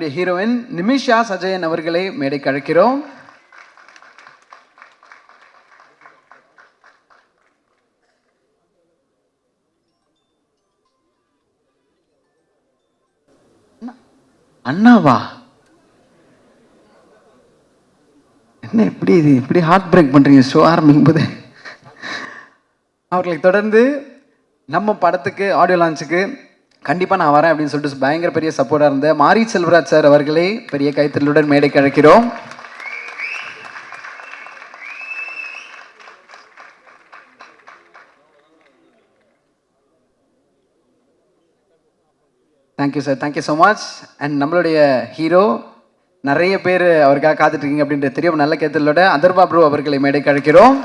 நம்மளுடைய ஹீரோயின் நிமிஷா சஜயன் அவர்களை மேடைக்கு அழைக்கிறோம். அண்ணாவா? என்ன இப்படி ஹார்ட் பிரேக் பண்றீங்க ஷோ ஆரம்பிக்கும் போது? அவர்களை தொடர்ந்து நம்ம படத்துக்கு ஆடியோ லான்ச்சுக்கு கண்டிப்பாக நான் வரேன் அப்படின்னு சொல்லிட்டு பயங்கர பெரிய சப்போர்ட்டாக இருந்த மாரி செல்வராஜ் சார் அவர்களை பெரிய கைத்தறலுடன் மேடைக்கு அழைக்கிறோம். Thank you sir, thank you so much. And நம்மளுடைய ஹீரோ நிறைய பேர் அவருக்காக காத்துட்ருக்கீங்க அப்படின்ற தெரியும் நல்ல கைத்தறலோட அதர்வா ப்ரோ அவர்களை மேடைக்கு அழைக்கிறோம்.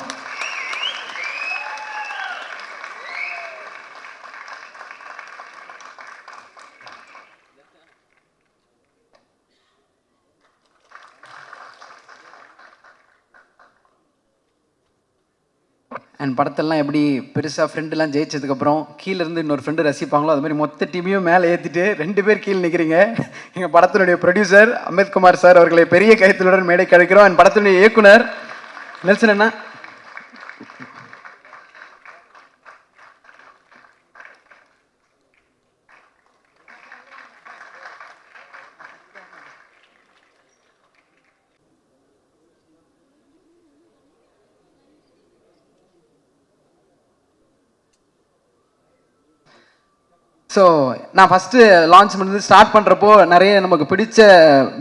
அண்ட் படத்தெல்லாம் எப்படி பெருசாக ஃப்ரெண்டுலாம் ஜெயிச்சதுக்கப்புறம் கீழேருந்து இன்னொரு ஃப்ரெண்டு ரசிப்பாங்களோ அது மாதிரி மொத்த டீமையும் மேலே ஏற்றிட்டு 2 பேர் கீழே நிற்கிறீங்க. எங்கள் படத்தினுடைய ப்ரொடியூசர் அம்பேத்குமார் சார் அவர்களை பெரிய கைத்தலுடன் மேடைக்கு அழைக்கிறோம். அண்ட் படத்தினுடைய இயக்குனர் நெல்சன் அண்ணா. ஸோ நான் ஃபஸ்ட்டு லான்ச் பண்ணி ஸ்டார்ட் பண்ணுறப்போ நிறைய நமக்கு பிடிச்ச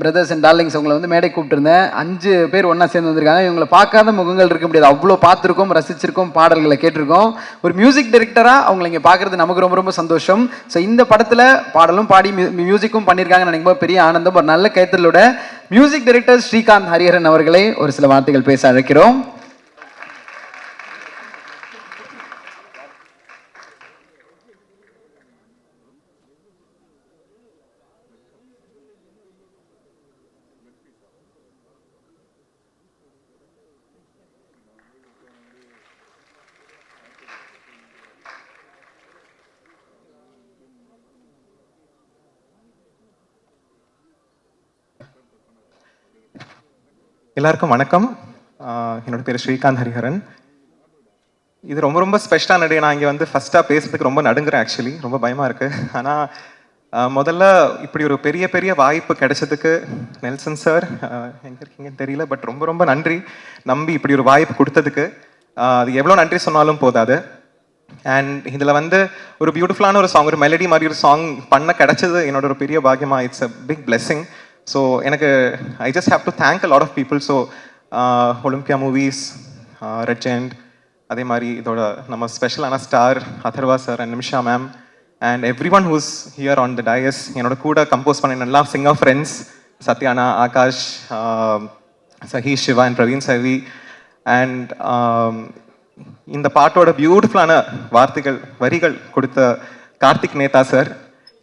பிரதர்ஸ் அண்ட் டார்லிங்ஸ் அவங்களை வந்து மேடை கூப்பிட்டுருந்தேன். 5 பேர் ஒன்றா சேர்ந்து வந்திருக்காங்க. இவங்களை பார்க்காத முகங்கள் இருக்க முடியாது. அவ்வளோ பார்த்துருக்கோம், ரசிச்சிருக்கோம், பாடல்களை கேட்டிருக்கோம். ஒரு மியூசிக் டைரக்டராக அவங்களை இங்கே பார்க்குறது நமக்கு ரொம்ப ரொம்ப சந்தோஷம். ஸோ இந்த படத்தில் பாடலும் பாடி மியூசிக்கும் பண்ணியிருக்காங்கன்னு நினைக்கும்போது பெரிய ஆனந்தம். ஒரு நல்ல கைத்தலோட மியூசிக் டைரக்டர் ஸ்ரீகாந்த் ஹரிஹரன் அவர்களை ஒரு சில வார்த்தைகள் பேச அழைக்கிறோம். எல்லாருக்கும் வணக்கம். என்னோட பேர் ஸ்ரீகாந்த் ஹரிஹரன். இது ரொம்ப ரொம்ப ஸ்பெஷலான டே. நான் இங்கே வந்து ஃபஸ்ட்டாக பேசுறதுக்கு ரொம்ப நடுங்குறேன். ஆக்சுவலி ரொம்ப பயமாக இருக்குது. ஆனால் முதல்ல இப்படி ஒரு பெரிய பெரிய வாய்ப்பு கிடைச்சதுக்கு நெல்சன் சார் எங்கே இருக்கீங்கன்னு தெரியல, பட் ரொம்ப ரொம்ப நன்றி. நம்பி இப்படி ஒரு வாய்ப்பு கொடுத்ததுக்கு அது எவ்வளோ நன்றி சொன்னாலும் போதாது. அண்ட் இதில் வந்து ஒரு பியூட்டிஃபுல்லான ஒரு சாங், ஒரு மெலடி மாதிரி ஒரு சாங் பண்ண கிடைச்சது என்னோட ஒரு பெரிய பாக்கியமா. It's a big blessing. So எனக்கு I just have to thank a lot of people. So Olympia Movies, Red Giant, அதே மாதிரி இதோட நம்ம ஸ்பெஷலான star Atharvaa sir and Nimisha ma'am and everyone who's here on the dais. என்னோட கூட compose பண்ண எல்லா singer friends Sathyana, Aakash, Saheesh, Siva and Praveen Savi. And இந்த பாட்டோட பியூட்டிஃபுல்லான வரிகள் கொடுத்த கார்த்திக் நேதா சார்.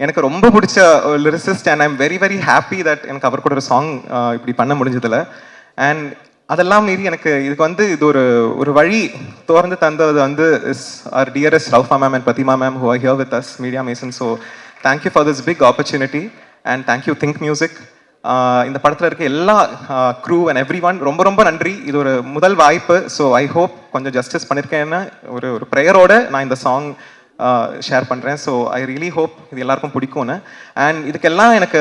எனக்கு ரொம்ப பிடிச்ச lyricist and I'm very very happy that எனக்கு அவர் கூட ஒரு சாங் இப்படி பண்ண முடிஞ்சதில்ல. அண்ட் அதெல்லாம் மீறி எனக்கு இதுக்கு வந்து இது ஒரு வழி திறந்து தந்தது வந்து is are dearest Raufa ma'am and Pratima ma'am who are here with us, media mason. So thank you for this big opportunity and thank you Think Music. இந்த படத்தில் இருக்க எல்லா க்ரூ அண்ட் எவ்ரி ஒன் ரொம்ப ரொம்ப நன்றி. இது ஒரு முதல் வாய்ப்பு. ஸோ ஐ ஹோப் கொஞ்சம் ஜஸ்டிஸ் பண்ணியிருக்கேன்னு ஒரு ப்ரேயரோட நான் இந்த சாங் ஷேர் பண்ணுறேன். ஸோ ஐ ரியலி ஹோப் இது எல்லாருக்கும் பிடிக்கும்னு. அண்ட் இதுக்கெல்லாம் எனக்கு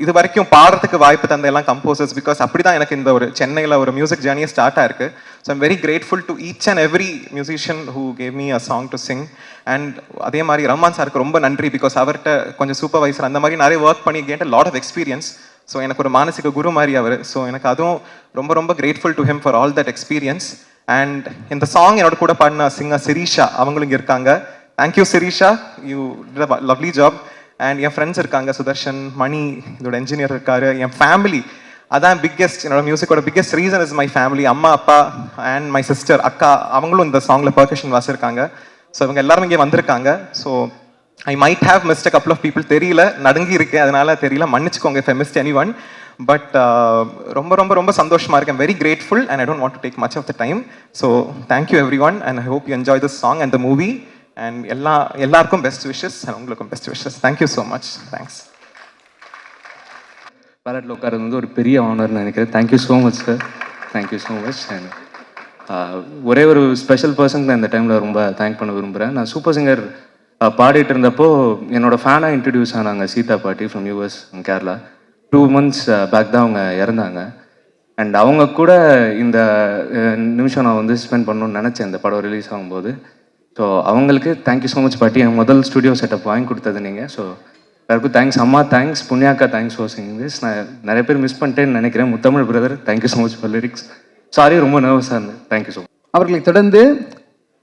இது வரைக்கும் பாடுறதுக்கு வாய்ப்பு தந்த எல்லாம் கம்போசர்ஸ், பிகாஸ் அப்படி தான் எனக்கு இந்த ஒரு சென்னையில் ஒரு மியூசிக் ஜேர்னியை ஸ்டார்ட் ஆயிருக்கு. So I'm very grateful to each and every musician who gave me a song to Singh. And அதே மாதிரி ரஹ்மான் சாருக்கு ரொம்ப நன்றி, பிகாஸ் அவர்கிட்ட கொஞ்சம் சூப்பர்வைசர் அந்த மாதிரி நிறைய ஒர்க் பண்ணி கேட்ட லாட் ஆஃப் எக்ஸ்பீரியன்ஸ். ஸோ எனக்கு ஒரு மானசிக குரு மாதிரி அவர். ஸோ எனக்கு அதுவும் ரொம்ப ரொம்ப grateful to him for all that experience. And இந்த சாங் என்னோட கூட பாடின சிங்கர் சிரீஷா, அவங்களும் இங்கே இருக்காங்க. Thank you Sirisha, you did a lovely job. And N friends இருக்காங்க, சுதர்ஷன், மணி இதோட என்ஜினியர் இருக்காரு, என் ஃபேமிலி. அதான் பிக்கெஸ்ட், என்னோட மியூசிக்கோட biggest reason is my family. அம்மா, அப்பா அண்ட் மை சிஸ்டர், அக்கா, அவங்களும் இந்த சாங்கில் பெர்கஷன் வாசிருக்காங்க. ஸோ இவங்க எல்லாரும் இங்கே வந்திருக்காங்க. So I might have missed a couple of people. தெரியல, நடுங்கி இருக்கேன், அதனால தெரியல, மன்னிச்சுக்கோங்க if I missed anyone. But ரொம்ப ரொம்ப ரொம்ப சந்தோஷமா இருக்கு. I'm very grateful and I don't want to take much of the time. So thank you everyone and I hope you enjoy this song and the movie. And எல்லாருக்கும் best wishes and உங்களுக்கும் best wishes. Thank you so much. Thanks. பேலட்டில் உட்காரது வந்து ஒரு பெரிய ஆனர்னு நினைக்கிறேன். Thank you so much sir, thank you so much. And ஒரே ஒரு special பர்சனுக்கு நான் இந்த டைமில் ரொம்ப தேங்க் பண்ண விரும்புகிறேன். நான் சூப்பர் சிங்கர் பாடிட்டு இருந்தப்போ என்னோட ஃபேனாக இன்ட்ரடியூஸ் ஆனாங்க சீதா பாட்டி from US Kerala. 2 months back தான் அவங்க இறந்தாங்க. அண்ட் அவங்க கூட இந்த நிமிஷம் நான் வந்து ஸ்பெண்ட் பண்ணணும்னு நினச்சேன் இந்த படம் ரிலீஸ் ஆகும்போது. ஸோ அவங்களுக்கு தேங்க்யூ ஸோ மச் பாட்டி, எனக்கு முதல் ஸ்டுடியோ செட்டப் வாங்கி கொடுத்தது நீங்கள். ஸோ எல்லாருக்கும் தேங்க்ஸ். அம்மா தேங்க்ஸ், புண்ணியாக்கா தேங்க்ஸ் ஃபார் சிங்கிங் திஸ். நான் நிறைய பேர் மிஸ் பண்ணிட்டேன்னு நினைக்கிறேன். Muthamizh brother thank you so much for lyrics. Sorry, ரொம்ப நர்வஸாக இருந்தேன். Thank you so much. அவர்களை தொடர்ந்து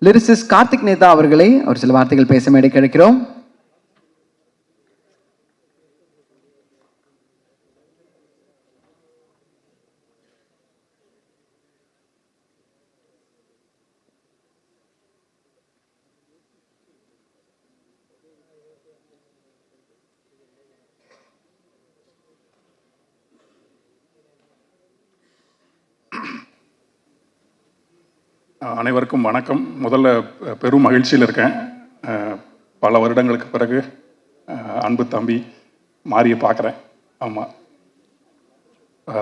லிரிசிஸ்ட் கார்த்திக் நேதா அவர்களை ஒரு சில வார்த்தைகள் பேச மேடை கிடைக்கிறோம். அனைவருக்கும் வணக்கம். முதல்ல பெரும் மகிழ்ச்சியில் இருக்கேன். பல வருடங்களுக்கு பிறகு அன்பு தம்பி மாரியை பார்க்குறேன். ஆமாம்,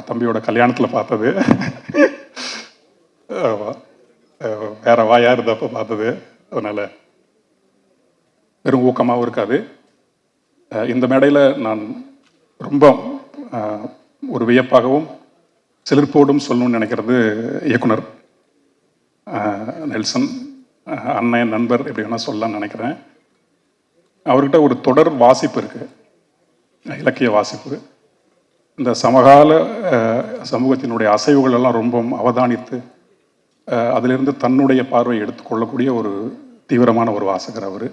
தம்பியோட கல்யாணத்தில் பார்த்தது, வேற வாயா இருந்தப்போ பார்த்தது, அதனால் பெரும் ஊக்கமாகவும் இருக்காது. இந்த மேடையில் நான் ரொம்ப ஒரு வியப்பாகவும் சிலிர்ப்போடும் சொல்லணும்னு நினைக்கிறது இயக்குனர் நெல்சன், அண்ணன், நண்பர், எப்படி வேணால் சொல்லலாம்னு நினைக்கிறேன். அவர்கிட்ட ஒரு தொடர் வாசிப்பு இருக்குது, இலக்கிய வாசிப்பு. இந்த சமகால சமூகத்தினுடைய அசைவுகள் எல்லாம் ரொம்ப அவதானித்து அதிலிருந்து தன்னுடைய பார்வையை எடுத்துக்கொள்ளக்கூடிய ஒரு தீவிரமான ஒரு வாசகர் அவர்.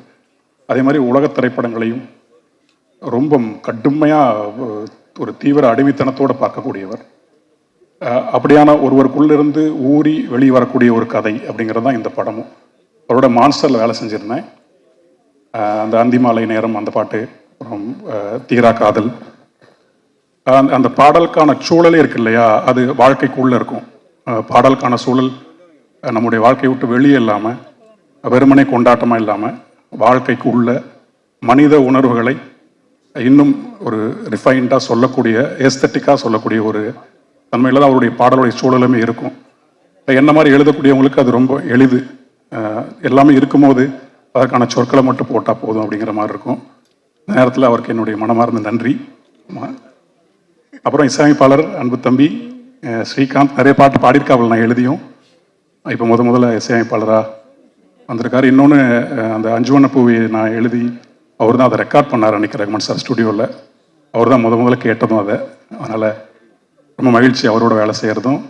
அதே மாதிரி உலகத் திரைப்படங்களையும் ரொம்ப கடுமையாக ஒரு தீவிர அடிமைத்தனத்தோடு பார்க்கக்கூடியவர். அப்படியான ஒருவருக்குள்ளிருந்து ஊறி வெளியே வரக்கூடிய ஒரு கதை அப்படிங்கிறது தான் இந்த படமும். அவரோட மான்ஸ்டரில் வேலை செஞ்சுருந்தேன். அந்த அந்திமாலை நேரம் அந்த பாட்டு, அப்புறம் தீரா காதல், அந்த பாடலுக்கான சூழலே இருக்கு இல்லையா, அது வாழ்க்கைக்குள்ளே இருக்கும். பாடலுக்கான சூழல் நம்முடைய வாழ்க்கையை விட்டு வெளியே இல்லாமல், வெறுமனே கொண்டாட்டமாக இல்லாமல், வாழ்க்கைக்கு உள்ள மனித உணர்வுகளை இன்னும் ஒரு ரிஃபைன்டாக சொல்லக்கூடிய, ஏஸ்தட்டிக்காக சொல்லக்கூடிய ஒரு தன்மையில் தான் அவருடைய பாடலுடைய சூழலுமே இருக்கும். என்ன மாதிரி எழுதக்கூடியவங்களுக்கு அது ரொம்ப எளிது. எல்லாமே இருக்கும்போது அதற்கான சொற்களை மட்டும் போட்டால் போதும் அப்படிங்கிற மாதிரி இருக்கும். இந்த நேரத்தில் அவருக்கு என்னுடைய மனமார்ந்த நன்றி. அப்புறம் இசையமைப்பாளர் அன்பு தம்பி ஸ்ரீகாந்த் நிறைய பாட்டு பாடியிருக்காமல் நான் எழுதியும், இப்போ முதல்ல இசையமைப்பாளராக வந்திருக்காரு. இன்னொன்று, அந்த அஞ்சுவண்ண பூவை நான் எழுதி அவர் தான் அதை ரெக்கார்ட் பண்ணார் அன்றைக்கி ரகுமான் சார் ஸ்டுடியோவில். அவர் தான் முதல்ல கேட்டதும் அதை. அதனால் ரொம்ப மகிழ்ச்சி அவரோட வேலை செய்கிறதும்.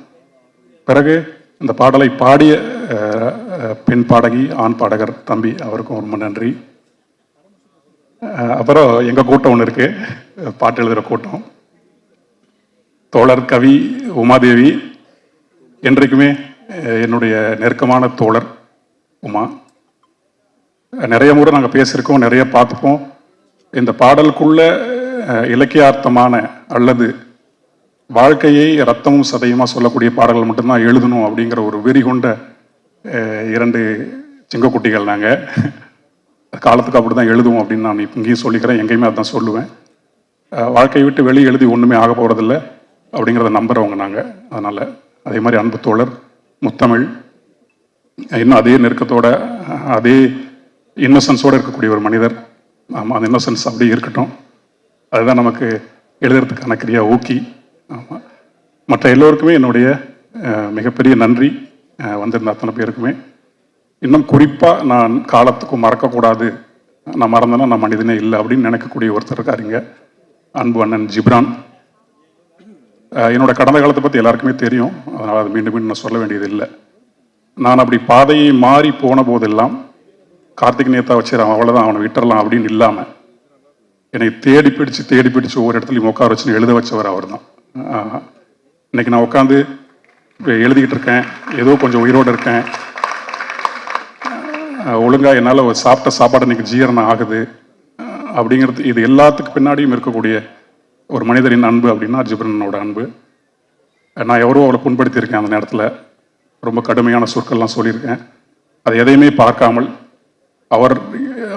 பிறகு இந்த பாடலை பாடிய பெண் பாடகி, ஆண் பாடகர் தம்பி, அவருக்கும் ரொம்ப நன்றி. அப்புறம் எங்கள் கூட்டம் ஒன்று இருக்குது, பாட்டு எழுதுகிற கூட்டம். தோழர் கவி உமாதேவி என்றைக்குமே என்னுடைய நெருக்கமான தோழர் உமா. நிறைய முறை நாங்கள் பேசியிருக்கோம், நிறைய பார்த்துப்போம். இந்த பாடலுக்குள்ள இலக்கியார்த்தமான அல்லது வாழ்க்கையை ரத்தமும் சதையுமா சொல்லக்கூடிய பாடல்கள் மட்டும்தான் எழுதணும் அப்படிங்கிற ஒரு வெறி கொண்ட 2 சிங்கக்குட்டிகள் நாங்கள். காலத்துக்கு அப்படி தான் எழுதுவோம் அப்படின்னு நான் இப்போ இங்கேயும் சொல்லிக்கிறேன், எங்கேயுமே அதுதான் சொல்லுவேன். வாழ்க்கையை விட்டு வெளியே எழுதி ஒன்றுமே ஆக போகிறதில்ல அப்படிங்கிறத நம்புகிறவங்க நாங்கள். அதனால் அதே மாதிரி அன்பு தோழர் முத்தமிழ் இன்னும் அதே நெருக்கத்தோட, அதே இன்னோசன்ஸோடு இருக்கக்கூடிய ஒரு மனிதர். ஆமாம், அந்த இன்னோசன்ஸ் அப்படியே இருக்கட்டும். அதுதான் நமக்கு எழுதுறதுக்கான கிரியா ஊக்கி. ஆமாம், மற்ற எல்லோருக்குமே என்னுடைய மிகப்பெரிய நன்றி. வந்திருந்த அத்தனை பேருக்குமே. இன்னும் குறிப்பாக நான் காலத்துக்கும் மறக்கக்கூடாது, நான் மறந்தேன்னா நான் மனிதனே இல்லை அப்படின்னு நினைக்கக்கூடிய ஒருத்தர் இருக்காருங்க, அன்பு அண்ணன் ஜிப்ரான். என்னோட கடந்த காலத்தை பற்றி எல்லாருக்குமே தெரியும், அதனால் அது மீண்டும் மீண்டும் நான் சொல்ல வேண்டியது இல்லை. நான் அப்படி பாதையை மாறி போன போதெல்லாம் கார்த்திக் நேதா வச்சு அவ்வளோதான் அவனை விட்டுறலாம் அப்படின்னு இல்லாமல் என்னை தேடி பிடிச்சு ஒவ்வொரு இடத்துலையும் உட்கார வச்சுன்னு எழுத வச்சவர் அவர் தான். இன்னைக்கு நான் உட்காந்து எழுதிக்கிட்டு இருக்கேன், ஏதோ கொஞ்சம் உயிரோடு இருக்கேன், ஒழுங்காக என்னால் சாப்பிட்ட சாப்பாடு இன்னைக்கு ஜீரணம் ஆகுது அப்படிங்கிறது, இது எல்லாத்துக்கு பின்னாடியும் இருக்கக்கூடிய ஒரு மனிதரின் அன்பு அப்படின்னா ஜிப்ரனோட அன்பு. நான் எவரோ அவளை புண்படுத்தியிருக்கேன், அந்த நேரத்தில் ரொம்ப கடுமையான சொற்கள்லாம் சொல்லியிருக்கேன். அதை எதையுமே பார்க்காமல்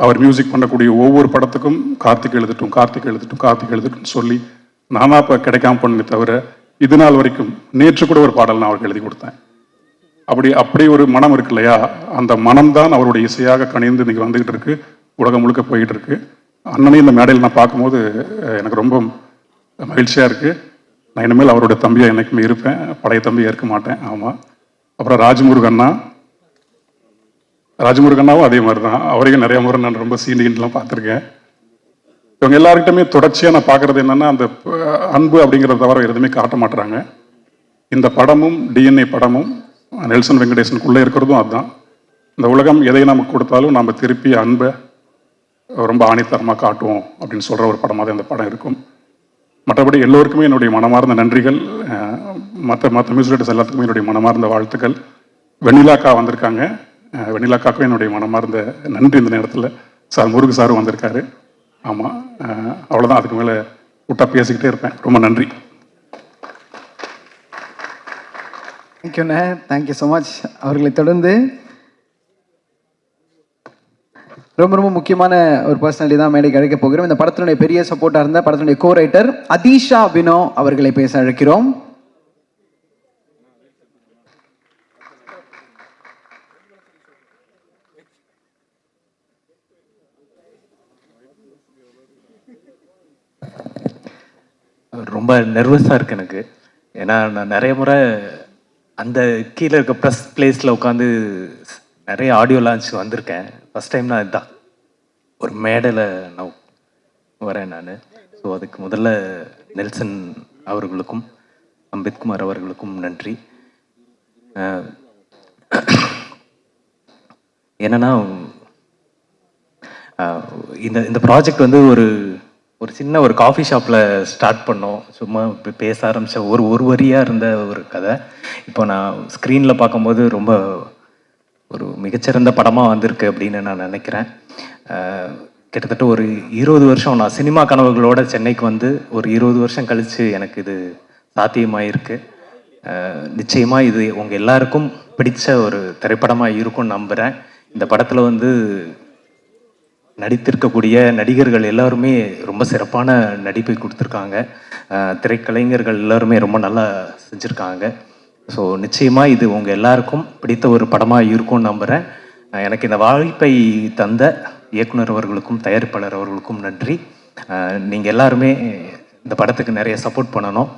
அவர் மியூசிக் பண்ணக்கூடிய ஒவ்வொரு படத்துக்கும் கார்த்திக் எழுதட்டும் சொல்லி நானா இப்போ கிடைக்காம பண்ணி தவிர இது நாள் வரைக்கும் நேற்று கூட ஒரு பாடல் நான் அவருக்கு எழுதி கொடுத்தேன். அப்படி ஒரு மனம் இருக்கு இல்லையா, அந்த மனம்தான் அவருடைய இசையாக கணிந்து இன்னைக்கு வந்துகிட்டு இருக்கு, உலகம் முழுக்க போயிட்டு இருக்கு. அண்ணனையும் இந்த மேடையில் நான் பார்க்கும்போது எனக்கு ரொம்ப மகிழ்ச்சியாக இருக்கு. நான் இனிமேல் அவருடைய தம்பியாக என்னைக்குமே இருப்பேன், பழைய தம்பியாக இருக்க மாட்டேன். ஆமாம். அப்புறம் ராஜமுருகண்ணாவும் அதே மாதிரி தான். அவரையும் நிறைய முறை நான் ரொம்ப சீனிகின்லாம் பார்த்துருக்கேன். இவங்க எல்லாருக்கிட்டுமே தொடர்ச்சியாக நான் பார்க்குறது என்னென்னா, அந்த அன்பு அப்படிங்கிறத தவிர எதுவுமே காட்ட மாட்டுறாங்க. இந்த படமும் டிஎன்ஏ படமும் நெல்சன் வெங்கடேசனுக்குள்ளே இருக்கிறதும் அதுதான். இந்த உலகம் எதை நமக்கு கொடுத்தாலும் நம்ம திருப்பி அன்பை ரொம்ப ஆணித்தரமாக காட்டுவோம் அப்படின்னு சொல்கிற ஒரு படமாக தான் இந்த படம் இருக்கும். மற்றபடி எல்லோருக்குமே என்னுடைய மனமார்ந்த நன்றிகள். மற்ற மியூசிக் டைரக்டர்ஸ் எல்லாத்துக்குமே என்னுடைய மனமார்ந்த வாழ்த்துக்கள். வெண்ணிலாக்கா வந்திருக்காங்க, வெண்ணிலாக்காவுக்கும் என்னுடைய மனமார்ந்த நன்றி. இந்த நேரத்தில் சார் முருகு சாரும் வந்திருக்காரு. ஆமாம், அவ்வளோதான். அதுக்கு மேலே விட்டா பேசிக்கிட்டே இருப்பேன். ரொம்ப நன்றி. தேங்க்யூண்ணே, தேங்க்யூ ஸோ மச். அவர்களை தொடர்ந்து ரொம்ப முக்கியமான ஒரு பர்சனாலிட்டி தான் மேடைக்கு அழைக்க போகிறோம். இந்த படத்தினுடைய பெரிய சப்போர்ட்டாக இருந்த படத்தினுடைய கோ ரைட்டர் அதீஷா வினோ அவர்களை பேச அழைக்கிறோம். ரொம்ப நர்வஸாக இருக்குது எனக்கு. ஏன்னா நான் நிறைய முறை அந்த கீழே இருக்க ப்ரெஸ் பிளேஸில் உட்காந்து நிறைய ஆடியோ லான்ச் வந்திருக்கேன். ஃபஸ்ட் டைம் நான் இதுதான் ஒரு மேடையில் நான் வரேன் நான். ஸோ அதுக்கு முதல்ல நெல்சன் அவர்களுக்கும் அம்பேத்குமார் அவர்களுக்கும் நன்றி. என்னன்னா இந்த ப்ராஜெக்ட் வந்து ஒரு சின்ன ஒரு காஃபி ஷாப்பில் ஸ்டார்ட் பண்ணோம். சும்மா பேச ஆரம்பித்த ஒரு வரியாக இருந்த ஒரு கதை இப்போ நான் ஸ்க்ரீனில் பார்க்கும்போது ரொம்ப ஒரு மிகச்சிறந்த படமாக வந்திருக்கு அப்படின்னு நான் நினைக்கிறேன். கிட்டத்தட்ட ஒரு 20 வருஷம் நான் சினிமா கனவுகளோட சென்னைக்கு வந்து ஒரு 20 வருஷம் கழித்து எனக்கு இது சாத்தியமாயிருக்கு. நிச்சயமாக இது உங்கள் எல்லாருக்கும் பிடிச்ச ஒரு திரைப்படமாக இருக்கும்னு நம்புகிறேன். இந்த படத்தில் வந்து நடித்திருக்கக்கூடிய நடிகர்கள் எல்லாருமே ரொம்ப சிறப்பான நடிப்பை கொடுத்துருக்காங்க. திரைக்கலைஞர்கள் எல்லாருமே ரொம்ப நல்லா செஞ்சுருக்காங்க. ஸோ நிச்சயமாக இது உங்கள் எல்லாருக்கும் பிடித்த ஒரு படமாக இருக்கும்னு நம்புகிறேன். எனக்கு இந்த வாய்ப்பை தந்த இயக்குனர் அவர்களுக்கும் தயாரிப்பாளர் அவர்களுக்கும் நன்றி. நீங்கள் எல்லாருமே இந்த படத்துக்கு நிறைய சப்போர்ட் பண்ணணும்.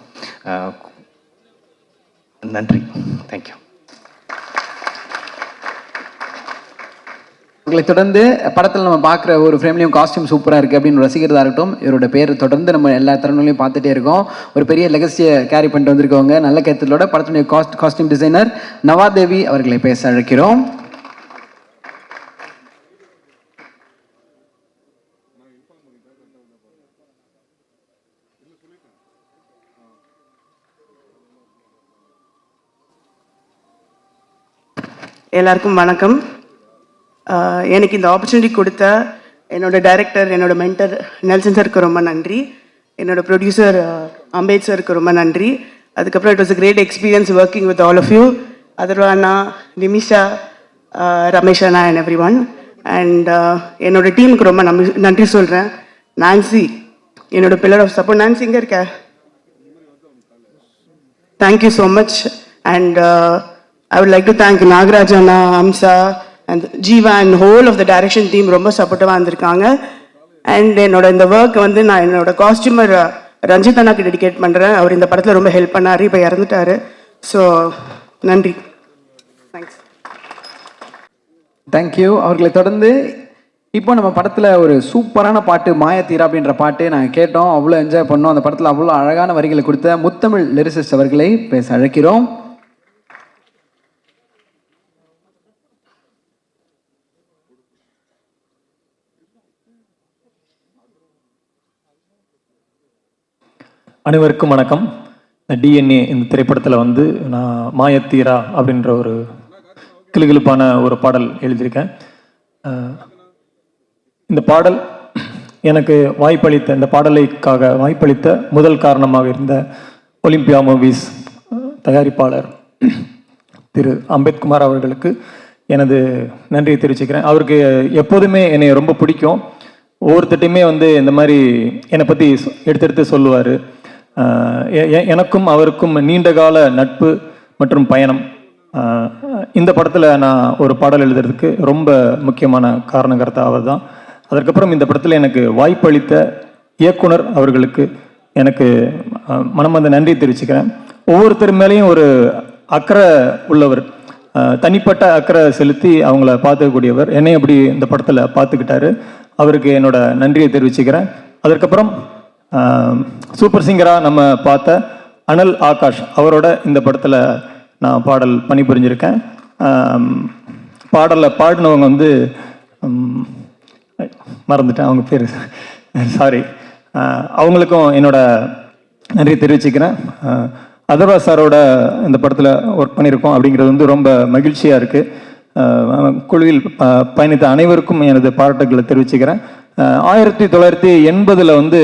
நன்றி. தேங்க்யூ. உங்களை தொடர்ந்து படத்தில் நம்ம பார்க்குற ஒரு ஃப்ரேம்லையும் காஸ்டியூம் சூப்பராக இருக்குது அப்படின்னு ரசிக்கிறதா இருக்கட்டும். இவரோட பேர் தொடர்ந்து நம்ம எல்லா தருணங்களையும் பார்த்துட்டே இருக்கோம். ஒரு பெரிய லெகசியை கேரி பண்ணிட்டு வந்திருக்கவங்க நல்ல கருத்தலோட படத்தினுடைய காஸ்டியூம் டிசைனர் நவாதேவி அவர்களை பேச அழைக்கிறோம். எல்லாருக்கும் வணக்கம். எனக்கு இந்த ஆப்பர்ச்சுனிட்டி கொடுத்த என்னோட டைரக்டர், என்னோட மென்டர் நெல்சன் சருக்கு ரொம்ப நன்றி. என்னோட ப்ரொடியூசர் அம்பேத் சருக்கு ரொம்ப நன்றி. அதுக்கப்புறம் it was a great experience working with all of you. Atharva அண்ணா, நிமிஷா, ரமேஷ் அண்ணா அண்ட் எவ்ரி ஒன். அண்ட் என்னோட டீமுக்கு ரொம்ப நன்றி சொல்கிறேன். நான்சி என்னோட பில்லர் ஆஃப் சப்போர்ட். நான்சி இங்கே இருக்க. Thank you so much. And I would like to thank Nagaraj Anna, Amsa and Jeeva and whole of the direction team. ரொம்ப சப்போர்ட்டிவாக இருந்திருக்காங்க. அண்ட் என்னோட இந்த ஒர்க் வந்து நான் என்னோட காஸ்டியூமர் ரஞ்சித் அண்ணாக்கு டெடிகேட் பண்ணுறேன். அவர் இந்த படத்தில் ரொம்ப ஹெல்ப் பண்ணார், இப்போ இறந்துட்டாரு. ஸோ நன்றி. தேங்க்ஸ். தேங்க்யூ. அவர்களை தொடர்ந்து இப்போ நம்ம படத்தில் ஒரு சூப்பரான பாட்டு மாயத்தீரா அப்படின்ற பாட்டு நாங்கள் கேட்டோம், அவ்வளோ என்ஜாய் பண்ணோம். அந்த படத்தில் அவ்வளோ அழகான வரிகளை கொடுத்த முத்தமிழ் லிரிசிஸ்ட் அவர்களை பேச அழைக்கிறோம். அனைவருக்கும் வணக்கம். டிஎன்ஏ இந்த திரைப்படத்தில் வந்து நான் மாயத்தீரா அப்படின்ற ஒரு கிளுகிளுப்பான ஒரு பாடல் எழுதியிருக்கேன். இந்த பாடல் எனக்கு வாய்ப்பளித்த, இந்த பாடலுக்காக வாய்ப்பளித்த முதல் காரணமாக இருந்த ஒலிம்பியா மூவிஸ் தயாரிப்பாளர் திரு அம்பேத்குமார் அவர்களுக்கு எனது நன்றியை தெரிவிச்சுக்கிறேன். அவருக்கு எப்போதுமே என்னை ரொம்ப பிடிக்கும். ஒவ்வொருத்தட்டையுமே வந்து இந்த மாதிரி என்னை பற்றி எடுத்து சொல்லுவார். எனக்கும் அவருக்கும் நீண்டகால நட்பு மற்றும் பயணம். இந்த படத்தில் நான் ஒரு பாடல் எழுதுறதுக்கு ரொம்ப முக்கியமான காரணகர்த்தா அவர் தான். அதற்கப்புறம் இந்த படத்தில் எனக்கு வாய்ப்பளித்த இயக்குனர் அவர்களுக்கு எனக்கு மனமார்ந்த நன்றி தெரிவிச்சுக்கிறேன். ஒவ்வொருத்தர் மேலேயும் ஒரு அக்கறை உள்ளவர், தனிப்பட்ட அக்கறை செலுத்தி அவங்கள பார்த்துக்கக்கூடியவர். என்னை அப்படி இந்த படத்தில் பார்த்துக்கிட்டாரு. அவருக்கு என்னோட நன்றியை தெரிவிச்சுக்கிறேன். அதற்கப்புறம் சூப்பர் சிங்கராக நம்ம பார்த்த அனல் ஆகாஷ் அவரோட இந்த படத்தில் நான் பாடல் பணிபுரிஞ்சிருக்கேன். பாடலில் பாடினவங்க வந்து மறந்துட்டேன் அவங்க பேர், சாரி. அவங்களுக்கும் என்னோட நன்றி தெரிவிச்சுக்கிறேன். அதர்வா சாரோட இந்த படத்தில் ஒர்க் பண்ணியிருக்கோம் அப்படிங்கிறது வந்து ரொம்ப மகிழ்ச்சியாக இருக்குது. குழுவில் பயணித்த அனைவருக்கும் எனது பாராட்டுகளை தெரிவிச்சுக்கிறேன். 1980 வந்து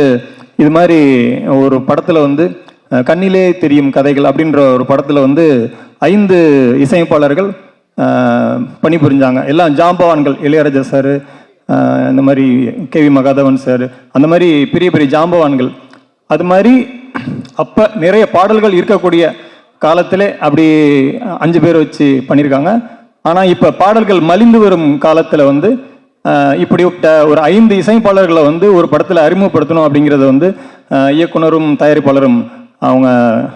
இது மாதிரி ஒரு படத்தில் வந்து கண்ணிலே தெரியும் கதைகள் அப்படின்ற ஒரு படத்தில் வந்து 5 இசையமைப்பாளர்கள் பணிபுரிஞ்சாங்க. எல்லாம் ஜாம்பவான்கள், இளையராஜா சார், இந்த மாதிரி கேவி மகாதவன் சார், அந்த மாதிரி பெரிய பெரிய ஜாம்பவான்கள். அது மாதிரி அப்போ நிறைய பாடல்கள் இருக்கக்கூடிய காலத்தில் அப்படி 5 பேர் வச்சு பண்ணியிருக்காங்க. ஆனால் இப்போ பாடல்கள் மலிந்து வரும் காலத்தில் வந்து இப்படிப்பட்ட ஒரு 5 இசையமைப்பாளர்களை வந்து ஒரு படத்தில் அறிமுகப்படுத்தணும் அப்படிங்கிறத வந்து இயக்குனரும் தயாரிப்பாளரும் அவங்க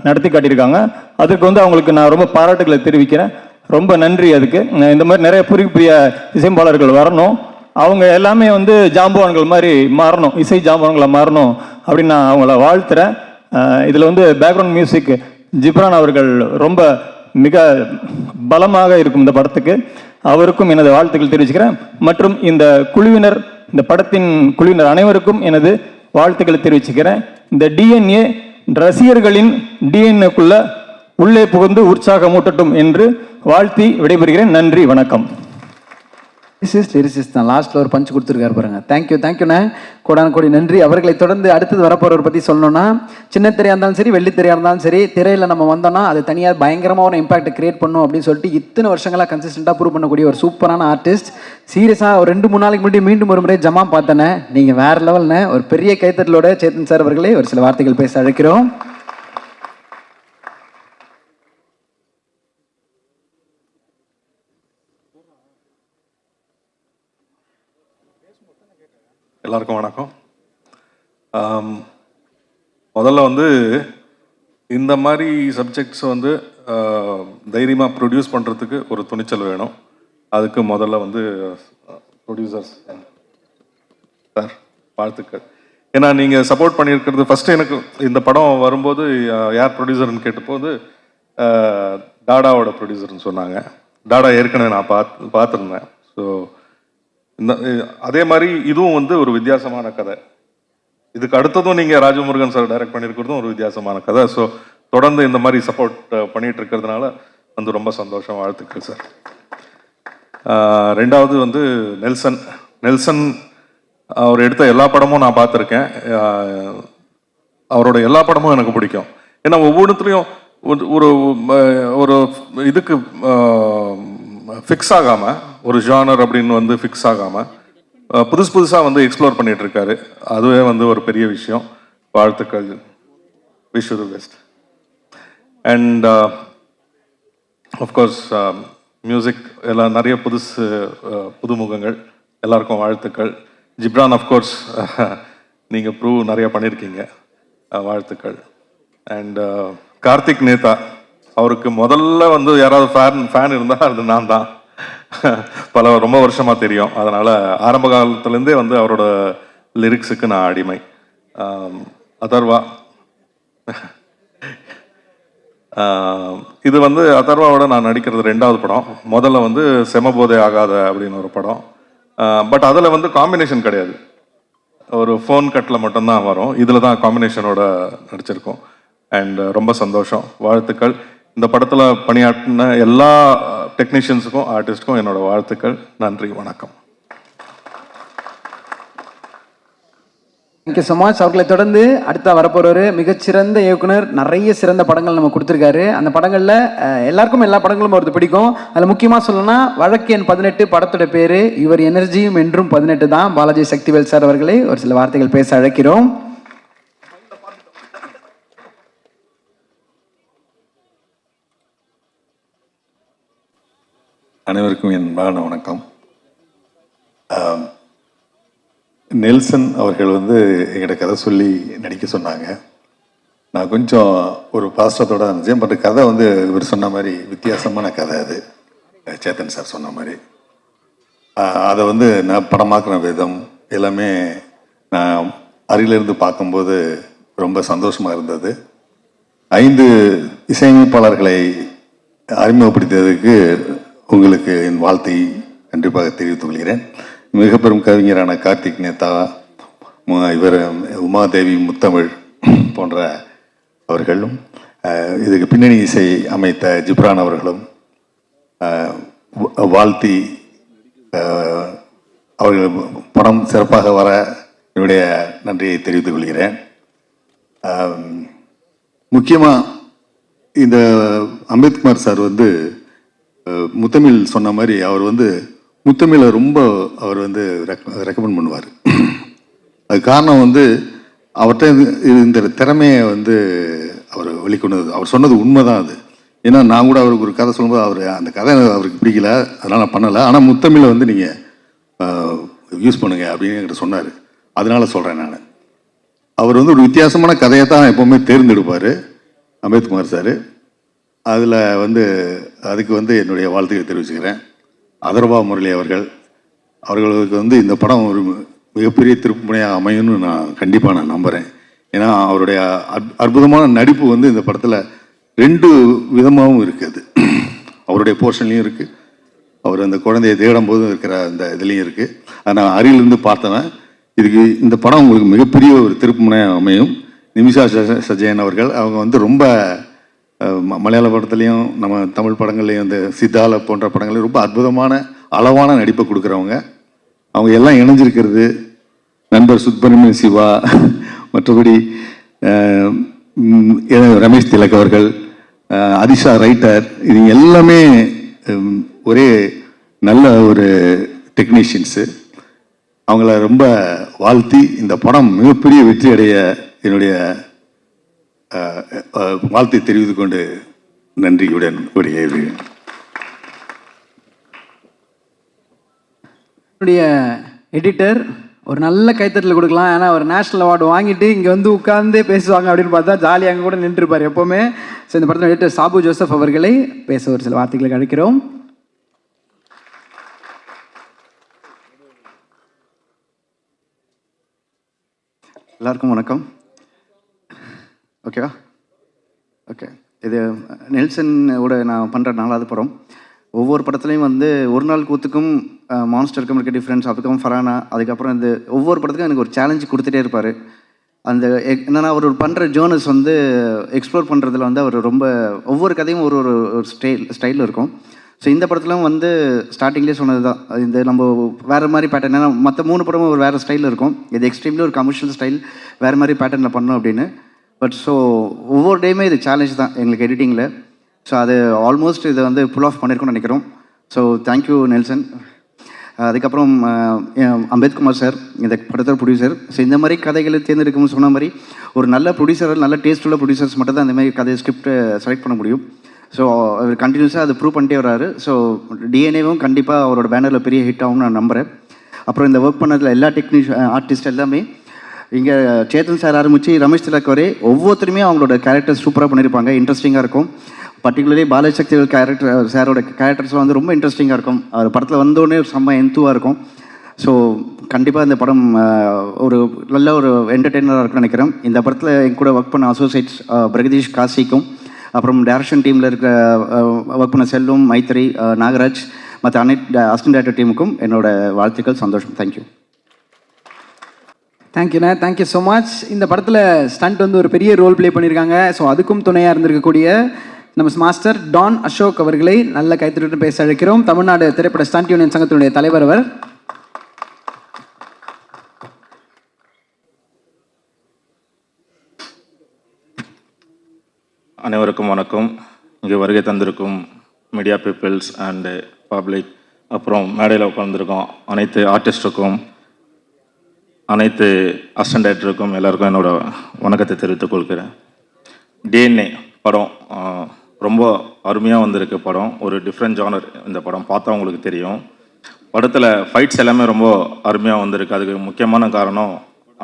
நடத்தி காட்டியிருக்காங்க. அதுக்கு வந்து அவங்களுக்கு நான் ரொம்ப பாராட்டுகளை தெரிவிக்கிறேன். ரொம்ப நன்றி. அதுக்கு இந்த மாதிரி நிறைய புதிய புதிய இசையமைப்பாளர்கள் வரணும். அவங்க எல்லாமே வந்து ஜாம்பவான்கள் மாதிரி மாறணும், இசை ஜாம்பவான்களை மாறணும் அப்படின்னு நான் அவங்கள வாழ்த்துறேன். இதில் வந்து பேக்ரவுண்ட் மியூசிக் ஜிப்ரான் அவர்கள் ரொம்ப மிக பலமாக இருக்கும் இந்த படத்துக்கு. அவருக்கும் எனது வாழ்த்துக்கள் தெரிவிச்சுக்கிறேன். மற்றும் இந்த குழுவினர், இந்த படத்தின் குழுவினர் அனைவருக்கும் எனது வாழ்த்துக்களை தெரிவிச்சுக்கிறேன். இந்த டிஎன்ஏ ரசிகர்களின் டிஎன்ஏக்குள்ள உள்ளே புகுந்து உற்சாகமூட்டட்டும் என்று வாழ்த்தி விடைபெறுகிறேன். நன்றி, வணக்கம். லிரிசிஸ்ட் தான் லாஸ்ட்டில் ஒரு பஞ்ச் கொடுத்துருக்காரு பாருங்க. தேங்க்யூண்ணே, கோடான கோடி நன்றி. அவர்களை தொடர்ந்து அடுத்தது வரப்போறவரை பற்றி சொல்லணும்னா, சின்ன திரையாக இருந்தாலும் சரி, வெள்ளி திரையாக இருந்தாலும் சரி, திரையில் நம்ம வந்தோம்னா அது தனியாக பயங்கரமாக ஒரு இம்பாக்ட் கிரியேட் பண்ணும் அப்படின்னு சொல்லிட்டு இத்தனை வருஷங்களாக கன்சிஸ்டண்ட்டாக ப்ரூவ் பண்ணக்கூடிய ஒரு சூப்பரான ஆர்டிஸ்ட். சீரியஸாக ஒரு 2-3 நாளைக்கு முன்னாடி மீண்டும் ஒரு முறை ஜமா பார்த்தேனே, நீங்கள் வேறு லெவல்னு ஒரு பெரிய கைத்தட்டலோட சேத்தன் சார் அவர்களே ஒரு சில வார்த்தைகள் பேச அழைக்கிறோம். எல்லாருக்கும் வணக்கம். முதல்ல வந்து இந்த மாதிரி சப்ஜெக்ட்ஸ் வந்து தைரியமாக ப்ரொடியூஸ் பண்ணுறதுக்கு ஒரு துணிச்சல் வேணும். அதுக்கு முதல்ல வந்து ப்ரொடியூசர்ஸ் சார் வாழ்த்துக்கள். ஏன்னா நீங்கள் சப்போர்ட் பண்ணியிருக்கிறது, ஃபஸ்ட்டு எனக்கு இந்த படம் வரும்போது யார் ப்ரொடியூசர்னு கேட்டபோது டாடாவோட ப்ரொடியூசர்னு சொன்னாங்க. டாடா ஏற்கனவே நான் பார்த்துருந்தேன். ஸோ இந்த அதே மாதிரி இதுவும் வந்து ஒரு வித்தியாசமான கதை. இதுக்கு அடுத்ததும் நீங்கள் ராஜமுருகன் சார் டைரக்ட் பண்ணியிருக்கிறதும் ஒரு வித்தியாசமான கதை. ஸோ தொடர்ந்து இந்த மாதிரி சப்போர்ட் பண்ணிட்டு இருக்கிறதுனால வந்து ரொம்ப சந்தோஷம். வாழ்த்துக்கள் சார். ரெண்டாவது வந்து நெல்சன் அவர் எடுத்த எல்லா படமும் நான் பார்த்துருக்கேன். அவரோட எல்லா படமும் எனக்கு பிடிக்கும். ஏன்னா ஒவ்வொன்றுத்துலேயும் ஒரு ஒரு இதுக்கு ஃபிக்ஸ் ஆகாமல், ஒரு ஜானர் அப்படின்னு வந்து ஃபிக்ஸ் ஆகாமல் புதுசாக வந்து எக்ஸ்ப்ளோர் பண்ணிட்டு இருக்காரு. அதுவே வந்து ஒரு பெரிய விஷயம். வாழ்த்துக்கள். Wish you the best. And of course music எல்லாம் நிறைய புதுமுகங்கள், எல்லாருக்கும் வாழ்த்துக்கள். ஜிப்ரான் ஆஃப்கோர்ஸ் நீங்கள் ப்ரூவ் நிறைய பண்ணியிருக்கீங்க, வாழ்த்துக்கள். அண்ட் கார்த்திக் நேதா, அவருக்கு முதல்ல வந்து யாராவது ஃபேன் இருந்தால் அது நான் தான். ரொம்ப வருஷமாக தெரியும். அதனால் ஆரம்ப காலத்துலேருந்தே வந்து அவரோட லிரிக்ஸுக்கு நான் அடிமை. அதர்வா, இது வந்து அதர்வாவோட நான் நடிக்கிறது 2வது படம். முதல்ல வந்து செமபோதை ஆகாத அப்படின்னு ஒரு படம். பட் அதில் வந்து காம்பினேஷன் கிடையாது, ஒரு ஃபோன் கட்டில் மட்டும்தான் வரும். இதில் தான் காம்பினேஷனோட நடிச்சிருக்கோம். அண்ட் ரொம்ப சந்தோஷம், வாழ்த்துக்கள். இந்த படத்தில் பணியாற்றின எல்லா டெக்னீஷியன்ஸுக்கும் ஆர்டிஸ்டுக்கும் என்னோட வாழ்த்துக்கள். நன்றி, வணக்கம். Thank you so much. அவர்களை தொடர்ந்து அடுத்த வரப்போறவர் மிகச்சிறந்த இயக்குனர். நிறைய சிறந்த படங்கள் நம்ம கொடுத்துருக்காரு. அந்த படங்களில் எல்லாருக்கும் எல்லா படங்களும் அவருக்கு பிடிக்கும். அதில் முக்கியமாக சொல்லணும்னா வழக்கு எண் 18 படத்தோட பேர். இவர் எனர்ஜியும் என்றும் 18 தான். பாலாஜி சக்திவேல் சார் அவர்களை ஒரு சில வார்த்தைகள் பேச அழைக்கிறோம். அனைவருக்கும் என் மகன வணக்கம். நெல்சன் அவர்கள் வந்து எங்கிட்ட கதை சொல்லி நடிக்க சொன்னாங்க. நான் கொஞ்சம் ஒரு பாஸ்டத்தோடு இருந்துச்சேன். பட் கதை வந்து இவர் சொன்ன மாதிரி வித்தியாசமான கதை அது, சேத்தன் சார் சொன்ன மாதிரி. அதை வந்து நான் படமாக்குன விதம் எல்லாமே நான் அருகிலிருந்து பார்க்கும்போது ரொம்ப சந்தோஷமாக இருந்தது. 5 இசையமைப்பாளர்களை அறிமுகப்படுத்தியதுக்கு உங்களுக்கு என் வாழ்த்தை கண்டிப்பாக தெரிவித்துக் கொள்கிறேன். மிக பெரும் கவிஞரான கார்த்திக் நேதா, இவர் உமாதேவி, முத்தமிழ் போன்ற அவர்களும், இதுக்கு பின்னணி இசை அமைத்த ஜிப்ரான் அவர்களும் வாழ்த்தி அவர்கள் படம் சிறப்பாக வர என்னுடைய நன்றியை தெரிவித்துக் கொள்கிறேன். முக்கியமாக இந்த அம்பேத்குமார் சார் வந்து முத்தமிழ் சொன்ன மாதிரி அவர் வந்து முத்தமிழை ரொம்ப அவர் வந்து ரெக்கமெண்ட் பண்ணுவார். அது காரணம் வந்து அவர்கிட்ட இந்த திறமையை வந்து அவர் வெளிக்கொண்டது. அவர் சொன்னது உண்மைதான் அது. ஏன்னா நான் கூட அவருக்கு ஒரு கதை சொல்லும்போது அவர் அந்த கதை அவருக்கு பிடிக்கல, அதனால் நான் பண்ணலை. ஆனால் முத்தமிழை வந்து நீங்கள் யூஸ் பண்ணுங்க அப்படின்னு என்கிட்ட சொன்னார். அதனால சொல்கிறேன் நான். அவர் வந்து ஒரு வித்தியாசமான கதையை தான் எப்போவுமே தேர்ந்தெடுப்பார் அம்பேத்குமார் சார். அதில் வந்து அதுக்கு வந்து என்னுடைய வாழ்த்துக்களை தெரிவிச்சுக்கிறேன். அதர்வா முரளி அவர்களுக்கு வந்து இந்த படம் ஒரு மிகப்பெரிய திருப்புமுனையாக அமையும்னு நான் கண்டிப்பாக நம்புகிறேன். ஏன்னா அவருடைய அற்புதமான நடிப்பு வந்து இந்த படத்தில் 2 விதமாகவும் இருக்குது. அவருடைய போர்ஷன்லேயும் இருக்குது, அவர் அந்த குழந்தையை தேடும் போது இருக்கிற அந்த இதுலேயும் இருக்குது. அதை நான் அருகிலிருந்து பார்த்தவன். இதுக்கு இந்த படம் உங்களுக்கு மிகப்பெரிய ஒரு திருப்புமுனையாக அமையும். நிமிஷா சஜயன் அவர்கள் அவங்க வந்து ரொம்ப மலையாள படத்துலேயும் நம்ம தமிழ் படங்கள்லேயும் இந்த சித்தால போன்ற படங்கள்லையும் ரொம்ப அற்புதமான அளவான நடிப்பை கொடுக்குறவங்க. அவங்க எல்லாம் இணைஞ்சிருக்கிறது நண்பர் சுப்பிரமணிய சிவா, மற்றபடி ரமேஷ் திலக் அவர்கள், அதிஷா ரைட்டர், இது எல்லாமே ஒரே நல்ல ஒரு டெக்னீஷியன்ஸு. அவங்கள ரொம்ப வாழ்த்தி இந்த படம் மிகப்பெரிய வெற்றி அடைய என்னுடைய வாழ்த்தை தெரிவித்துக் கொண்டு நன்றியுடன் விடையேறுகிறேன். என்னுடைய எடிட்டர் ஒரு நல்ல கைத்தட்டல் கொடுக்கலாம். ஏன்னா ஒரு நேஷனல் அவார்டு வாங்கிட்டு இங்கே வந்து உட்கார்ந்தே பேசுவாங்க அப்படின்னு பார்த்தா ஜாலியாக அங்கே கூட நின்றுருப்பார் எப்போவுமே. ஸோ இந்த படத்தில் எடிட்டர் சாபு ஜோசப் அவர்களை பேச ஒரு சில வார்த்தைகளை அழைக்கிறோம். எல்லாருக்கும் வணக்கம். ஓகேவா? ஓகே. இது நெல்சனோட நான் பண்ணுற 4வது படம். ஒவ்வொரு படத்துலையும் வந்து ஒரு நாள் கூத்துக்கும் மான்ஸ்டருக்கும் இருக்க டிஃப்ரென்ஸ், அதுக்கப்புறம் ஃபரானா, அதுக்கப்புறம் இந்த ஒவ்வொரு படத்துக்கும் எனக்கு ஒரு சேலஞ்சு கொடுத்துட்டே இருப்பார். அந்த என்னென்னா அவர் பண்ணுற ஜேர்னல்ஸ் வந்து எக்ஸ்ப்ளோர் பண்ணுறதுல வந்து அவர் ரொம்ப ஒவ்வொரு கதையும் ஒரு ஒரு ஸ்டைலில் இருக்கும். ஸோ இந்த படத்துலையும் வந்து ஸ்டார்டிங்லேயே சொன்னது தான், இந்த நம்ம வேறு மாதிரி பேட்டர்ன், ஏன்னா மற்ற 3 படமும் ஒரு வேறு ஸ்டைலில் இருக்கும். இது எக்ஸ்ட்ரீம்லி ஒரு கமர்ஷியல் ஸ்டைல், வேறு மாதிரி பேட்டர்னில் பண்ணோம் அப்படின்னு. பட் ஸோ ஒவ்வொரு டேயுமே இது சேலஞ்ச் தான் எங்களுக்கு எடிட்டிங்கில். ஸோ அது ஆல்மோஸ்ட் இதை வந்து புல் ஆஃப் பண்ணியிருக்கோம்னு நினைக்கிறோம். So thank you Nelson. அதுக்கப்புறம் அம்பேத்குமார் சார், இந்த படத்தோட ப்ரொடியூசர். ஸோ இந்த மாதிரி கதைகளை தேர்ந்தெடுக்கும்னு சொன்ன மாதிரி ஒரு நல்ல ப்ரொடியூசர், நல்ல டேஸ்ட் உள்ள ப்ரொடியூசர்ஸ் மட்டும் தான் அந்த மாதிரி கதை ஸ்கிரிப்டை செலக்ட் பண்ண முடியும். ஸோ அவர் கண்டினியூஸாக அதை ப்ரூவ் பண்ணிட்டே வர்றாரு. ஸோ டிஎன்ஏவும் கண்டிப்பாக அவரோட பேனரில் பெரிய ஹிட் ஆகும்னு நான் நம்புகிறேன். அப்புறம் இந்த ஒர்க் பண்ணதில் எல்லா ஆர்டிஸ்ட் எல்லாமே இங்கே சேத்தன் சார் ஆரம்பித்து ரமேஷ் திலக் வரை ஒவ்வொருத்தருமே அவங்களோட கேரக்டர்ஸ் சூப்பராக பண்ணியிருப்பாங்க, இன்ட்ரெஸ்டிங்காக இருக்கும். பர்டிகுலர்லி பாலசக்தி கேரக்டர் சாரோட கேரக்டர்ஸ்லாம் வந்து ரொம்ப இன்ட்ரெஸ்டிங்காக இருக்கும். அவர் படத்தில் வந்தோடனே செம்ம எந்துவாக இருக்கும். ஸோ கண்டிப்பாக இந்த படம் ஒரு நல்ல ஒரு என்டர்டெய்னராக இருக்குன்னு நினைக்கிறேன். இந்த படத்தில் என் கூட ஒர்க் பண்ண அசோசியேட்ஸ் பிரகதீஷ் காசிக்கும், அப்புறம் டைரக்ஷன் டீமில் இருக்க ஒர்க் பண்ண செல்வம், மைத்ரி, நாகராஜ், மற்ற அனைத்து அசிஸ்டன்ட் டைரக்டர் டீமுக்கும் என்னோட வாழ்த்துக்கள். சந்தோஷம். தேங்க்யூ. தேங்க்யூண்ணே, தேங்க்யூ ஸோ மச். இந்த படத்தில் ஸ்டண்ட் வந்து ஒரு பெரிய ரோல் ப்ளே பண்ணியிருக்காங்க. ஸோ அதுக்கும் துணையாக இருந்திருக்கக்கூடிய நம்ம மாஸ்டர் டான் அசோக் அவர்களை நல்ல கைத்தட்டுடன் பேச அழைக்கிறோம். தமிழ்நாடு திரைப்பட ஸ்டண்ட் யூனியன் சங்கத்தினுடைய தலைவர் அவர். அனைவருக்கும் வணக்கம். இங்கே வருகை தந்திருக்கும் மீடியா பீப்புள்ஸ் அண்டு பப்ளிக், அப்புறம் மேடையில் உட்காந்துருக்கோம் அனைத்து ஆர்டிஸ்டுக்கும், அனைத்து அசிஸ்டன்ட் டைரக்டருக்கும் எல்லாருக்கும் என்னோட வணக்கத்தை தெரிவித்துக் கொள்கிறேன். டிஎன்ஏ படம் ரொம்ப அருமையாக வந்திருக்கு படம். ஒரு டிஃப்ரெண்ட் ஜானர் இந்த படம் பார்த்தா உங்களுக்கு தெரியும். படத்தில் ஃபைட்ஸ் எல்லாமே ரொம்ப அருமையாக வந்திருக்கு. அதுக்கு முக்கியமான காரணம்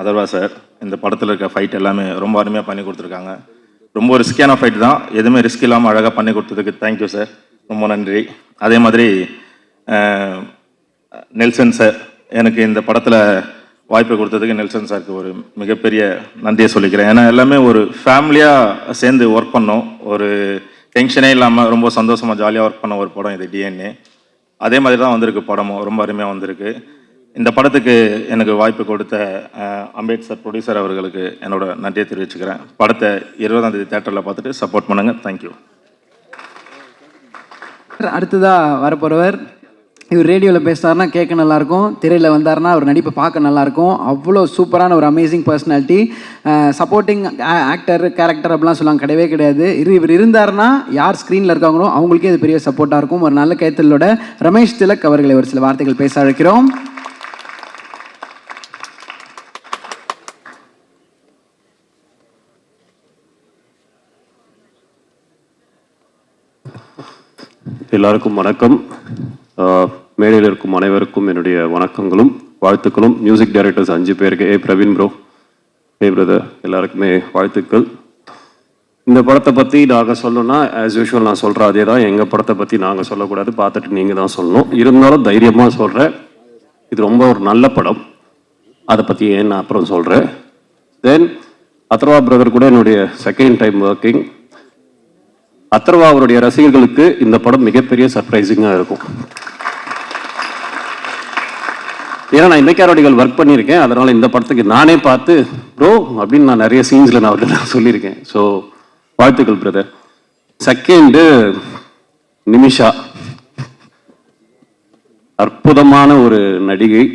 அதர்வா சார். இந்த படத்தில் இருக்க ஃபைட் எல்லாமே ரொம்ப அருமையாக பண்ணி கொடுத்துருக்காங்க. ரொம்ப ரிஸ்கியான ஃபைட் தான், எதுவுமே ரிஸ்க் இல்லாமல் அழகாக பண்ணி கொடுத்ததுக்கு தேங்க்யூ சார், ரொம்ப நன்றி. அதே மாதிரி நெல்சன் சார், எனக்கு இந்த படத்தில் வாய்ப்பு கொடுத்ததுக்கு நெல்சன் சாருக்கு ஒரு மிகப்பெரிய நன்றியை சொல்லிக்கிறேன். ஏன்னா எல்லாமே ஒரு ஃபேமிலியாக சேர்ந்து ஒர்க் பண்ணோம். ஒரு டென்ஷனே இல்லாமல் ரொம்ப சந்தோஷமாக ஜாலியாக ஒர்க் பண்ண ஒரு படம் இது டிஎன்ஏ. அதே மாதிரி தான் வந்திருக்கு படமும், ரொம்ப அருமையாக வந்திருக்கு. இந்த படத்துக்கு எனக்கு வாய்ப்பு கொடுத்த அம்பேத்கர் ப்ரொடியூசர் அவர்களுக்கு என்னோட நன்றியை தெரிவிச்சுக்கிறேன். படத்தை 20ஆம் தேதி தேட்டரில் பார்த்துட்டு சப்போர்ட் பண்ணுங்கள். தேங்க்யூ. அடுத்ததாக வரப்போகிறவர், இவர் ரேடியோவில் பேசினார்னா கேட்க நல்லாயிருக்கும், திரையில் வந்தார்னா அவர் நடிப்பை பார்க்க நல்லாயிருக்கும். அவ்வளோ சூப்பரான ஒரு amazing personality. Supporting actor character அப்படிலாம் சொல்லுவாங்க, கிடையவே கிடையாது. இவர் இருந்தார்னா யார் ஸ்க்ரீனில் இருக்காங்களோ அவங்களுக்கே இது பெரிய சப்போர்ட்டாக இருக்கும். ஒரு நல்ல கைத்தலோட ரமேஷ் திலக் அவர்களை ஒரு சில வார்த்தைகள் பேச அழைக்கிறோம். எல்லாருக்கும் வணக்கம். மேடையில் இருக்கும் அனைவருக்கும் என்னுடைய வணக்கங்களும் வாழ்த்துக்களும். மியூசிக் டைரக்டர்ஸ் 5 பேருக்கு, பிரவீன் ப்ரோ, பிரதர், எல்லாருக்குமே வாழ்த்துக்கள். இந்த படத்தை பற்றி நாங்கள் சொல்லணும்னா ஆஸ் யூஷுவல் நான் சொல்கிறேன் அதே தான். எங்கள் படத்தை பற்றி நாங்கள் சொல்லக்கூடாது, பார்த்துட்டு நீங்கள் தான் சொல்லணும். இருந்தாலும் தைரியமாக சொல்கிறேன், இது ரொம்ப ஒரு நல்ல படம். அதை பற்றி ஏன் நான் அப்புறம் சொல்கிறேன். தென் அதர்வா பிரதர் கூட என்னுடைய செகண்ட் டைம் ஒர்க்கிங். அதர்வா அவருடைய ரசிகர்களுக்கு இந்த படம் மிகப்பெரிய சர்ப்ரைசிங்காக இருக்கும். ஏன்னா நான் இன்றைக்காரோடிகள் ஒர்க் பண்ணியிருக்கேன், அதனால் இந்த படத்துக்கு நானே பார்த்து ப்ரோ அப்படின்னு நான் நிறைய சீன்ஸில் நான் அவர்கிட்ட சொல்லியிருக்கேன். ஸோ வாழ்த்துக்கள் பிரதர். செகண்டு நிமிஷா, அற்புதமான ஒரு நடிகை.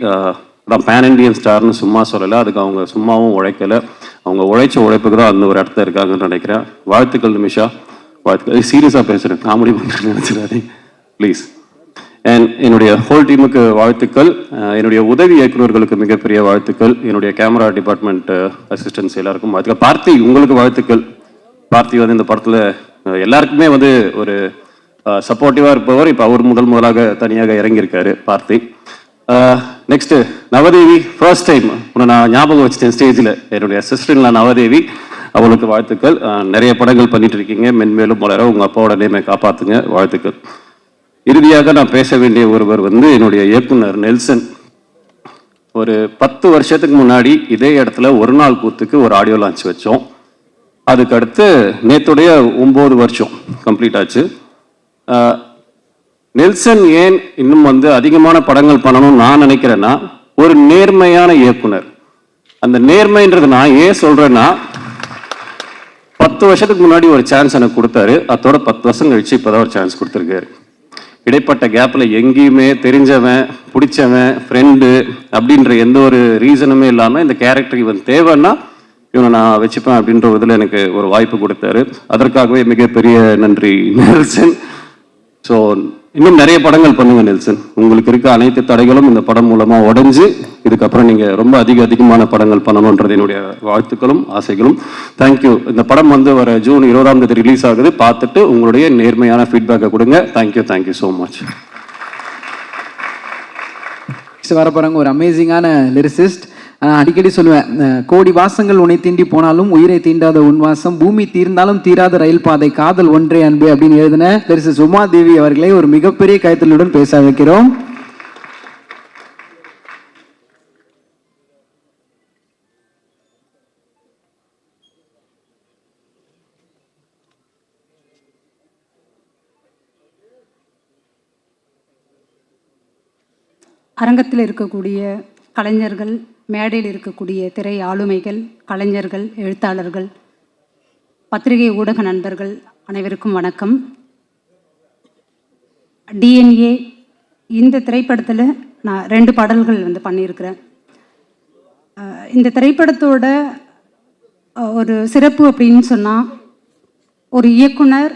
நான் பேன் இண்டியன் ஸ்டார்னு சும்மா சொல்லலை, அதுக்கு அவங்க சும்மாவும் உழைக்கலை, அவங்க உழைச்ச உழைப்புக்கு தான் அந்த ஒரு இடத்துல இருக்காங்கன்னு நினைக்கிறேன். வாழ்த்துக்கள் நிமிஷா, வாழ்த்துக்கள். சீரியஸாக பேசுகிறேன், காமெடி பண்ணுறேன்னு நினச்சிடாதே ப்ளீஸ். அண்ட் என்னுடைய ஹோல் டீமுக்கு வாழ்த்துக்கள். என்னுடைய உதவி இயக்குநர்களுக்கு மிகப்பெரிய வாழ்த்துக்கள். என்னுடைய கேமரா டிபார்ட்மெண்ட் அசிஸ்டன்ஸ் எல்லாருக்கும் வாழ்த்துக்கள். பார்த்தி, உங்களுக்கு வாழ்த்துக்கள். பார்த்தி வந்து இந்த படத்தில் எல்லாருக்குமே வந்து ஒரு சப்போர்ட்டிவாக இருப்பவர். இப்போ அவர் முதலாக தனியாக இறங்கியிருக்காரு பார்த்தி. நெக்ஸ்ட்டு நவதேவி, ஃபர்ஸ்ட் டைம் உன்னை நான் ஞாபகம் வச்சுட்டேன் ஸ்டேஜில். என்னுடைய அசிஸ்டன்ட்ல நவதேவி, அவளுக்கு வாழ்த்துக்கள். நிறைய படங்கள் பண்ணிட்டு இருக்கீங்க, மென்மேலும் வளர உங்கள் அப்பாவோட நேமை காப்பாற்றுங்க, வாழ்த்துக்கள். இறுதியாக நான் பேச வேண்டிய ஒருவர் வந்து என்னுடைய இயக்குனர் நெல்சன். ஒரு 10 வருஷத்துக்கு முன்னாடி இதே இடத்துல ஒரு நாள் கூத்துக்கு ஒரு ஆடியோ லான்ச் வச்சோம். அதுக்கு அடுத்து நேத்துடைய 9 வருஷம் கம்ப்ளீட் ஆச்சு. நெல்சன் ஏன் இன்னும் வந்து அதிகமான படங்கள் பண்ணணும்னு நான் நினைக்கிறேன்னா, ஒரு நேர்மையான இயக்குனர். அந்த நேர்மைன்றது நான் ஏன் சொல்றேன்னா, 10 வருஷத்துக்கு முன்னாடி ஒரு சான்ஸ் எனக்கு கொடுத்தாரு, அதோட 10 வருஷம் கழிச்சு இப்போதான் ஒரு சான்ஸ் கொடுத்துருக்காரு. இடைப்பட்ட கேப்பில் எங்கேயுமே தெரிஞ்சவன், பிடிச்சவன், ஃப்ரெண்டு அப்படின்ற எந்த ஒரு ரீசனுமே இல்லாமல் இந்த கேரக்டர் இவன் தேவைன்னா இவனை நான் வச்சுப்பேன் அப்படின்ற இதில் எனக்கு ஒரு வாய்ப்பு கொடுத்தாரு. அதற்காகவே மிகப்பெரிய நன்றி நெல்சன். ஸோ இன்னும் நிறைய படங்கள் பண்ணுங்க நெல்சன். உங்களுக்கு இருக்க அனைத்து தடைகளும் இந்த படம் மூலமாக உடைஞ்சு இதுக்கப்புறம் நீங்கள் ரொம்ப அதிகமான படங்கள் பண்ணணுன்றது என்னுடைய வாழ்த்துக்களும் ஆசைகளும். தேங்க்யூ. இந்த படம் வந்து வர ஜூன் 20ஆம் தேதி ரிலீஸ் ஆகுது. பார்த்துட்டு உங்களுடைய நேர்மையான ஃபீட்பேக்கை கொடுங்க. Thank you so much. வர போகிறாங்க ஒரு அமேசிங்கான லிரிசிஸ்ட். அடிக்கடி சொல்லுவேன், கோடி வாசங்கள் உன்னை தீண்டி போனாலும் உயிரை தீண்டாத உன் வாசம், பூமி தீர்ந்தாலும் தீராத ரயில் பாதை, காதல் ஒன்றே அன்பு அப்படின்னு எழுதின லிரிசிஸ்ட் உமாதேவி அவர்களை ஒரு மிகப்பெரிய கைத்தலுடன் பேச வைக்கிறோம். அரங்கத்தில் இருக்கக்கூடிய கலைஞர்கள், மேடையில் இருக்கக்கூடிய திரை ஆளுமைகள், கலைஞர்கள், எழுத்தாளர்கள், பத்திரிகை ஊடக நண்பர்கள் அனைவருக்கும் வணக்கம். டிஎன்ஏ இந்த திரைப்படத்தில் நான் 2 பாடல்கள் வந்து பண்ணியிருக்கிறேன். இந்த திரைப்படத்தோட ஒரு சிறப்பு அப்படின்னு சொன்னால், ஒரு இயக்குனர்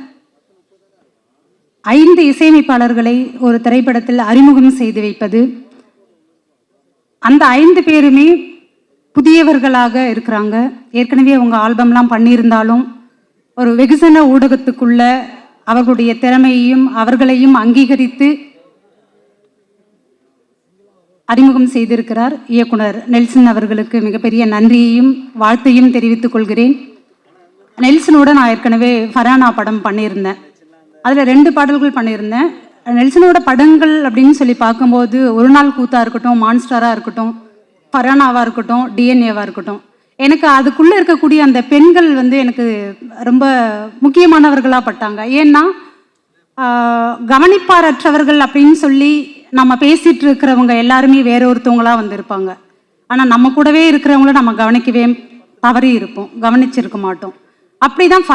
5 இசையமைப்பாளர்களை ஒரு திரைப்படத்தில் அறிமுகம் செய்து வைப்பது. அந்த 5 பேருமே புதியவர்களாக இருக்கிறாங்க. ஏற்கனவே அவங்க ஆல்பம்லாம் பண்ணியிருந்தாலும் ஒரு வெகுஜன ஊடகத்துக்குள்ள அவர்களுடைய திறமையையும் அவர்களையும் அங்கீகரித்து அறிமுகம் செய்திருக்கிறார் இயக்குனர் நெல்சன் அவர்களுக்கு மிகப்பெரிய நன்றியையும் வாழ்த்தையும் தெரிவித்துக் கொள்கிறேன். நெல்சனோட நான் ஏற்கனவே ஃபரானா படம் பண்ணியிருந்தேன். அதில் 2 பாடல்கள் பண்ணியிருந்தேன். நெல்சனோட படங்கள் அப்படின்னு சொல்லி பார்க்கும்போது ஒரு நாள் கூத்தா இருக்கட்டும், மான்ஸ்டராக இருக்கட்டும், ஃபரானாவாக இருக்கட்டும், டிஎன்ஏவாக இருக்கட்டும், எனக்கு அதுக்குள்ளே இருக்கக்கூடிய அந்த பெண்கள் வந்து எனக்கு ரொம்ப முக்கியமானவர்களாக பட்டாங்க. ஏன்னா கவனிப்பாரற்றவர்கள் அப்படின்னு சொல்லி நம்ம பேசிகிட்டு இருக்கிறவங்க எல்லாருமே வேற ஒருத்தவங்களாக வந்திருப்பாங்க. ஆனால் நம்ம கூடவே இருக்கிறவங்கள நம்ம கவனிக்கவே தவறி இருப்போம், கவனிச்சிருக்க மாட்டோம். அப்படி தான்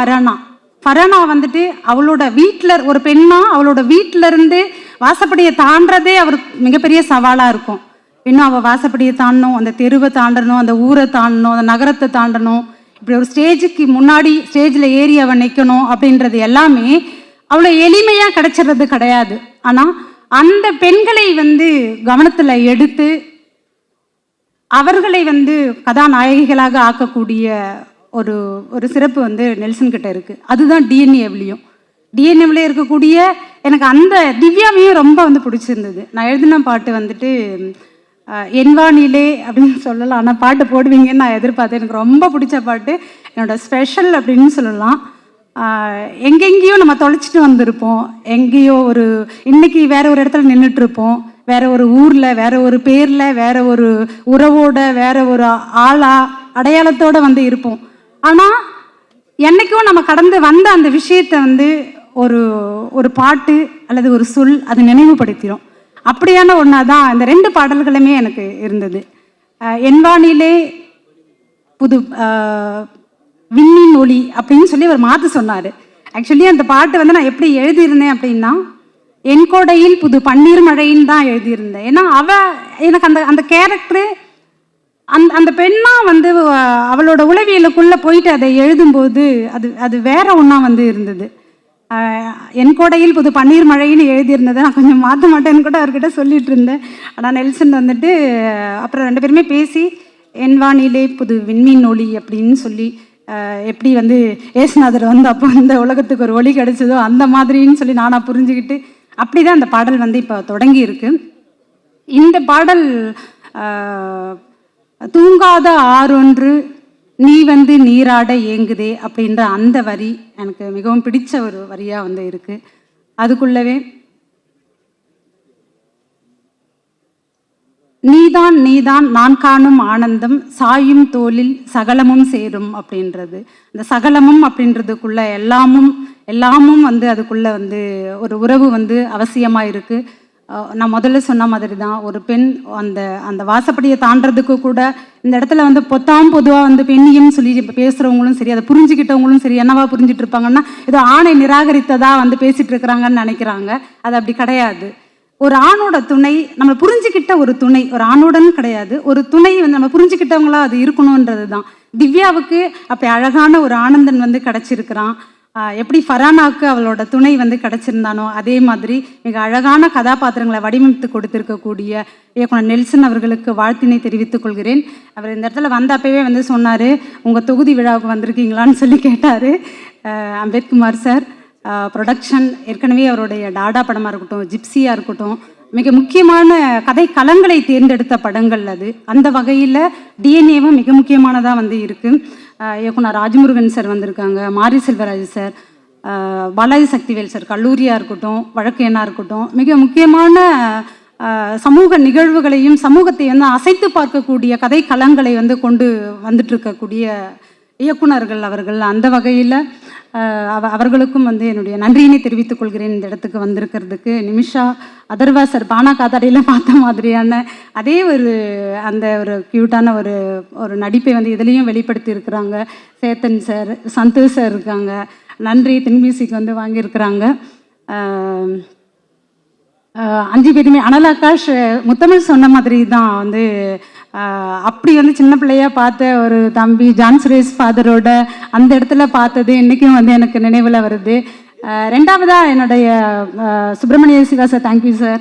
ஃபரானா வந்துட்டு அவளோட வீட்டில் ஒரு பெண்ணா அவளோட வீட்டிலருந்து வாசப்படியை தாண்டதே அவருக்கு மிகப்பெரிய சவாலாக இருக்கும். இன்னும் அவள் வாசப்படியை தாண்டணும், அந்த தெருவை தாண்டணும், அந்த ஊரை தாண்டணும், அந்த நகரத்தை தாண்டணும், இப்படி ஒரு ஸ்டேஜுக்கு முன்னாடி ஸ்டேஜில் ஏறி அவன் நிற்கணும் அப்படின்றது எல்லாமே அவ்வளோ எளிமையாக கிடைச்சிடுறது கிடையாது. ஆனால் அந்த பெண்களை வந்து கவனத்தில் எடுத்து அவர்களை வந்து கதாநாயகிகளாக ஆக்கக்கூடிய ஒரு ஒரு சிறப்பு வந்து நெல்சன் கிட்ட இருக்குது. அதுதான் டிஎன்ஏவிலையும் இருக்கக்கூடிய எனக்கு அந்த திவ்யாவையும் ரொம்ப வந்து பிடிச்சிருந்தது. நான் எழுதின பாட்டு வந்துட்டு என்வானிலே அப்படின்னு சொல்லலாம். ஆனால் பாட்டு போடுவீங்கன்னு நான் எதிர்பார்த்தேன். எனக்கு ரொம்ப பிடிச்ச பாட்டு, என்னோட ஸ்பெஷல் அப்படின்னு சொல்லலாம். எங்கெங்கேயோ நம்ம தொலைச்சிட்டு வந்திருப்போம், எங்கேயோ இன்னைக்கு வேற ஒரு இடத்துல நின்றுட்டு இருப்போம், வேற ஒரு ஊரில், வேற ஒரு பேரில், வேற ஒரு உறவோட, வேற ஒரு ஆளா அடையாளத்தோட வந்து இருப்போம். ஆனால் என்னைக்கும் நம்ம கடந்து வந்த அந்த விஷயத்தை வந்து ஒரு பாட்டு அல்லது ஒரு சொல் அது நினைவுபடுத்திடும். அப்படியான ஒன்றா தான் இந்த 2 பாடல்களுமே எனக்கு இருந்தது. என்வானிலே புது விண்ணின் ஒளி அப்படின்னு சொல்லி அவர் மாற்ற சொன்னார். ஆக்சுவலி அந்த பாட்டு வந்து நான் எப்படி எழுதியிருந்தேன் அப்படின்னா, என் கோடையில் புது பன்னீர் மழைன்னு தான் எழுதியிருந்தேன். ஏன்னா எனக்கு அந்த கேரக்டரு அந்த பெண்ணா வந்து அவளோட உளவியலுக்குள்ளே போயிட்டு அதை எழுதும்போது அது வேற ஒன்றா வந்து இருந்தது. என் கோடையில் புது பன்னீர் மழைன்னு எழுதியிருந்ததை நான் கொஞ்சம் மாற்ற மாட்டேன்னு கூட அவர்கிட்ட சொல்லிட்டு இருந்தேன். ஆனால் நெல்சன் வந்துட்டு அப்புறம் 2 பேருமே பேசி என்வானிலே புது விண்மீன் ஒளி அப்படின்னு சொல்லி எப்படி வந்து ஏசுநாதர் வந்து அப்போ இந்த உலகத்துக்கு ஒரு ஒளி கிடைச்சதோ அந்த மாதிரின்னு சொல்லி நானாக புரிஞ்சுக்கிட்டு அப்படி தான் அந்த பாடல் வந்து இப்போ தொடங்கி இருக்கு. இந்த பாடல் தூங்காத ஆறொன்று நீ வந்து நீராட ஏங்குதே அப்படின்ற அந்த வரி எனக்கு மிகவும் பிடிச்ச ஒரு வரியாக வந்து இருக்கு. அதுக்குள்ளவே நீதான் நீதான் நான் காணும் ஆனந்தம் சாயும் தோளில் சகலமும் சேரும் அப்படின்றது. அந்த சகலமும் அப்படின்றதுக்குள்ள எல்லாமும் வந்து அதுக்குள்ள வந்து ஒரு உறவு வந்து அவசியமாக இருக்கு. நான் முதல்ல சொன்ன மாதிரி தான் ஒரு பெண் அந்த வாசப்படியை தாண்டறதுக்கு கூட இந்த இடத்துல வந்து பொதுவாக வந்து பெண்ணியம் சொல்லி இப்போ பேசுகிறவங்களும் சரி, அதை புரிஞ்சுக்கிட்டவங்களும் சரி என்னவா புரிஞ்சுட்டு இருப்பாங்கன்னா, ஏதோ ஆணை நிராகரித்ததா வந்து பேசிட்டு இருக்கிறாங்கன்னு நினைக்கிறாங்க. அது அப்படி கிடையாது. ஒரு ஆணோட துணை நம்மளை புரிஞ்சுக்கிட்ட ஒரு துணை, ஒரு ஆணுடன் கிடையாது, ஒரு துணை வந்து நம்ம புரிஞ்சுக்கிட்டவங்களா அது இருக்கணுன்றது தான். திவ்யாவுக்கு அப்படி அழகான ஒரு ஆனந்தன் வந்து கிடைச்சிருக்கிறான். எப்படி ஃபரானாவுக்கு அவளோட துணை வந்து கிடைச்சிருந்தானோ அதே மாதிரி மிக அழகான கதாபாத்திரங்களை வடிவமைத்து கொடுத்திருக்கக்கூடிய இயக்குனர் நெல்சன் அவர்களுக்கு வாழ்த்தினை தெரிவித்துக் கொள்கிறேன். அவர் இந்த இடத்துல வந்தப்பவே வந்து சொன்னார், உங்கள் தொகுதி விழாவுக்கு வந்திருக்கீங்களான்னு சொல்லி கேட்டார். அம்பேத்குமார் சார் ப்ரொடக்ஷன் ஏற்கனவே அவருடைய டாடா படமாக இருக்கட்டும், ஜிப்சியாக இருக்கட்டும், மிக முக்கியமான கதை களங்களை தேர்ந்தெடுத்த படங்கள் அது. அந்த வகையில் டிஎன்ஏவும் மிக முக்கியமானதாக வந்து இருக்குது. இயக்குனர் ராஜமுருகன் சார் வந்திருக்காங்க, மாரி செல்வராஜ் சார், பாலாஜி சக்திவேல் சார், கல்லூரியாக இருக்கட்டும், வழக்கேனா இருக்கட்டும், மிக முக்கியமான சமூக நிகழ்வுகளையும் சமூகத்தை வந்து அசைத்து பார்க்கக்கூடிய கதை களங்களை வந்து கொண்டு வந்துட்டு இருக்கக்கூடிய இயக்குனர்கள் அவர்கள். அந்த வகையில் அவர்களுக்கும் வந்து என்னுடைய நன்றியினை தெரிவித்துக் கொள்கிறேன். இந்த இடத்துக்கு வந்திருக்கிறதுக்கு நிமிஷா, அதர்வா சார் பானா காத்தாடியில் பார்த்த மாதிரியான அதே அந்த ஒரு க்யூட்டான ஒரு நடிப்பை வந்து இதுலேயும் வெளிப்படுத்தி இருக்கிறாங்க. சேத்தன் சார், சந்தோஷ் சார் இருக்காங்க, நன்றி தென்மியூசிக் வந்து வாங்கியிருக்கிறாங்க. 5 பேருமே அனல் ஆகாஷ் முத்தமிழ் சொன்ன மாதிரி தான் வந்து அப்படி வந்து சின்ன பிள்ளையாக பார்த்த ஒரு தம்பி ஜான் சுரேஷ் ஃபாதரோட அந்த இடத்துல பார்த்தது இன்றைக்கும் வந்து எனக்கு நினைவில் வருது. 2வதாக என்னுடைய Subramaniya Siva sir, thank you sir.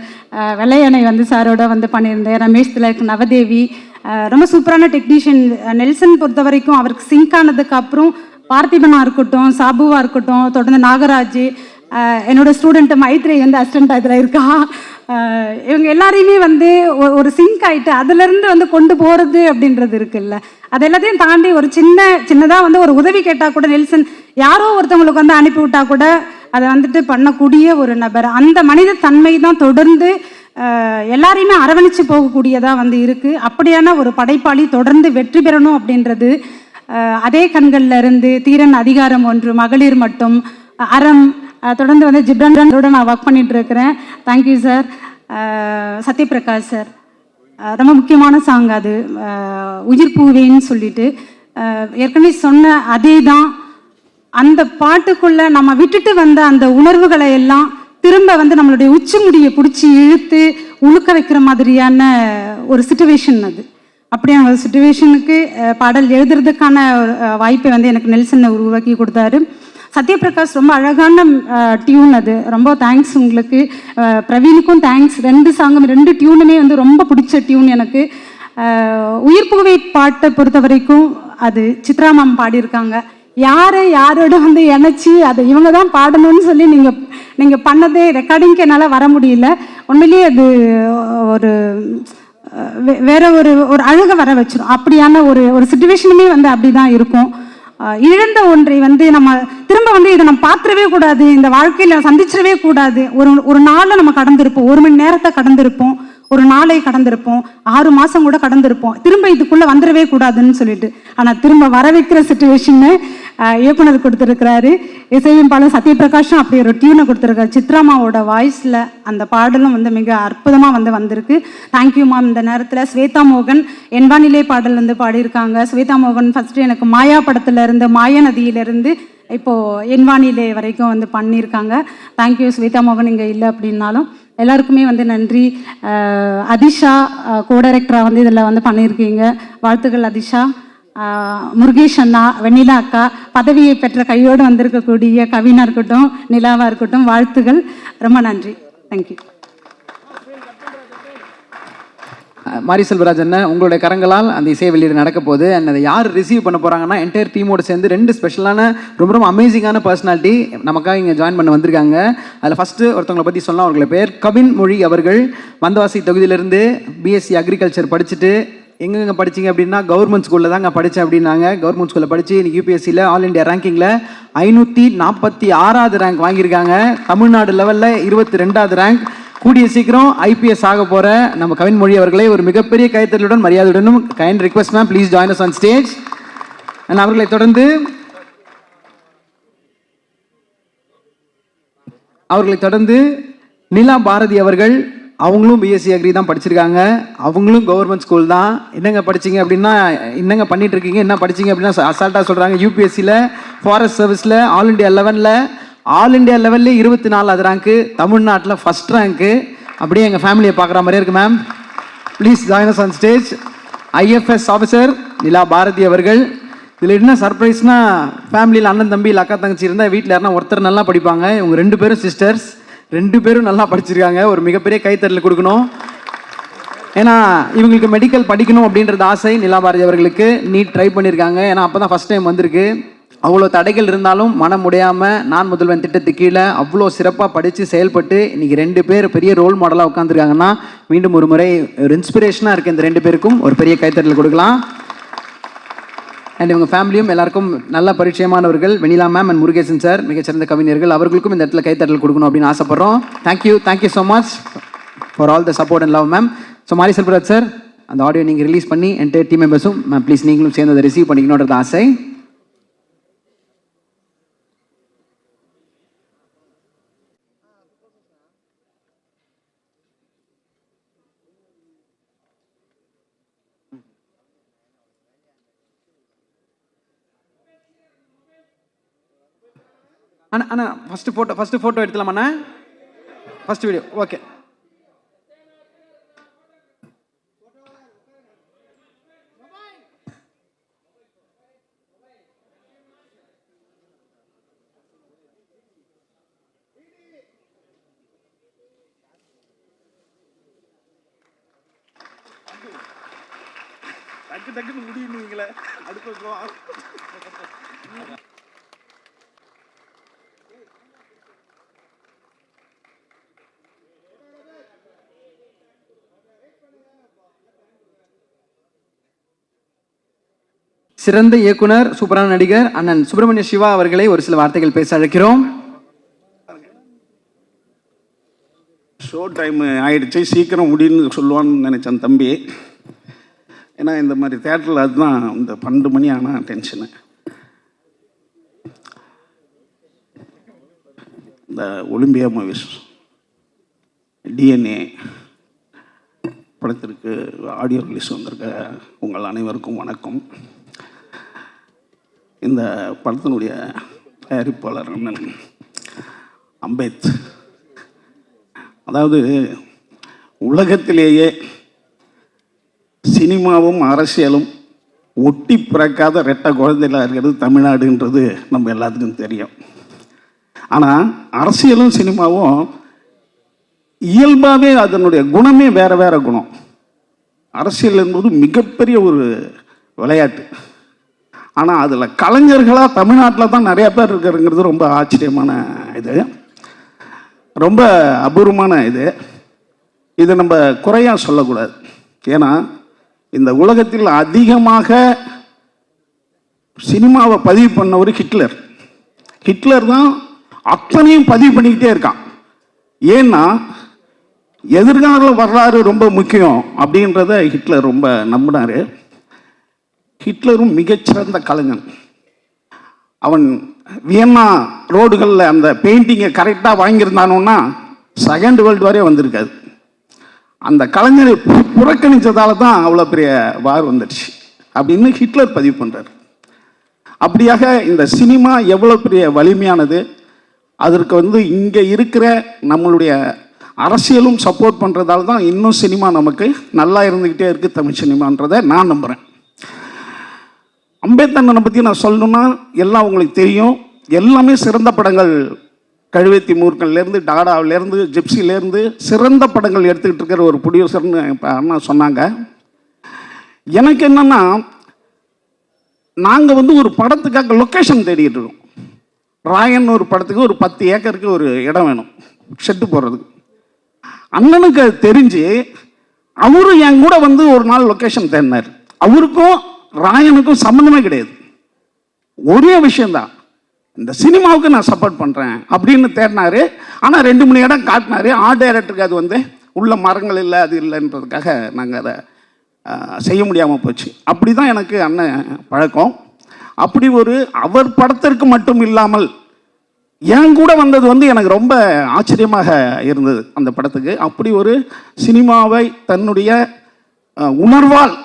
வெள்ளையணை வந்து சாரோட வந்து பண்ணியிருந்தேன். ரமேஷ் திலக், நவதேவி, ரொம்ப சூப்பரான டெக்னீஷியன். நெல்சன் பொறுத்த வரைக்கும் அவருக்கு சிங்க் ஆனதுக்கு அப்புறம் பார்த்திபனாக இருக்கட்டும், சாபுவாக இருக்கட்டும், தொடர்ந்து நாகராஜ், என்னோட ஸ்டூடெண்ட் மைத்ரி வந்து அசிஸ்டண்ட் இதில் இருக்கா. இவங்க எல்லாரையுமே வந்து ஒரு சிங்க் ஆகிட்டு அதுலேருந்து வந்து கொண்டு போகிறது அப்படின்றது இருக்குல்ல, அது எல்லாத்தையும் தாண்டி ஒரு சின்னதாக வந்து ஒரு உதவி கேட்டால் கூட நெல்சன் யாரோ ஒருத்தவங்களுக்கு வந்து அனுப்பிவிட்டா கூட அதை வந்துட்டு பண்ணக்கூடிய ஒரு நபர். அந்த மனித தன்மை தான் தொடர்ந்து எல்லாரையுமே அரவணைச்சு போகக்கூடியதாக வந்து இருக்குது. அப்படியான ஒரு படைப்பாளி தொடர்ந்து வெற்றி பெறணும் அப்படின்றது அதே கண்களில் இருந்து தீரன், அதிகாரம் ஒன்று, மகளிர் மட்டும், அறம், தொடர்ந்து வந்து ஜிப்ரானோட நான் ஒர்க் பண்ணிட்டு இருக்கிறேன். Thank you sir. சத்யபிரகாஷ் சார், ரொம்ப முக்கியமான சாங் அது, உயிர் பூவேன்னு சொல்லிட்டு ஏற்கனவே சொன்ன அதே தான். அந்த பாட்டுக்குள்ளே நம்ம விட்டுட்டு வந்த அந்த உணர்வுகளை எல்லாம் திரும்ப வந்து நம்மளுடைய உச்சி முடியை பிடிச்சி இழுத்து உழுக்க வைக்கிற மாதிரியான ஒரு சுச்சுவேஷன் அது. அப்படியான ஒரு சுச்சுவேஷனுக்கு பாடல் எழுதுறதுக்கான வாய்ப்பை வந்து எனக்கு நெல்சன் உருவாக்கி கொடுத்தாரு. சத்யபிரகாஷ் ரொம்ப அழகான டியூன் அது, ரொம்ப தேங்க்ஸ் உங்களுக்கு. பிரவீனுக்கும் தேங்க்ஸ். 2 சாங்கும் 2 டியூனுமே வந்து ரொம்ப பிடிச்ச டியூன் எனக்கு. உயிர் புகவை பாட்டை பொறுத்த வரைக்கும் அது சித்ரா மேம் பாடியிருக்காங்க. யாரோட வந்து இணைச்சி அதை இவங்க தான் பாடணும்னு சொல்லி நீங்கள் பண்ணதே ரெக்கார்டிங்க்கு என்னால் வர முடியல. உண்மையிலேயே அது ஒரு வேற ஒரு அழகை வர வச்சிடும். அப்படியான ஒரு சுச்சுவேஷனுமே வந்து அப்படி தான் இருக்கும். இழந்த ஒன்றை வந்து நம்ம திரும்ப வந்து இதை நம்ம பார்த்துடவே கூடாது, இந்த வாழ்க்கையில் சந்திச்சிடவே கூடாது. ஒரு நாளை நம்ம கடந்திருப்போம், 1 மணி நேரத்தை கடந்திருப்போம், ஒரு நாளை கடந்திருப்போம், 6 மாதம் கூட கடந்திருப்போம். திரும்ப இதுக்குள்ளே வந்துடவே கூடாதுன்னு சொல்லிட்டு, ஆனால் திரும்ப வர வைக்கிற சுச்சுவேஷன்னு இயக்குனர் கொடுத்துருக்கிறாரு. இசையமைப்பாளர் சத்யபிரகாஷும் அப்படி ஒரு டியூனை கொடுத்துருக்காரு. சித்ராமாவோட வாய்ஸில் அந்த பாடலும் வந்து மிக அற்புதமாக வந்து வந்திருக்கு. Thank you ma'am. இந்த நேரத்தில் ஸ்வேதா மோகன் என்வானிலே பாடல் வந்து பாடியிருக்காங்க. ஸ்வேதா மோகன் ஃபஸ்ட்டு எனக்கு மாயா படத்தில் இருந்து, மாயா நதியிலிருந்து இப்போது என்வானிலே வரைக்கும் வந்து பண்ணியிருக்காங்க. தேங்க்யூ ஸ்வேதா மோகன் இங்கே இல்லை அப்படின்னாலும். எல்லாருக்குமே வந்து நன்றி. அதிஷா கோ டைரக்டராக வந்து இதில் வந்து பண்ணியிருக்கீங்க, வாழ்த்துக்கள் அதிஷா. முருகேஷ் அண்ணா, வெண்ணிலா அக்கா, பதவியை பெற்ற கையோடு வந்திருக்கக்கூடிய கவினா இருக்கட்டும், நிலாவாக இருக்கட்டும், வாழ்த்துகள். ரொம்ப நன்றி. தேங்க்யூ. மாரி செல்வராஜ் அண்ணன், உங்களுடைய கரங்களால் அந்த இசை வெளியீடு நடக்க போகுது. அண்ட் அதை யார் ரிசீவ் பண்ண போகிறாங்கன்னா என்டையர் டீமோடு சேர்ந்து 2 ஸ்பெஷலான ரொம்ப அமேசிங்கான பர்சனாலிட்டி நமக்காக இங்கே ஜாயின் பண்ண வந்திருக்காங்க. அதில் ஃபஸ்ட்டு ஒருத்தவங்களை பற்றி சொல்லலாம். அவர்களோட பேர் கவின் மொழி அவர்கள். வந்தவாசி தொகுதியிலேருந்து பிஎஸ்சி அக்ரிகல்ச்சர் படிச்சுட்டு எங்கெங்கே படிச்சிங்க அப்படின்னா கவர்மெண்ட் ஸ்கூலில் தாங்க படித்தேன் அப்படின்னாங்க. கவர்மெண்ட் ஸ்கூலில் படித்து இன்னைக்கு யூபிஎஸ்சியில் ஆல் இண்டியா ரேங்கிங்கில் 546வது ரேங்க் வாங்கியிருக்காங்க. தமிழ்நாடு லெவலில் 22வது ரேங்க். கூடிய சீக்கிரம் ஐபிஎஸ் ஆக போகிற நம்ம கவின் மொழி அவர்களை ஒரு மிகப்பெரிய கைத்தறலுடன் மரியாதையுடனும் kind request ma'am please join us on stage. And அவர்களை தொடர்ந்து நிலா பாரதி அவர்கள். அவங்களும் பிஎஸ்சி அக்ரி தான் படிச்சிருக்காங்க. அவங்களும் கவர்மெண்ட் ஸ்கூல் தான். என்னங்க படிச்சிங்க அப்படின்னா, என்னங்க பண்ணிட்டு இருக்கீங்க, என்ன படிச்சிங்க அப்படின்னா அசால்ட்டாக சொல்கிறாங்க. யூபிஎஸ்சியில் ஃபாரஸ்ட் சர்வீஸில் ஆல் இண்டியா லெவலில் 24வது ரேங்க்கு, தமிழ்நாட்டில் ஃபஸ்ட் ரேங்க்கு. அப்படியே எங்கள் ஃபேமிலியை பார்க்குற மாதிரியே இருக்குது ma'am. Please join us on stage. IFS officer Nila Bharathi அவர்கள். இதில் என்ன சர்ப்ரைஸ்னா, ஃபேமிலியில் அண்ணன் தம்பி இல்லை அக்கா தங்கச்சி இருந்தால் வீட்டில் யாருன்னா ஒருத்தர் நல்லா படிப்பாங்க. இவங்க 2 பேரும் சிஸ்டர்ஸ், 2 பேரும் நல்லா படிச்சிருக்காங்க. ஒரு மிகப்பெரிய கைத்தறல் கொடுக்கணும். ஏன்னா இவங்களுக்கு மெடிக்கல் படிக்கணும் அப்படின்றது ஆசை. நிலா பாரதி அவர்களுக்கு நீட் ட்ரை பண்ணியிருக்காங்க. ஏன்னா அப்போ தான் ஃபஸ்ட் டைம் வந்திருக்கு. அவ்வளோ தடைகள் இருந்தாலும் மனம் உடையாமல் நான் முதல்வன் திட்டத்துக்கு கீழே அவ்வளோ சிறப்பாக படித்து செயல்பட்டு இன்றைக்கி 2 பேர் பெரிய ரோல் மாடலாக உட்காந்துருக்காங்கன்னா மீண்டும் ஒரு முறை ஒரு இன்ஸ்பிரேஷனாக இருக்குது. இந்த 2 பேருக்கும் ஒரு பெரிய கைத்தறல் கொடுக்கலாம். அண்ட் இவங்க ஃபேமிலியும் எல்லாருக்கும் நல்ல பரிச்சயமானவர்கள். Vennila ma'am and Murugesan sir மிகச்சிறந்த கவிஞர்கள். அவர்களுக்கும் இந்த இடத்துல கைத்தறல் கொடுக்கணும் அப்படின்னு ஆசைப்படுறோம். Thank you so much for all the support and love ma'am. So Mari Selvaraj sir, அந்த ஆடியோ நீங்கள் ரிலீஸ் பண்ணி என்டையர் டீம் மெம்பர்ஸும் மேம் ப்ளீஸ் நீங்களும் சேர்ந்து அதை ரிசீவ் பண்ணிக்கணுன்றது ஆசை. அண்ணா ஃபஸ்ட்டு ஃபோட்டோ எடுத்துலாமாண்ணா? First video okay. டக்குன்னு முடியுங்களே அடுத்த சிறந்த இயக்குனர், சூப்பரான நடிகர் அண்ணன் சுப்பிரமணிய சிவா அவர்களை ஒரு சில வார்த்தைகள் பேச அழைக்கிறோம். ஷோ டைம் ஆயிடுச்சு, சீக்கிரம் முடியும்னு சொல்லுவான்னு நினச்சேன் தம்பி. ஏன்னா இந்த மாதிரி தேட்டரில் அதுதான் இந்த 12 மணி ஆனால் டென்ஷனு. இந்த ஒலிம்பியா மூவிஸ் DNA படத்திற்கு ஆடியோ ரிலீஸ் வந்திருக்க உங்கள் அனைவருக்கும் வணக்கம். இந்த படத்தினுடைய தயாரிப்பாளர் அண்ணன் அம்பேத், அதாவது உலகத்திலேயே சினிமாவும் அரசியலும் ஒட்டி பிறக்காத ரெட்டை குழந்தையில் இருக்கிறது தமிழ்நாடுன்றது நம்ம எல்லாத்துக்கும் தெரியும். ஆனால் அரசியலும் சினிமாவும் இயல்பாகவே அதனுடைய குணமே வேறு வேறு குணம். அரசியல் என்பது மிகப்பெரிய ஒரு விளையாட்டு. ஆனால் அதில் கலைஞர்களாக தமிழ்நாட்டில் தான் நிறையா பேர் இருக்கிறங்கிறது ரொம்ப ஆச்சரியமான இது, ரொம்ப அபூர்வமான இது. இதை நம்ம குறையாக சொல்லக்கூடாது. ஏன்னா இந்த உலகத்தில் அதிகமாக சினிமாவை பதிவு பண்ணவர் ஹிட்லர். ஹிட்லர் தான் அத்தனையும் பதிவு பண்ணிக்கிட்டே இருக்கான். ஏன்னா எதிர்கால வரலாறு ரொம்ப முக்கியம் அப்படின்றத ஹிட்லர் ரொம்ப நம்பினார். ஹிட்லரும் மிகச்சிறந்த கலைஞன். அவன் வியன்னா ரோடுகளில் அந்த பெயிண்டிங்கை கரெக்டாக வாங்கியிருந்தானோன்னா செகண்ட் வேர்ல்டு வாரே வந்திருக்காது. அந்த கலைஞரை புறக்கணித்ததால தான் அவ்வளோ பெரிய வார் வந்துடுச்சு அப்படின்னு ஹிட்லர் பதிவு பண்ணுறார். அப்படியாக இந்த சினிமா எவ்வளோ பெரிய வலிமையானது, அதற்கு இங்கே இருக்கிற நம்மளுடைய அரசியலும் சப்போர்ட் பண்ணுறதால தான் இன்னும் சினிமா நமக்கு நல்லா இருந்துக்கிட்டே இருக்குது, தமிழ் சினிமான்றதை நான் நம்புகிறேன். அம்பேத்கரனை பற்றி நான் சொல்லணும்னா எல்லாம் உங்களுக்கு தெரியும். எல்லாமே சிறந்த படங்கள், கழுவேத்தி மூர்க்கன்லேருந்து டாடாவிலேருந்து ஜிப்சிலேருந்து சிறந்த படங்கள் எடுத்துக்கிட்டு இருக்கிற ஒரு ப்ரொடியூசர்னு இப்போ அண்ணா சொன்னாங்க. எனக்கு என்னென்னா, நாங்கள் ஒரு படத்துக்காக லொக்கேஷன் தேடிட்டு இருக்கோம். ராயன் ஒரு படத்துக்கு ஒரு 10 ஏக்கருக்கு ஒரு இடம் வேணும் ஷெட்டு போடுறதுக்கு. அண்ணனுக்கு தெரிஞ்சு அவரு என் கூட ஒரு நாள் லொக்கேஷன் தேடினார். அவருக்கும் ராயனுக்கும் சம்மந்தமே கிடையாது. ஒரே விஷயந்தான், இந்த சினிமாவுக்கு நான் சப்போர்ட் பண்ணுறேன் அப்படின்னு தேடினாரு. ஆனால் 2-3 இடம் காட்டினாரு. ஆர்ட் டைரக்டருக்கு அது உள்ள மரங்கள் இல்லை, அது இல்லைன்றதுக்காக நாங்கள் அதை செய்ய முடியாமல் போச்சு. அப்படி தான் எனக்கு அண்ணன் பழக்கம். அப்படி அவர் படத்திற்கு மட்டும் இல்லாமல் என் கூட வந்தது எனக்கு ரொம்ப ஆச்சரியமாக இருந்தது அந்த படத்துக்கு. அப்படி ஒரு சினிமாவை தன்னுடைய உணர்வால்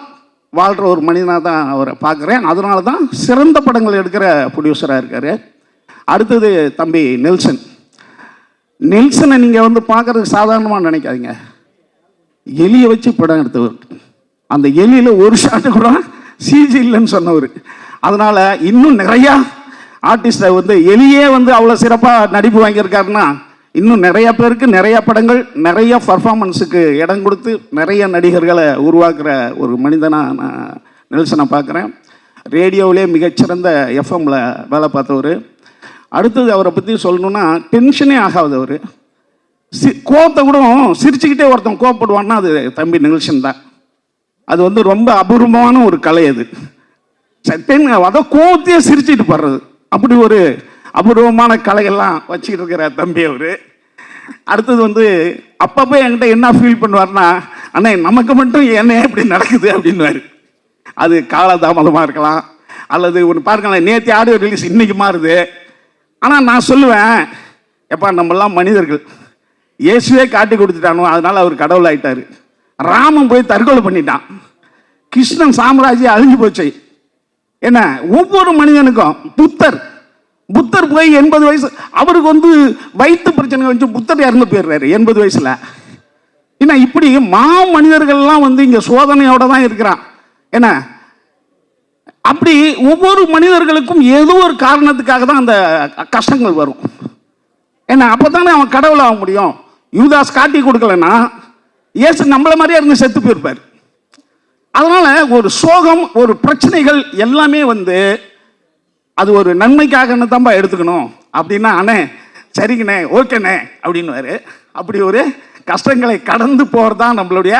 வாழ்கிற ஒரு மனிதனாக தான் அவரை பார்க்குறேன். அதனால தான் சிறந்த படங்கள் எடுக்கிற ப்ரொடியூசராக இருக்கார். அடுத்தது தம்பி நெல்சன். நெல்சனை நீங்கள் பார்க்குறதுக்கு சாதாரணமாக நினைக்காதீங்க. எலியை வச்சு படம் எடுத்தவர். அந்த எலியில் ஒரு ஷாட்டு கூட சிஜி இல்லைன்னு சொன்னவர். அதனால் இன்னும் நிறையா ஆர்டிஸ்ட்டை எலியே அவ்வளோ சிறப்பாக நடிப்பு வாங்கியிருக்காருன்னா இன்னும் நிறைய பேருக்கு நிறைய படங்கள், நிறைய பர்ஃபார்மன்ஸுக்கு இடம் கொடுத்து நிறைய நடிகர்களை உருவாக்குற ஒரு மனிதனாக நான் நெல்சனை பார்க்குறேன். ரேடியோவிலே மிகச்சிறந்த எஃப்எம்மில் வேலை பார்த்தவர். அடுத்தது அவரை பற்றி சொல்லணுன்னா டென்ஷனே ஆகாதவர். கோவத்தை கூட சிரிச்சுக்கிட்டே ஒருத்தன் கோவப்படுவான்னா அது தம்பி நெல்சன் தான். அது ரொம்ப அபூர்வமான ஒரு கலை. அது அதான் கோவத்தையே சிரிச்சுட்டு போடுறது. அப்படி ஒரு அபூர்வமான கலையெல்லாம் வச்சுக்கிட்டு இருக்கிற தம்பி அவர். அடுத்தது அப்பப்போ என்கிட்ட என்ன ஃபீல் பண்ணுவார்னா, அண்ணே நமக்கு மட்டும் என்ன இப்படி நடக்குது அப்படின்வாரு. அது காலதாமதமாக இருக்கலாம், அல்லது ஒன்று பாருங்களேன், நேற்று ஆடியோ ரிலீஸ் இன்னைக்கு மாறுது. ஆனால் நான் சொல்லுவேன், எப்பா நம்மளாம் மனிதர்கள், இயேசுவே காட்டி கொடுத்துட்டானோ அதனால் அவர் கடவுள் ஆயிட்டார். ராமன் போய் தற்கொலை பண்ணிட்டான். கிருஷ்ணன் சாம்ராஜ்யம் அழிஞ்சு போச்சு. என்ன ஒவ்வொரு மனிதனுக்கும் புத்தர் போய் 80 வயசு, அவருக்கு வயிற்று பிரச்சனை வச்சு புத்தர் இறந்து போயிடுறாரு 80 வயசுல. ஏன்னா இப்படி மனிதர்கள்லாம் இங்க சோதனையோட தான் இருக்கிறான். என்ன அப்படி ஒவ்வொரு மனிதர்களுக்கும் ஏதோ ஒரு காரணத்துக்காக தான் அந்த கஷ்டங்கள் வரும். ஏன்னா அப்பதானே அவன் கடவுள் ஆக முடியும். யூதாஸ் காட்டி கொடுக்கலன்னா இயேசு நம்மள மாதிரியே இருந்து செத்து போயிருப்பார். அதனால ஒரு சோகம், ஒரு பிரச்சனைகள் எல்லாமே அது ஒரு நன்மைக்காகன்னு தான்ப்பா எடுத்துக்கணும் அப்படின்னா, அண்ணே சரிங்கண்ணே ஓகேண்ணே அப்படின்னுவாரு. அப்படி ஒரு கஷ்டங்களை கடந்து போகிறதான் நம்மளுடைய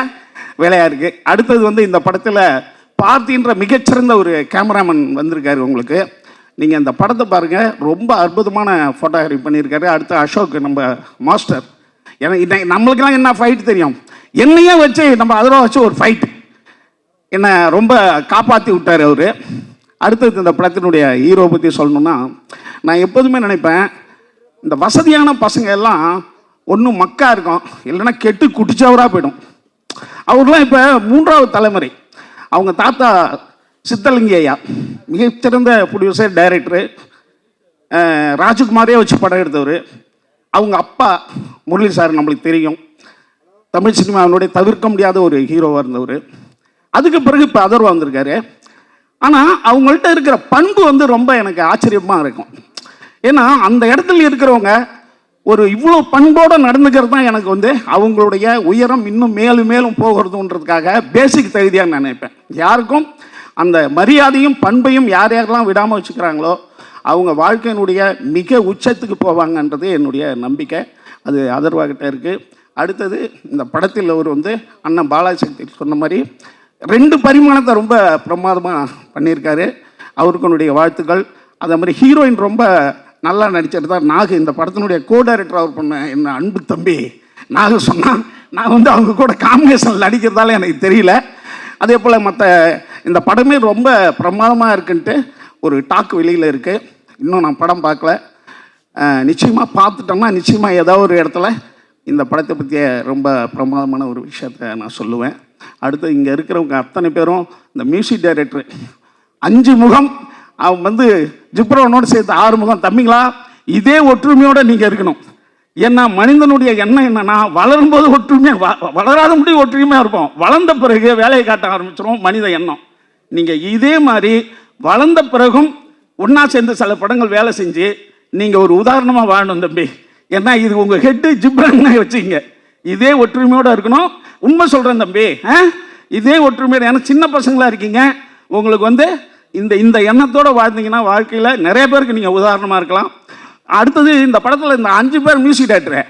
வேலையாக இருக்குது. அடுத்தது இந்த படத்தில் பார்த்தின்ற மிகச்சிறந்த ஒரு கேமராமேன் வந்திருக்காரு உங்களுக்கு. நீங்கள் அந்த படத்தை பாருங்கள், ரொம்ப அற்புதமான ஃபோட்டோகிராஃபி பண்ணியிருக்காரு. அடுத்து அசோக் நம்ம மாஸ்டர். ஏன்னா நம்மளுக்கெல்லாம் என்ன ஃபைட் தெரியும், என்னையே வச்சு நம்ம அதில் வச்சு ஒரு ஃபைட் என்னை ரொம்ப காப்பாற்றி விட்டார் அவர். அடுத்தது இந்த படத்தினுடைய ஹீரோ பற்றி சொல்லணும்னா, நான் எப்போதுமே நினைப்பேன், இந்த வசதியான பசங்க எல்லாம் ஒன்றும் மக்கா இருக்கும், இல்லைன்னா கெட்டு குடிச்சவராக போயிடும். அவர்லாம் இப்போ 3வது தலைமுறை. அவங்க தாத்தா சித்தலிங்க ஐயா மிகச்சிறந்த ப்ரொடியூசர், டைரக்டரு, ராஜகுமாரே வச்சு படம் எடுத்தவர். அவங்க அப்பா முரளி சார் நம்மளுக்கு தெரியும், தமிழ் சினிமாவினுடைய தவிர்க்க முடியாத ஒரு ஹீரோவாக இருந்தவர். அதுக்கு பிறகு இப்போ அதர்வா வந்திருக்காரு. ஆனால் அவங்கள்ட்ட இருக்கிற பண்பு வந்து ரொம்ப எனக்கு ஆச்சரியமாக இருக்கும். ஏன்னா அந்த இடத்துல இருக்கிறவங்க ஒரு இவ்வளோ பண்போடு நடந்துக்கிறது தான் எனக்கு வந்து அவங்களுடைய உயரம் இன்னும் மேலும் மேலும் போகிறதுன்றதுக்காக பேசிக் தகுதியாக நான் நினைப்பேன். யாருக்கும் அந்த மரியாதையும் பண்பையும் யார் யாரெல்லாம் விடாமல் வச்சுக்கிறாங்களோ அவங்க வாழ்க்கையினுடைய மிக உச்சத்துக்கு போவாங்கன்றது என்னுடைய நம்பிக்கை. அது அதர்வாகிட்ட இருக்குது. அடுத்தது இந்த படத்தில் அவர் வந்து அண்ணன் பாலாசக்தி சொன்ன மாதிரி 2 பரிமாணத்தை ரொம்ப பிரமாதமாக பண்ணியிருக்காரு. அவருக்கு என்னுடைய வாழ்த்துக்கள். அதே மாதிரி ஹீரோயின் ரொம்ப நல்லா நடிச்சிட்டு தான். நாகு இந்த படத்தினுடைய கோ டைரக்டர் அவர் பண்ண என்ன அன்பு தம்பி நாகு சொன்னான். நான் வந்து அவங்க கூட காம்பினேஷன் நடிக்கிறதால எனக்கு தெரியல. அதே போல் மற்ற இந்த படமே ரொம்ப பிரமாதமாக இருக்குன்ட்டு ஒரு டாக் வெளியில் இருக்குது. இன்னும் நான் படம் பார்க்கல. நிச்சயமாக பார்த்துட்டோம்னா நிச்சயமாக ஏதோ ஒரு இடத்துல இந்த படத்தை பற்றிய ரொம்ப பிரமாதமான ஒரு விஷயத்தை நான் சொல்லுவேன். அடுத்து இங்கே இருக்கிறவங்க அத்தனை பேரும் இந்த மியூசிக் டைரக்டர் 5 முகம், அவன் வந்து ஜிப்ரோனோடு சேர்த்து 6 முகம். தம்பிங்களா, இதே ஒற்றுமையோடு நீங்கள் இருக்கணும். ஏன்னா மனிதனுடைய எண்ணம் என்னன்னா, வளரும்போது ஒற்றுமையாக வளராத முடியும் ஒற்றுமையாக இருப்போம், வளர்ந்த பிறகு வேலையை காட்ட ஆரம்பிச்சிடும் மனித எண்ணம். நீங்கள் இதே மாதிரி வளர்ந்த பிறகும் ஒன்றா சேர்ந்து சில படங்கள் வேலை செஞ்சு நீங்கள் ஒரு உதாரணமாக வாழணும் தம்பி. ஏன்னா இது உங்கள் ஹெட்டு ஜிப்ரன் வச்சுங்க. இதே ஒற்றுமையோடு இருக்கணும். உண்மை சொல்கிறேன் தம்பி, இதே ஒற்றுமையோட. ஏன்னா சின்ன பசங்களாக இருக்கீங்க, உங்களுக்கு வந்து இந்த எண்ணத்தோடு வாழ்ந்தீங்கன்னா வாழ்க்கையில் நிறைய பேருக்கு நீங்கள் உதாரணமாக இருக்கலாம். அடுத்தது இந்த படத்தில் இந்த 5 பேர் மியூசிக் டைரக்டரு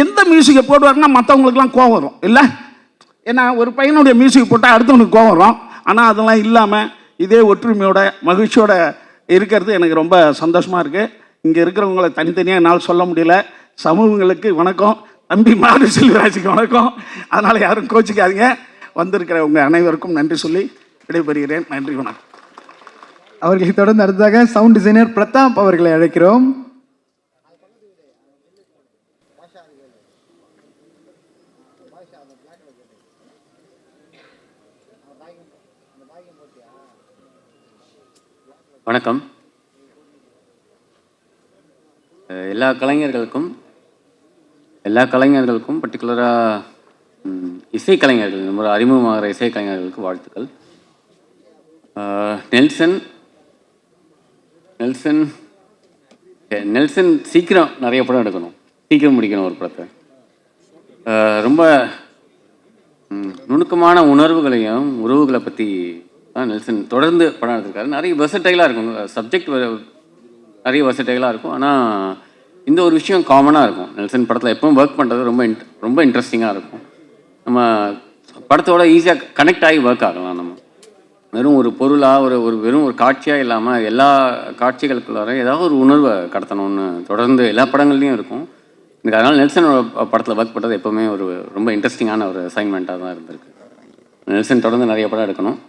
எந்த மியூசிக்கை போடுவாருன்னா மற்றவங்களுக்குலாம் கோவம் வரும் இல்லை. ஏன்னா ஒரு பையனுடைய மியூசிக் போட்டால் அடுத்தவனுக்கு கோவம் வரும். ஆனால் அதெல்லாம் இல்லாமல் இதே ஒற்றுமையோட மகிழ்ச்சியோட இருக்கிறது எனக்கு ரொம்ப சந்தோஷமாக இருக்குது. இங்கே இருக்கிறவங்களை தனித்தனியாக என்னால் சொல்ல முடியல. சமூகங்களுக்கு வணக்கம், தம்பி மாரி செல்வராஜுக்கு வணக்கம். அதனால் யாரும் கோச்சிக்காதீங்க. வந்திருக்கிறவங்க அனைவருக்கும் நன்றி சொல்லி விடைபெறுகிறேன். நன்றி, வணக்கம். அவர்களை தொடர்ந்து அடுத்ததாக சவுண்ட் டிசைனர் பிரதாப் அவர்களை அழைக்கிறோம். வணக்கம். எல்லா கலைஞர்களுக்கும் பர்டிகுலராக இசைக்கலைஞர்கள், நம்ம அறிமுகமாகிற இசைக்கலைஞர்களுக்கு வாழ்த்துக்கள். நெல்சன் சீக்கிரம் நிறைய படம் எடுக்கணும், சீக்கிரம் முடிக்கணும் ஒரு படத்தை. ரொம்ப நுணுக்கமான உணர்வுகளையும் உறவுகளை பற்றி தான் நெல்சன் தொடர்ந்து படம் எடுத்திருக்காரு. நிறைய வெர்சடைலாக இருக்கும், சப்ஜெக்ட் நிறைய வெர்சடைலாக இருக்கும். ஆனால் இந்த ஒரு விஷயம் காமனாக இருக்கும். நெல்சன் படத்தில் எப்பவும் ஒர்க் பண்ணுறது ரொம்ப இன்ட்ரெஸ்டிங்காக இருக்கும். நம்ம படத்தோட ஈஸியாக கனெக்ட் ஆகி ஒர்க் ஆகலாம். நம்ம வெறும் ஒரு பொருளாக வெறும் ஒரு காட்சியாக இல்லாமல் எல்லா காட்சிகளுக்குள்ளார ஏதாவது ஒரு உணர்வை கடத்தணும்னு தொடர்ந்து எல்லா படங்கள்லையும் இருக்கும். எனக்கு அதனால் நெல்சன் படத்தில் ஒர்க் பண்ணுறது எப்போவுமே ரொம்ப இன்ட்ரெஸ்டிங்கான ஒரு அசைன்மெண்ட்டாக தான் இருந்திருக்கு. நெல்சன் தொடர்ந்து நிறைய படம் எடுக்கணும்.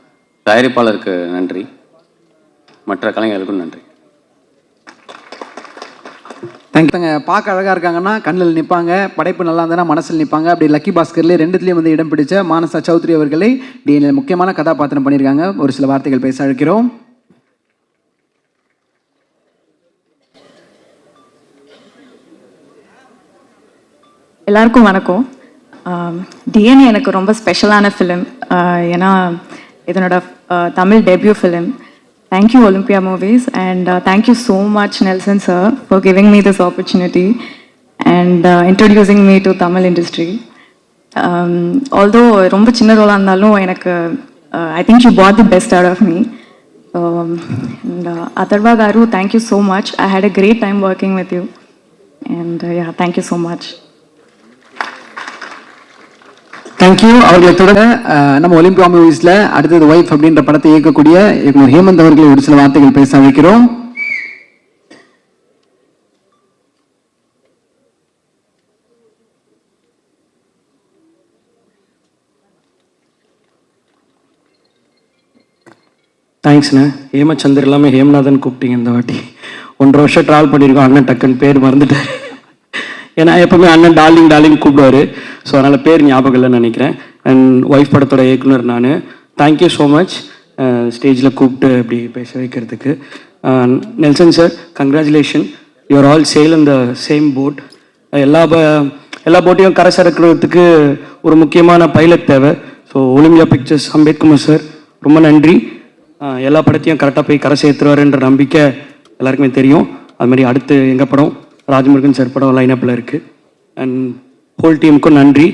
தயாரிப்பாளருக்கு நன்றி, மற்ற கலைஞர்களுக்கும் நன்றி. தேங்க்யூங்க. பார்க்க அழகாக இருக்காங்கன்னா கண்ணில் நிற்பாங்க, படைப்பு நல்லா இருந்ததுன்னா மனசில் நிற்பாங்க. அப்படி லக்கி பாஸ்கர்லேயே 2த்துலேயும் வந்து இடம் பிடிச்ச மானசா சௌத்ரி அவர்களை டிஎன்ஏ முக்கியமான கதாபாத்திரம் பண்ணியிருக்காங்க. ஒரு சில வார்த்தைகள் பேச அழைக்கிறோம். எல்லாருக்கும் வணக்கம். டிஎன்ஏ எனக்கு ரொம்ப ஸ்பெஷலான ஃபிலிம். ஏன்னா இதனோட Tamil debut film. Thank you Olympia Movies, and thank you so much Nelson sir for giving me this opportunity and introducing me to Tamil industry. Although romba chinna rola irundhalum enakku I think you brought the best out of me. And Atharva garu, thank you so much. I had a great time working with you, and yeah, thank you so much. Thank you. அவர்களை தொடர்ந்து நம்ம Olympia மூவிஸ்ல அடுத்தது wife அப்படின்ற படத்தை இயக்கக்கூடிய இயக்குனர் ஹேமந்த் அவர்களை ஒரு சில வார்த்தைகள் பேச வைக்கிறோம். தேங்க்ஸ்ண்ணே. ஹேமச்சந்தர் எல்லாமே ஹேமநாதன் கூப்பிட்டீங்க இந்த வாட்டி. 1.5 வருஷம் ட்ராவல் பண்ணியிருக்கோம். அண்ணன் டக்குன்னு பேர் மறந்துட்டார். ஏன்னா எப்பவுமே அண்ணன் டார்லிங் கூப்பிடுவார். ஸோ அதனால் பேர் ஞாபகம் இல்லைன்னு நினைக்கிறேன். அண்ட் ஒய்ஃப் படத்தோட இயக்குனர் நான். தேங்க்யூ ஸோ மச் ஸ்டேஜில் கூப்பிட்டு இப்படி பேச வைக்கிறதுக்கு. Nelson sir, congratulation. You are all sail in the same boat. எல்லா போட்டையும் கரை சேர்க்கிறதுக்கு ஒரு முக்கியமான பைலட் தேவை. So Olympia Pictures Ambethkumar sir ரொம்ப நன்றி. எல்லா படத்தையும் கரெக்டாக போய் கரை சேர்த்துருவாருன்ற நம்பிக்கை எல்லாருக்குமே தெரியும். அதுமாதிரி அடுத்து எங்கள் படம் ராஜமுருகன் சார் படம் லைனப்பில் இருக்குது. அண்ட் ஹோல் டீமுக்கும் நன்றி.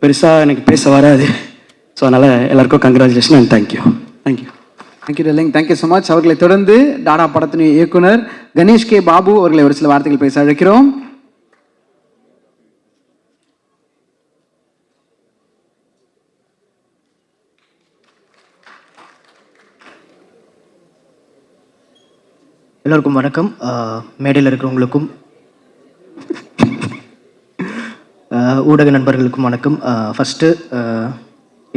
பெருசாக எனக்கு பேச வராது. ஸோ அதனால் எல்லாருக்கும் congratulation and thank you. Thank you telling. Thank you so much. அவர்களை தொடர்ந்து டாடா படத்தின் இயக்குனர் கணேஷ் கே பாபு அவர்களை ஒரு சில வார்த்தைகள் பேச அழைக்கிறோம். எல்லோருக்கும் வணக்கம். மேடையில் இருக்கிறவங்களுக்கும் ஊடக நண்பர்களுக்கும் வணக்கம். ஃபஸ்ட்டு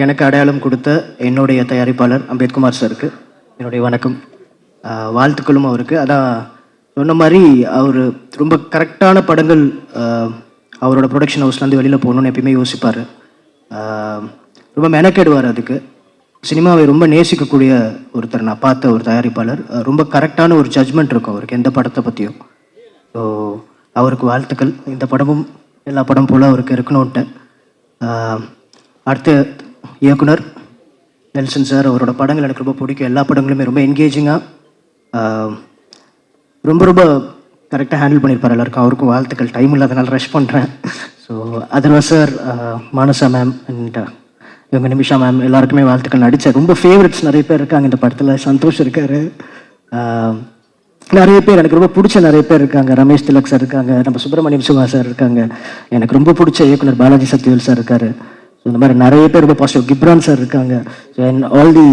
எனக்கு அடையாளம் கொடுத்த என்னுடைய தயாரிப்பாளர் அம்பேத்குமார் சாருக்கு என்னுடைய வணக்கம், வாழ்த்துக்களும் அவருக்கு. அதான் சொன்ன மாதிரி அவர் ரொம்ப கரெக்டான படங்கள் அவரோட ப்ரொடக்ஷன் ஹவுஸ்லேருந்து வெளியில் போகணுன்னு எப்பயுமே யோசிப்பார். ரொம்ப மெனக்கெடுவார் அதுக்கு. சினிமாவை ரொம்ப நேசிக்கக்கூடிய ஒருத்தர் நான் பார்த்த ஒரு தயாரிப்பாளர். ரொம்ப கரெக்டான ஒரு ஜட்ஜ்மெண்ட் இருக்கும் அவருக்கு எந்த படத்தை பற்றியும். ஸோ அவருக்கு வாழ்த்துக்கள். இந்த படமும் எல்லா படம் போல் அவருக்கு இருக்கணும்ன்ட்டு. அடுத்த இயக்குனர் நெல்சன் சார், அவரோட படங்கள் எனக்கு ரொம்ப பிடிக்கும். எல்லா படங்களுமே ரொம்ப என்கேஜிங்காக ரொம்ப கரெக்டாக ஹேண்டில் பண்ணியிருப்பார் எல்லாருக்கும். அவருக்கும் வாழ்த்துக்கள். டைம் இல்லாதனால ரஷ் பண்ணுறேன். So Atharva sir, Manasa ma'am and இவங்க நிமிஷா மேம் எல்லாருக்குமே வாழ்த்துக்கள். நடித்த ரொம்ப ஃபேவரட்ஸ் நிறைய பேர் இருக்காங்க இந்த படத்தில். சந்தோஷ் இருக்கார், நிறைய பேர் எனக்கு ரொம்ப பிடிச்ச நிறைய பேர் இருக்காங்க. ரமேஷ் திலக் சார் இருக்காங்க, நம்ம சுப்பிரமணியம் சிவா சார் இருக்காங்க, எனக்கு ரொம்ப பிடிச்ச இயக்குனர் பாலாஜி சத்யவேல் சார் இருக்கார். ஸோ இந்த மாதிரி நிறைய பேர் ரொம்ப பாசிட்டிவ். கிப்ரான் சார் இருக்காங்க. So and all the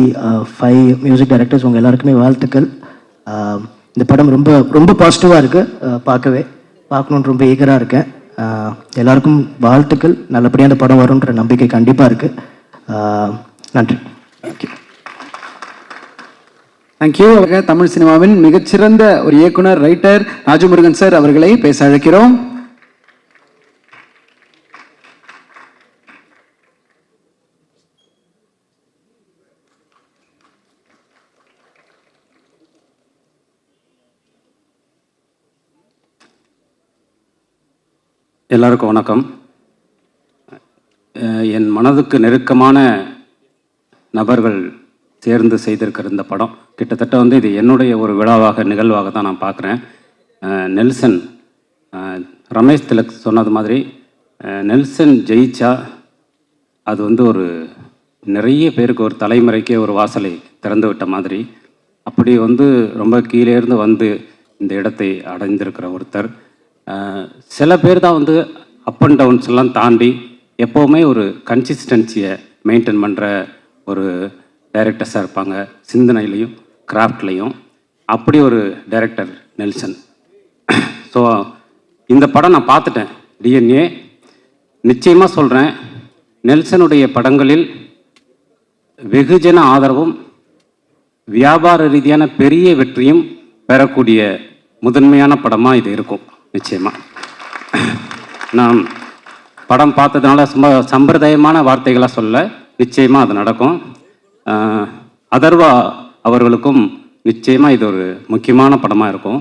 5 music directors உங்கள் எல்லாருக்குமே வாழ்த்துக்கள். இந்த படம் ரொம்ப ரொம்ப பாசிட்டிவாக இருக்குது. பார்க்கணுன்னு ரொம்ப ஈகராக இருக்கேன். எல்லாருக்கும் வாழ்த்துக்கள். நல்லபடியாக அந்த படம் வரும்ன்ற நம்பிக்கை கண்டிப்பாக இருக்குது. நன்றி. தேங்க்யூ. தமிழ் சினிமாவின் மிகச்சிறந்த ஒரு இயக்குனர் ரைட்டர் ராஜமுருகன் சார் அவர்களை பேச அழைக்கிறோம். எல்லாருக்கும் வணக்கம். என் மனதுக்கு நெருக்கமான நபர்கள் சேர்ந்து செய்திருக்கிற இந்த படம் கிட்டத்தட்ட வந்து இது என்னுடைய ஒரு விழாவாக நிகழ்வாக தான் நான் பார்க்குறேன். நெல்சன், ரமேஷ் திலக் சொன்னது மாதிரி நெல்சன் ஜெயிச்சா அது வந்து ஒரு நிறைய பேருக்கு ஒரு தலைமுறைக்கே ஒரு வாசலை திறந்து விட்ட மாதிரி. அப்படி வந்து ரொம்ப கீழேருந்து வந்து இந்த இடத்தை அடைந்திருக்கிற ஒருத்தர். சில பேர் தான் வந்து அப் அண்ட் டவுன்ஸ் எல்லாம் தாண்டி எப்போவுமே ஒரு கன்சிஸ்டன்சியை மெயின்டைன் பண்ணுற ஒரு டைரக்டர்ஸாக இருப்பாங்க, சிந்தனையிலையும் கிராஃப்ட்லேயும். அப்படி ஒரு டைரக்டர் நெல்சன். ஸோ இந்த படம் நான் பார்த்துட்டேன், டிஎன்ஏ. நிச்சயமாக சொல்கிறேன், நெல்சனுடைய படங்களில் வெகுஜன ஆதரவும் வியாபார ரீதியான பெரிய வெற்றியும் பெறக்கூடிய முதன்மையான படமாக இது இருக்கும். நிச்சயமாக நான் படம் பார்த்ததுனால சம்பிரதாயமான வார்த்தைகளாக சொல்ல, நிச்சயமாக அது நடக்கும். அதர்வா அவர்களுக்கும் நிச்சயமாக இது ஒரு முக்கியமான படமாக இருக்கும்.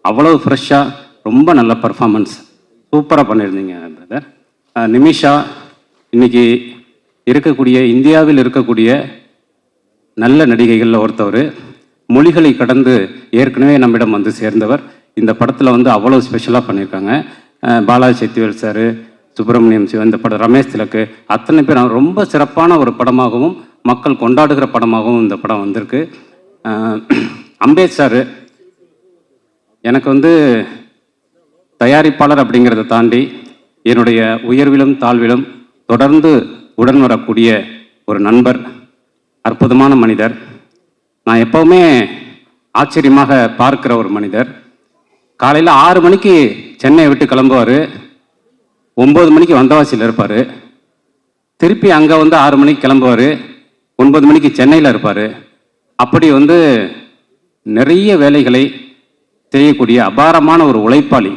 அவ்வளவு ஃப்ரெஷ்ஷாக ரொம்ப நல்ல பர்ஃபார்மன்ஸ், சூப்பராக பண்ணியிருந்தீங்க பிரதர். நிமிஷா இன்னைக்கு இருக்கக்கூடிய இந்தியாவில் இருக்கக்கூடிய நல்ல நடிகைகளில் ஒருத்தவர். மொழிகளை கடந்து ஏற்கனவே நம்மிடம் வந்து சேர்ந்தவர். இந்த படத்தில் வந்து அவ்வளோ ஸ்பெஷலாக பண்ணியிருக்காங்க. பாலாஜி சத்யவேல் சார், சுப்பிரமணியம் சிவா, இந்த படம் ரமேஷ் திலக்கு, அத்தனை பேர் ரொம்ப சிறப்பான ஒரு படமாகவும் மக்கள் கொண்டாடுகிற படமாகவும் இந்த படம் வந்திருக்கு. அம்பேத் சார் எனக்கு வந்து தயாரிப்பாளர் அப்படிங்கிறத தாண்டி என்னுடைய உயர்விலும் தாழ்விலும் தொடர்ந்து உடன் வரக்கூடிய ஒரு நண்பர், அற்புதமான மனிதர். நான் எப்போவுமே ஆச்சரியமாக பார்க்கிற ஒரு மனிதர். காலையில் 6 மணிக்கு சென்னையை விட்டு கிளம்புவார், 9 மணிக்கு வந்தவாசியில் இருப்பார். திருப்பி அங்கே வந்து 6 மணிக்கு கிளம்புவார், 9 மணிக்கு சென்னையில் இருப்பார். அப்படி வந்து நிறைய வேலைகளை செய்யக்கூடிய அபாரமான ஒரு உழைப்பாளி.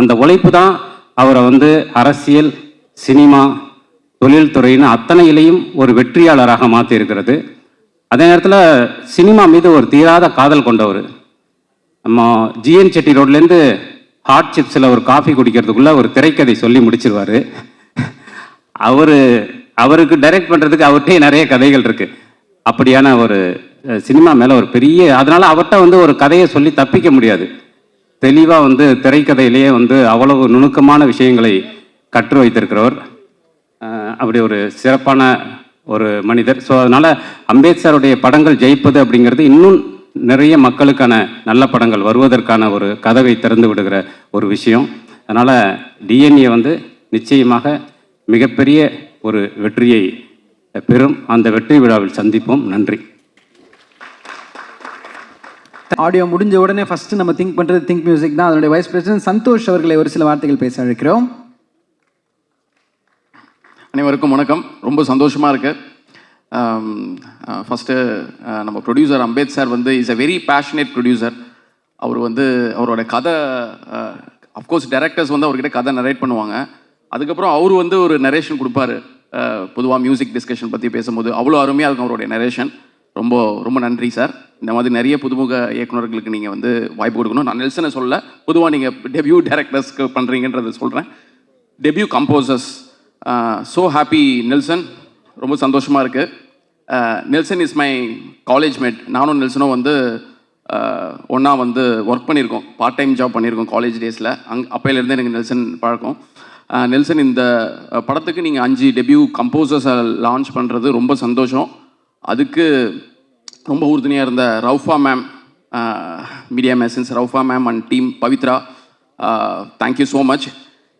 அந்த உழைப்பு தான் அவரை வந்து அரசியல், சினிமா, தொழில்துறைன்னு அத்தனையிலையும் ஒரு வெற்றியாளராக மாற்றி இருக்கிறது. அதே நேரத்தில் சினிமா மீது ஒரு தீராத காதல் கொண்டவர். நம்ம ஜிஎன் செட்டி ரோட்லேருந்து ஹாட் சிப்ஸில் ஒரு காஃபி குடிக்கிறதுக்குள்ளே ஒரு திரைக்கதை சொல்லி முடிச்சிருவார். அவருக்கு டைரக்ட் பண்ணுறதுக்கு அவர்கிட்டே நிறைய கதைகள் இருக்குது. அப்படியான ஒரு சினிமா மேலே ஒரு பெரிய, அதனால் அவர்கிட்ட வந்து ஒரு கதையை சொல்லி தப்பிக்க முடியாது. தெளிவாக வந்து திரைக்கதையிலேயே வந்து அவ்வளவு நுணுக்கமான விஷயங்களை கற்று வைத்திருக்கிறவர். அப்படி ஒரு சிறப்பான ஒரு மனிதர். ஸோ அதனால் அம்பேத்கருடைய படங்கள் ஜெயிப்பது அப்படிங்கிறது இன்னும் நிறைய மக்களுக்கான நல்ல படங்கள் வருவதற்கான ஒரு கதவை திறந்து விடுகிற ஒரு விஷயம். அதனால் டிஎன்ஏ வந்து நிச்சயமாக மிகப்பெரிய ஒரு வெற்றியை பெறும். அந்த வெற்றி விழாவில் சந்திப்போம். நன்றி. ஆடியோ முடிஞ்ச உடனே ஃபஸ்ட்டு நம்ம திங்க் பண்ணுறது திங்க் மியூசிக் தான். அதனுடைய வைஸ் பிரசிடென்ட் சந்தோஷ் அவர்களை ஒரு சில வார்த்தைகள் பேச அழைக்கிறோம். அனைவருக்கும் வணக்கம். ரொம்ப சந்தோஷமாக இருக்குது. ஃபஸ்ட்டு நம்ம ப்ரொடியூசர் அம்பேத் சார் வந்து is a very passionate producer. அவர் வந்து அவரோட கதை, அஃப்கோர்ஸ் டைரக்டர்ஸ் வந்து அவர்கிட்ட கதை நரேட் பண்ணுவாங்க. அதுக்கப்புறம் அவர் வந்து ஒரு நரேஷன் கொடுப்பாரு. பொதுவாக மியூசிக் டிஸ்கஷன் பற்றி பேசும்போது அவ்வளோ அருமையாக இருக்கும் அவருடைய நரேஷன். ரொம்ப ரொம்ப நன்றி சார். இந்த மாதிரி நிறைய புதுமுக இயக்குநர்களுக்கு நீங்கள் வந்து வாய்ப்பு கொடுக்கணும். நான் நெல்சனை சொல்ல, பொதுவாக நீங்கள் டெபியூ டைரக்டர்ஸ்க்கு பண்ணுறீங்கன்றதை சொல்கிறேன். Debut composers, so happy Nelson. ரொம்ப சந்தோஷமாக இருக்குது. Nelson is my college mate. நானும் நெல்சனும் வந்து ஒன்றா வந்து ஒர்க் பண்ணியிருக்கோம், பார்ட் டைம் ஜாப் பண்ணியிருக்கோம் காலேஜ் டேஸில். அப்போலேருந்து எனக்கு நெல்சன் பழக்கம். நெல்சன், இந்த படத்துக்கு நீங்கள் 5 டெபியூ கம்போசர்ஸை லான்ச் பண்ணுறது ரொம்ப சந்தோஷம். அதுக்கு ரொம்ப உறுதுணையாக இருந்த Raufa ma'am, media masons Raufa ma'am and team Pavithra, thank you so much.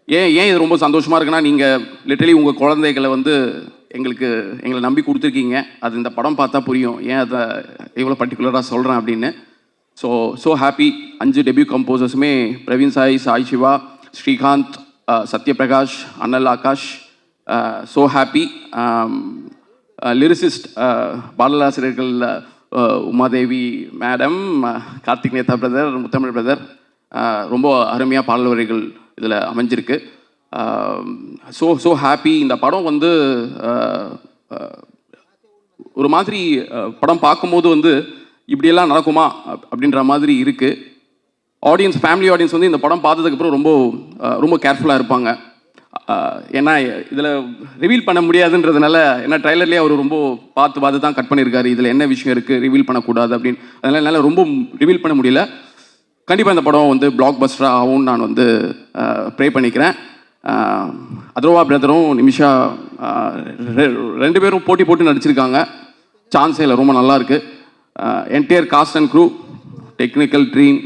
ஏன் இது ரொம்ப சந்தோஷமாக இருக்குன்னா, நீங்கள் லிட்டரலி உங்கள் குழந்தைகளை வந்து எங்களை நம்பி கொடுத்துருக்கீங்க. அது இந்த படம் பார்த்தா புரியும் ஏன் அதை எவ்வளோ பர்டிகுலராக சொல்கிறேன் அப்படின்னு. So happy. 5 டெபியூ கம்போசர்ஸுமே Praveen Sai, Sai Siva, Srikanth, Sathyaprakash, Anal Aakash. So happy. Lyricist பாடலாசிரியர்கள் Umadevi madam, Karthik Netha brother, Muthamizh brother, ரொம்ப அருமையாக பாடல் வரிகள் இதில் அமைஞ்சிருக்கு. So happy. இந்த படம் வந்து ஒரு மாதிரி படம் பார்க்கும்போது வந்து இப்படியெல்லாம் நடக்குமா அப்படின்ற மாதிரி இருக்குது. ஆடியன்ஸ், ஃபேமிலி ஆடியன்ஸ் வந்து இந்த படம் பார்த்ததுக்கப்புறம் ரொம்ப கேர்ஃபுல்லாக இருப்பாங்க. ஏன்னா இதில் ரிவீல் பண்ண முடியாதுன்றதுனால, ஏன்னா ட்ரைலர்லேயே அவர் ரொம்ப பார்த்து தான் கட் பண்ணியிருக்காரு. இதில் என்ன விஷயம் இருக்குது ரிவீல் பண்ணக்கூடாது அப்படின்னு. அதனால் என்னால் ரொம்ப ரிவீல் பண்ண முடியல. கண்டிப்பாக இந்த படம் வந்து பிளாக் பஸ்டராக ஆகும்னு நான் வந்து ப்ரே பண்ணிக்கிறேன். அதர்வா பிரதரும் நிமிஷா 2 பேரும் போட்டு நடிச்சிருக்காங்க. சான்ஸே இல்லை, ரொம்ப நல்லா இருக்குது. Entire cast and crew, technical team,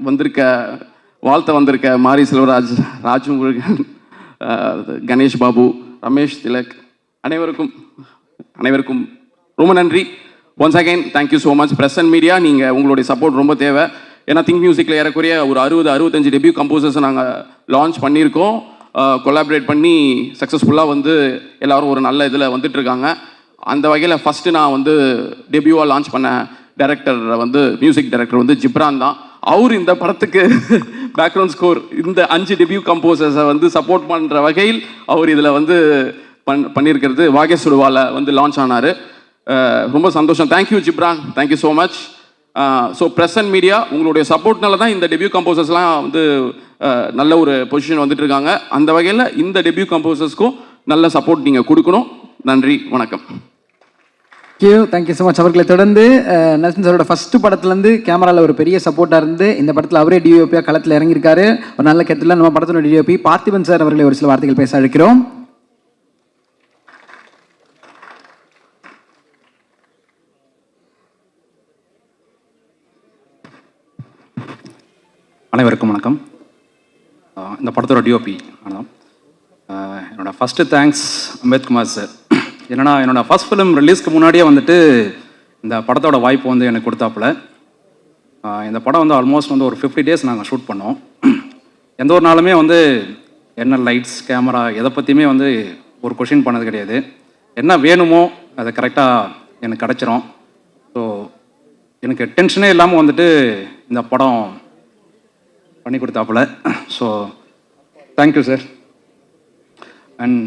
வந்திருக்க மாரி செல்வராஜ், ராஜு முருகன், கணேஷ் பாபு, ரமேஷ் திலக், அனைவருக்கும் ரொம்ப நன்றி. Once again thank you so much. Press and media, நீங்கள் உங்களுடைய சப்போர்ட் ரொம்ப தேவை. ஏன்னா திங்க் மியூசிக்கில் ஏறக்குறைய ஒரு 60-65 டெபியூ கம்போசர்ஸை நாங்கள் லான்ச் பண்ணியிருக்கோம். கொலாபரேட் பண்ணி சக்ஸஸ்ஃபுல்லாக வந்து எல்லோரும் ஒரு நல்ல இதில் வந்துட்டுருக்காங்க. அந்த வகையில் ஃபஸ்ட்டு நான் வந்து டெபியூவாக லான்ச் பண்ண டைரக்டர் வந்து மியூசிக் டைரக்டர் வந்து ஜிப்ரான் தான். அவர் இந்த படத்துக்கு பேக்ரவுண்ட் ஸ்கோர், இந்த 5 டெபியூ கம்போசர்ஸை வந்து சப்போர்ட் பண்ணுற வகையில் அவர் இதில் வந்து பண்ணியிருக்கிறது. வாகேசுடுவாவில் வந்து லான்ச் ஆனார். ரொம்ப சந்தோஷம். Thank you Ghibran, thank you so much. So press and media, உங்களுடைய சப்போர்ட்னால தான் இந்த டெபியூ கம்போசர்ஸ்லாம் வந்து நல்ல ஒரு பொசிஷன் வந்துட்டு இருக்காங்க. அந்த வகையில் இந்த டெபியூ கம்போசர்ஸ்க்கும் நல்ல சப்போர்ட் நீங்கள் கொடுக்கணும். நன்றி, வணக்கம். Thank you so much. அவர்களை தொடர்ந்து நெல்சன் சாரோட ஃபஸ்ட்டு படத்துலேருந்து கேமராவில் ஒரு பெரிய சப்போர்ட்டாக இருந்து இந்த படத்தில் அவரே டிஓபியாக களத்தில் இறங்கியிருக்காரு. ஒரு நல்ல கருத்தில் நம்ம படத்தோட டிஓபி பார்த்திபன் சார் அவர்களை ஒரு சில வார்த்தைகள் பேச அழைக்கிறோம். அனைவருக்கும் வணக்கம். இந்த படத்தோட டிஓபி ஆனால் என்னோட ஃபஸ்ட்டு தேங்க்ஸ் அம்பேத்குமார் சார். என்னன்னா என்னோட ஃபர்ஸ்ட் ஃபிலிம் ரிலீஸ்க்கு முன்னாடியே வந்துட்டு இந்த படத்தோட வாய்ப்பு வந்து எனக்கு கொடுத்தாப்புல. இந்த படம் வந்து ஆல்மோஸ்ட் வந்து ஒரு 50 days நாங்கள் ஷூட் பண்ணோம். எந்த ஒரு நாளுமே வந்து என்ன லைட்ஸ் கேமரா எதை பற்றியுமே வந்து ஒரு கொஷின் பண்ணது கிடையாது. என்ன வேணுமோ அதை கரெக்டாக எனக்கு கிடச்சிரும். ஸோ எனக்கு டென்ஷனே இல்லாமல் வந்துட்டு இந்த படம் பண்ணி கொடுத்தாப்புல. So thank you sir. And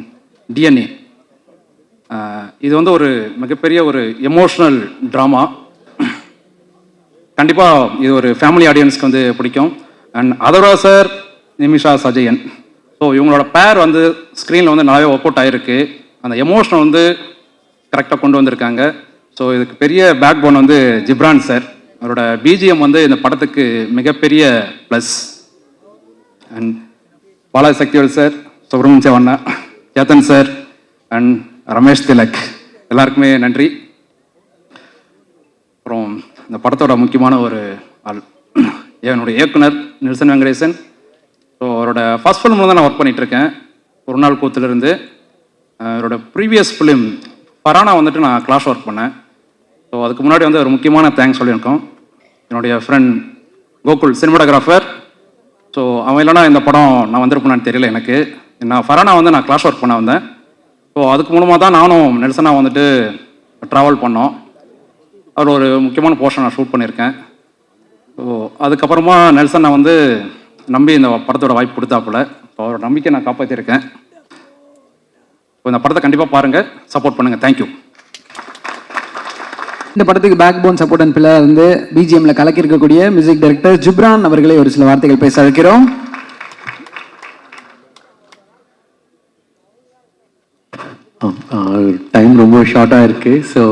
DNA இது வந்து ஒரு மிகப்பெரிய ஒரு எமோஷ்னல் ட்ராமா. கண்டிப்பாக இது ஒரு ஃபேமிலி ஆடியன்ஸ்க்கு வந்து பிடிக்கும். And Atharva sir, Nimisha Sajayan, so இவங்களோட பேர் வந்து ஸ்க்ரீனில் வந்து நல்லாவே ஒர்க் அவுட் ஆகிருக்கு. அந்த எமோஷனை வந்து கரெக்டாக கொண்டு வந்திருக்காங்க. ஸோ இதுக்கு பெரிய பேக் போன் வந்து ஜிப்ரான் சார். அவரோட பிஜிஎம் வந்து இந்த படத்துக்கு மிகப்பெரிய plus. And Balaji Sakthivel sir, Subramaniya அண்ணா, கேத்தன் சார் அண்ட் ரமேஷ் திலக், எல்லாருக்குமே நன்றி. அப்புறம் இந்த படத்தோட முக்கியமான ஒரு ஆள் என்னுடைய இயக்குனர் நெல்சன் வெங்கடேசன். ஸோ அவரோட ஃபர்ஸ்ட் ஃபிலிமில் தான் நான் ஒர்க் பண்ணிகிட்ருக்கேன், ஒரு நாள் கூத்துலேருந்து. அவரோட ப்ரீவியஸ் ஃபிலிம் பரானா வந்துட்டு நான் கிளாஸ் ஒர்க் பண்ணேன். ஸோ அதுக்கு முன்னாடி வந்து ஒரு முக்கியமான தேங்க்ஸ் சொல்லியிருக்கோம் என்னுடைய ஃப்ரெண்ட் கோகுல், சினிமாட்டோகிராஃபர். ஸோ அவன் இல்லைனா இந்த படம் நான் வந்திருப்பேனான்னு தெரியல எனக்கு. நான் ஃபரானா வந்து நான் கிளாஸ் ஒர்க் பண்ண வந்தேன். ஸோ அதுக்கு மூலமாக தான் நானும் நெல்சனாக வந்துட்டு ட்ராவல் பண்ணோம். அவர் ஒரு முக்கியமான போர்ஷன் நான் ஷூட் பண்ணியிருக்கேன். ஸோ அதுக்கப்புறமா நெல்சன் நான் வந்து நம்பி இந்த படத்தோட வாய்ப்பு கொடுத்தாப்புல. ஸோ அவரோட நம்பிக்கை நான் காப்பாற்றிருக்கேன். ஸோ இந்த படத்தை கண்டிப்பாக பாருங்கள், சப்போர்ட் பண்ணுங்கள். தேங்க்யூ. இந்த படத்துக்கு பேக் போன் சப்போர்ட் அண்ட் பிள்ளை வந்து பிஜிஎம்ல கலக்கி இருக்கக்கூடிய மியூசிக் டைரக்டர் ஜிப்ரான் அவர்களை ஒரு சில வார்த்தைகள் பேச அழைக்கிறோம். டைம் ரொம்ப ஷார்ட்டாக இருக்குது. So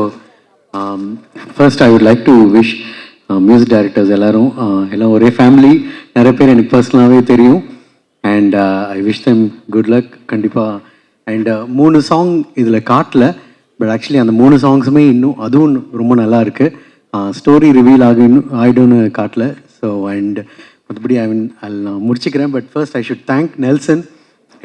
first I would like to wish music directors எல்லோரும் எல்லாம் ஒரே ஃபேமிலி. நிறைய பேர் எனக்கு பர்சனலாகவே தெரியும். And I wish them good luck கண்டிப்பாக. அண்ட் 3 சாங் இதில் காட்டல, பட் ஆக்சுவலி அந்த 3 சாங்ஸுமே இன்னும் அதுவும் ரொம்ப நல்லா இருக்குது. ஸ்டோரி ரிவீல் ஆகிடும்னு காட்டல. ஸோ அண்ட் மற்றபடி நான் முடிச்சுக்கிறேன். But first I should thank Nelson.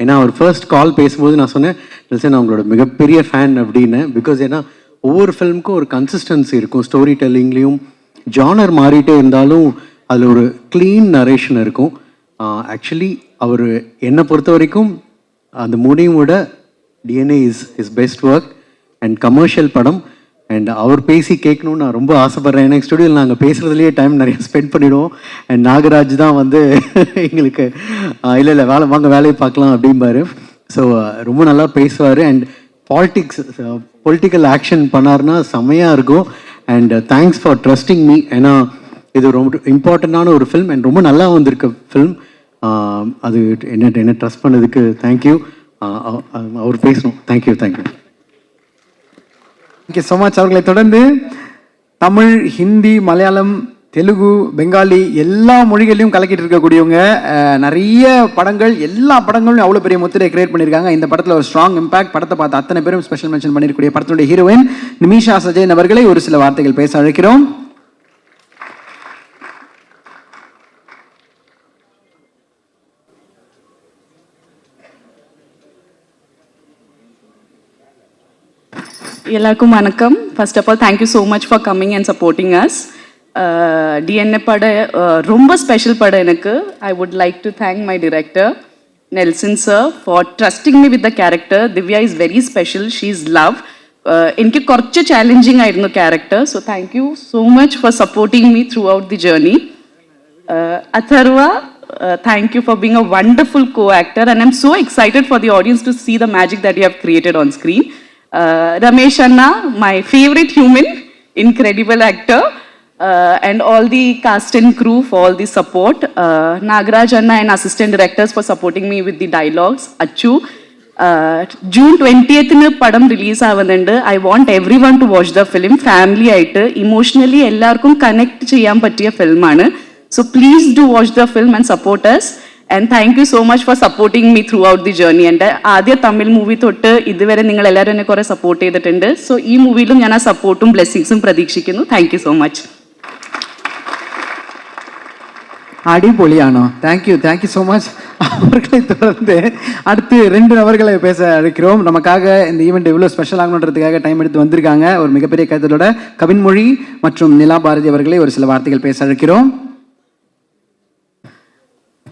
ஏன்னா அவர் ஃபர்ஸ்ட் கால் பேசும்போது நான் சொன்னேன் நெல்சன் அவங்களோட மிகப்பெரிய ஃபேன் அப்படின்னு. பிகாஸ் ஏன்னா ஒவ்வொரு ஃபிலிமுக்கும் ஒரு கன்சிஸ்டன்சி இருக்கும். ஸ்டோரி டெல்லிங்லேயும் ஜானர் மாறிட்டே இருந்தாலும் அதில் ஒரு க்ளீன் நரேஷன் இருக்கும். ஆக்சுவலி அவர் என்னை பொறுத்த வரைக்கும் அந்த முடியும் விட DNA is best work and commercial படம். அண்ட் அவர் பேசி கேட்கணும்னு நான் ரொம்ப ஆசைப்பட்றேன். எனக்கு ஸ்டுடியோவில் நாங்கள் பேசுகிறதுலேயே டைம் நிறைய ஸ்பெண்ட் பண்ணிவிடுவோம். அண்ட் நாகராஜ் தான் வந்து எங்களுக்கு இல்லை வாங்க வேலையை பார்க்கலாம் அப்படிம்பாரு. ஸோ ரொம்ப நல்லா பேசுவார். அண்ட் பொலிட்டிக்கல் ஆக்ஷன் பண்ணார்னா செம்மையாக இருக்கும். And thanks for trusting me. ஏன்னா இது ரொம்ப இம்பார்ட்டண்ட்டான ஒரு ஃபில்ம் அண்ட் ரொம்ப நல்லா வந்திருக்க ஃபில்ம். அது என்ன ட்ரஸ்ட் பண்ணதுக்கு தேங்க்யூ. அவர் பேசணும். தேங்க்யூ. Thank you so much. அவர்களை தொடர்ந்து தமிழ், ஹிந்தி, மலையாளம், தெலுங்கு, பெங்காலி எல்லா மொழிகளையும் கலக்கிட்டு இருக்கக்கூடியவங்க. நிறைய படங்கள், எல்லா படங்களும் அவ்வளோ பெரிய முத்திரை கிரியேட் பண்ணியிருக்காங்க. இந்த படத்தில் ஒரு ஸ்ட்ராங் இம்பாக்ட். படத்தை பார்த்து அத்தனை பேரும் ஸ்பெஷல் மென்ஷன் பண்ணியிருக்கக்கூடிய படத்தினுடைய ஹீரோயின் நிமிஷா சஜயன் அவர்களை ஒரு சில வார்த்தைகள் பேச அழைக்கிறோம். எல்லாருக்கும் வணக்கம். First of all thank you so much for coming and supporting us. DNA படம் ரொம்ப ஸ்பெஷல் படம் எனக்கு. I would like to thank my director Nelson sir for trusting me with the character. Divya is very special. She is love. എനിക്ക് കുറച്ച് challenging ആയിരുന്നു character. So thank you so much for supporting me throughout the journey. Atharva, thank you for being a wonderful co-actor and I'm so excited for the audience to see the magic that you have created on screen. Ramesh Anna, my favorite human, incredible actor, and all the cast and crew for all the support. Nagaraj Anna and assistant directors for supporting me with the dialogues. Achu, June 20th nu padam release avanundu. I want everyone to watch the film. Family aayittu emotionally ellarkum connect cheyan pattiya film aanu. So please do watch the film and support us. And thank you so much for supporting me throughout the journey. And ആദ്യ Tamil movie തൊട്ട് ഇതുവരെ നിങ്ങൾ എല്ലാവരും എന്നെ കുറേ support ചെയ്തിട്ടുണ്ട്. So ഈ മൂവിയിലും ഞാൻ ആ സപ്പോർട്ടും ബ്ലെസ്സിങ്സും പ്രതീക്ഷിക്കുന്നു. Thank you so much. അടിപൊളിയാണോ? Thank you so much. அவர்களை தொடர்ந்து அடுத்து 2 நபர்களை பேச அழைக்கிறோம். நமக்காக இந்த ஈவெண்ட் இவ்வளோ ஸ்பெஷல் ஆகணுன்றதுக்காக டைம் எடுத்து வந்திருக்காங்க. ஒரு மிகப்பெரிய கருத்தோட கவின்மொழி மற்றும் நிலா பாரதி அவர்களை ஒரு சில வார்த்தைகள் பேச அழைக்கிறோம்.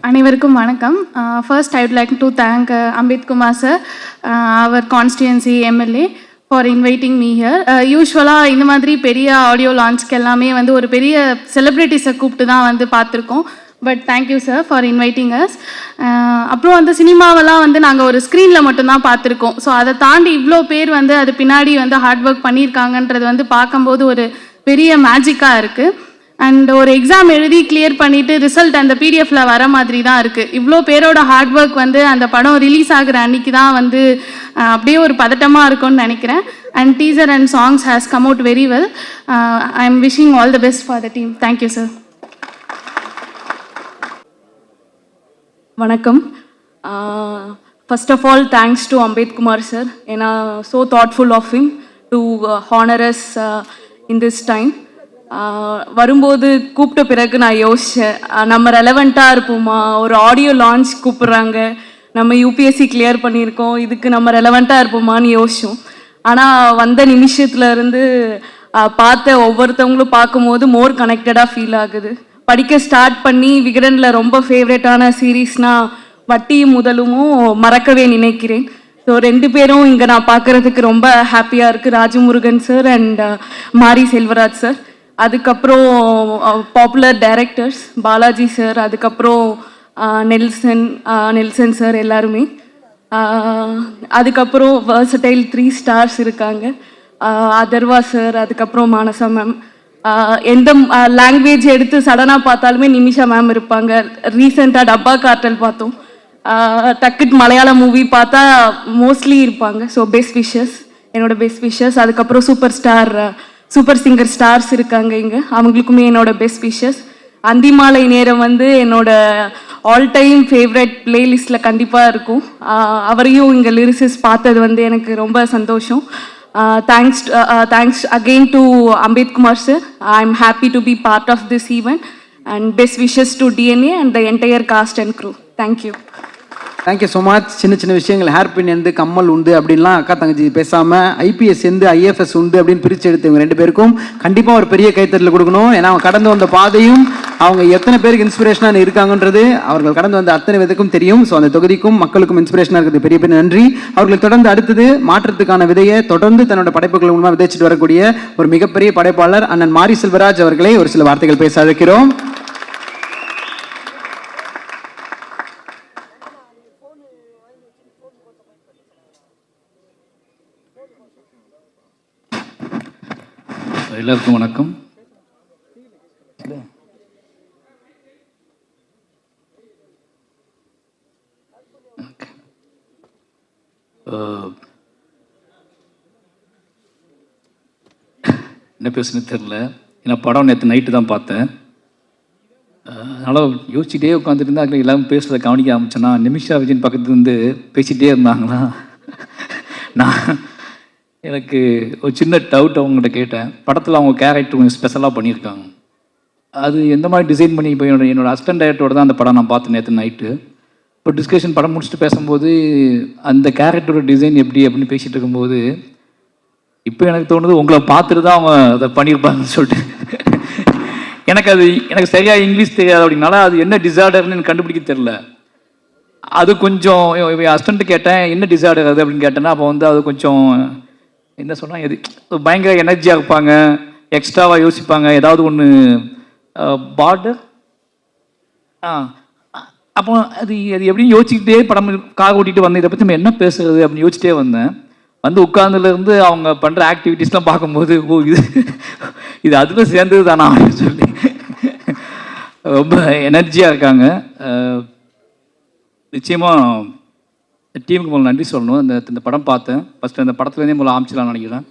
அனைவருக்கும் வணக்கம். First I would like to thank Ambethkumar sir, அவர் constituency MLA for inviting me here. யூஸ்வலாக இந்த மாதிரி பெரிய ஆடியோ லான்ச்க்கு எல்லாமே வந்து ஒரு பெரிய செலிப்ரிட்டிஸை கூப்பிட்டு தான் வந்து பார்த்துருக்கோம். But thank you sir for inviting as. அப்புறம் வந்து சினிமாவெல்லாம் வந்து நாங்கள் ஒரு ஸ்க்ரீனில் மட்டும்தான் பார்த்துருக்கோம். ஸோ அதை தாண்டி இவ்வளோ பேர் வந்து அது பின்னாடி வந்து ஹார்ட் ஒர்க் பண்ணியிருக்காங்கன்றது வந்து பார்க்கும்போது ஒரு பெரிய மேஜிக்காக இருக்குது. அண்ட் ஒரு எக்ஸாம் எழுதி கிளியர் பண்ணிவிட்டு ரிசல்ட் அந்த பிடிஎஃப்ல வர மாதிரி தான் இருக்குது. இவ்வளோ பேரோட ஹார்ட் ஒர்க் வந்து அந்த படம் ரிலீஸ் ஆகிற அன்னைக்கு தான் வந்து அப்படியே ஒரு பதட்டமாக இருக்கும்னு நினைக்கிறேன். And teaser and songs has come out very well. I am wishing all the best for the team. Thank you sir. வணக்கம். First of all thanks to Ambethkumar sir, ஏன்னா so thoughtful of him to honour us in this time. வரும்போது கூப்பிட்ட பிறகு நான் யோசித்தேன், நம்ம ரெலவெண்ட்டாக இருப்போமா, ஒரு ஆடியோ லான்ச் கூப்பிட்றாங்க, நம்ம யூபிஎஸ்சி கிளியர் பண்ணியிருக்கோம், இதுக்கு நம்ம ரெலவெண்ட்டாக இருப்போமான்னு யோசிச்சோம். ஆனால் வந்த நிமிஷத்துலேருந்து பார்த்த ஒவ்வொருத்தவங்களும் பார்க்கும்போது மோர் கனெக்டடாக ஃபீல் ஆகுது. படிக்க ஸ்டார்ட் பண்ணி விகடனில் ரொம்ப ஃபேவரட்டான சீரீஸ்னால் வட்டியும் முதலும் மறக்கவே நினைக்கிறேன். ஸோ 2 பேரும் இங்கே நான் பார்க்குறதுக்கு ரொம்ப ஹாப்பியாக இருக்குது, ராஜமுருகன் சார் அண்ட் மாரி செல்வராஜ் சார். அதுக்கப்புறம் பாப்புலர் டைரக்டர்ஸ் பாலாஜி சார், அதுக்கப்புறம் நெல்சன் சார் எல்லாருமே. அதுக்கப்புறம் வர்சடைல் 3 ஸ்டார்ஸ் இருக்காங்க, அதர்வா சார், அதுக்கப்புறம் மானசா மேம். எந்த லாங்குவேஜ் எடுத்து சடனாக பார்த்தாலுமே நிமிஷா மேம் இருப்பாங்க. ரீசெண்டாக டப்பா கார்டல் பார்த்தோம், டக்குட் மலையாளம் மூவி பார்த்தா மோஸ்ட்லி இருப்பாங்க. ஸோ பெஸ்ட் விஷஸ், என்னோட பெஸ்ட் விஷஸ். அதுக்கப்புறம் சூப்பர் சிங்கர் ஸ்டார்ஸ் இருக்காங்க இங்கே, அவங்களுக்குமே என்னோட பெஸ்ட் விஷஸ். அந்திமாலை நேரம் வந்து என்னோட ஆல் டைம் ஃபேவரட் பிளேலிஸ்டில் கண்டிப்பாக இருக்கும். அவரையும் இங்கே லிரிசிஸ் பார்த்தது வந்து எனக்கு ரொம்ப சந்தோஷம். Thanks again to Ambethkumar sir. I am happy to be part of this event and best wishes to DNA and the entire cast and crew. Thank you. Thank you so much. சின்ன சின்ன விஷயங்கள், ஹேர் பின் எந்து கம்மல் உண்டு அப்படின்லாம் அக்கா தங்கச்சி பேசாமல் ஐபிஎஸ் எந்து ஐஎஃப்எஸ் உண்டு அப்படின்னு பிரித்து எடுத்து இவங்க 2 பேருக்கும் கண்டிப்பாக ஒரு பெரிய கைத்தட்டல் கொடுக்கணும். ஏன்னா அவங்க கடந்து வந்த பாதையும் அவங்க எத்தனை பேருக்கு இன்ஸ்பிரேஷனாக இருக்காங்கன்றது அவர்கள் கடந்து வந்த அத்தனை விதக்கும் தெரியும். ஸோ அந்த தொகுதிக்கும் மக்களுக்கும் இன்ஸ்பிரேஷனாக இருக்குது. பெரிய பெரிய நன்றி. அவர்களுக்கு தொடர்ந்து அடுத்தது மாற்றத்துக்கான விதையை தொடர்ந்து தன்னோட படைப்புகள் மூலமாக விதைச்சிட்டு வரக்கூடிய ஒரு மிகப்பெரிய படைப்பாளர் அண்ணன் மாரி செல்வராஜ் அவர்களை ஒரு சில வார்த்தைகள் பேச அழைக்கிறோம். எல்லாருக்கும் வணக்கம். என்ன பேசுன்னு தெரில, ஏன்னா படம் நேற்று நைட்டு தான் பார்த்தேன். அதனால் யோசிச்சுட்டே உட்காந்துட்டு இருந்தால் அதில் எல்லாரும் பேசுகிறத கவனிக்க ஆரம்பிச்சேன்னா நிமிஷா விஜயன் பக்கத்துல இருந்து பேசிகிட்டே இருந்தாங்களா. எனக்கு ஒரு சின்ன டவுட் அவங்ககிட்ட கேட்டேன். படத்தில் அவங்க கேரக்டர் கொஞ்சம் ஸ்பெஷலாக பண்ணியிருக்காங்க, அது எந்த மாதிரி டிசைன் பண்ணி. இப்போ என்னோட அசிஸ்டன்ட் டைரக்டரோட தான் அந்த படம் நான் பார்த்தேன் நேற்று நைட்டு. இப்போ டிஸ்கஷன் படம் முடிச்சுட்டு பேசும்போது அந்த கேரக்டரோட டிசைன் எப்படி அப்படின்னு பேசிகிட்டு இருக்கும்போது இப்போ எனக்கு தோணுது உங்களை பார்த்துட்டு தான் அவங்க அதை பண்ணியிருப்பாங்கன்னு சொல்லிட்டு. எனக்கு சரியாக இங்கிலீஷ் தெரியாது அப்படின்னால அது என்ன டிசார்டர்னு எனக்கு கண்டுபிடிக்க தெரில. அது கொஞ்சம் அசிஸ்டண்ட்டு கேட்டேன் என்ன டிசார்டர் அது அப்படின்னு கேட்டேன்னா அப்போ வந்து அது கொஞ்சம் என்ன சொன்னால் எது பயங்கர எனர்ஜியாக இருப்பாங்க, எக்ஸ்ட்ராவாக யோசிப்பாங்க, ஏதாவது ஒன்று பார்டர். அப்போ அது எப்படின்னு யோசிச்சுக்கிட்டே படம் கார் ஓட்டிகிட்டு வந்தேன். இதை பற்றி நம்ம என்ன பேசுறது அப்படின்னு யோசிச்சிட்டே வந்தேன். வந்து உட்கார்ந்துலேருந்து அவங்க பண்ணுற ஆக்டிவிட்டீஸ்லாம் பார்க்கும்போது இது அதில் சேர்ந்தது தானா அப்படின்னு சொல்லி ரொம்ப எனர்ஜியாக இருக்காங்க. நிச்சயமாக டீமுக்கு முதல்ல நன்றி சொல்லணும். இந்த படம் பார்த்தேன் ஃபஸ்ட்டு, அந்த படத்துலேருந்தே முதல்ல ஆரம்பிச்சிடலாம்னு நினைக்கிறேன்.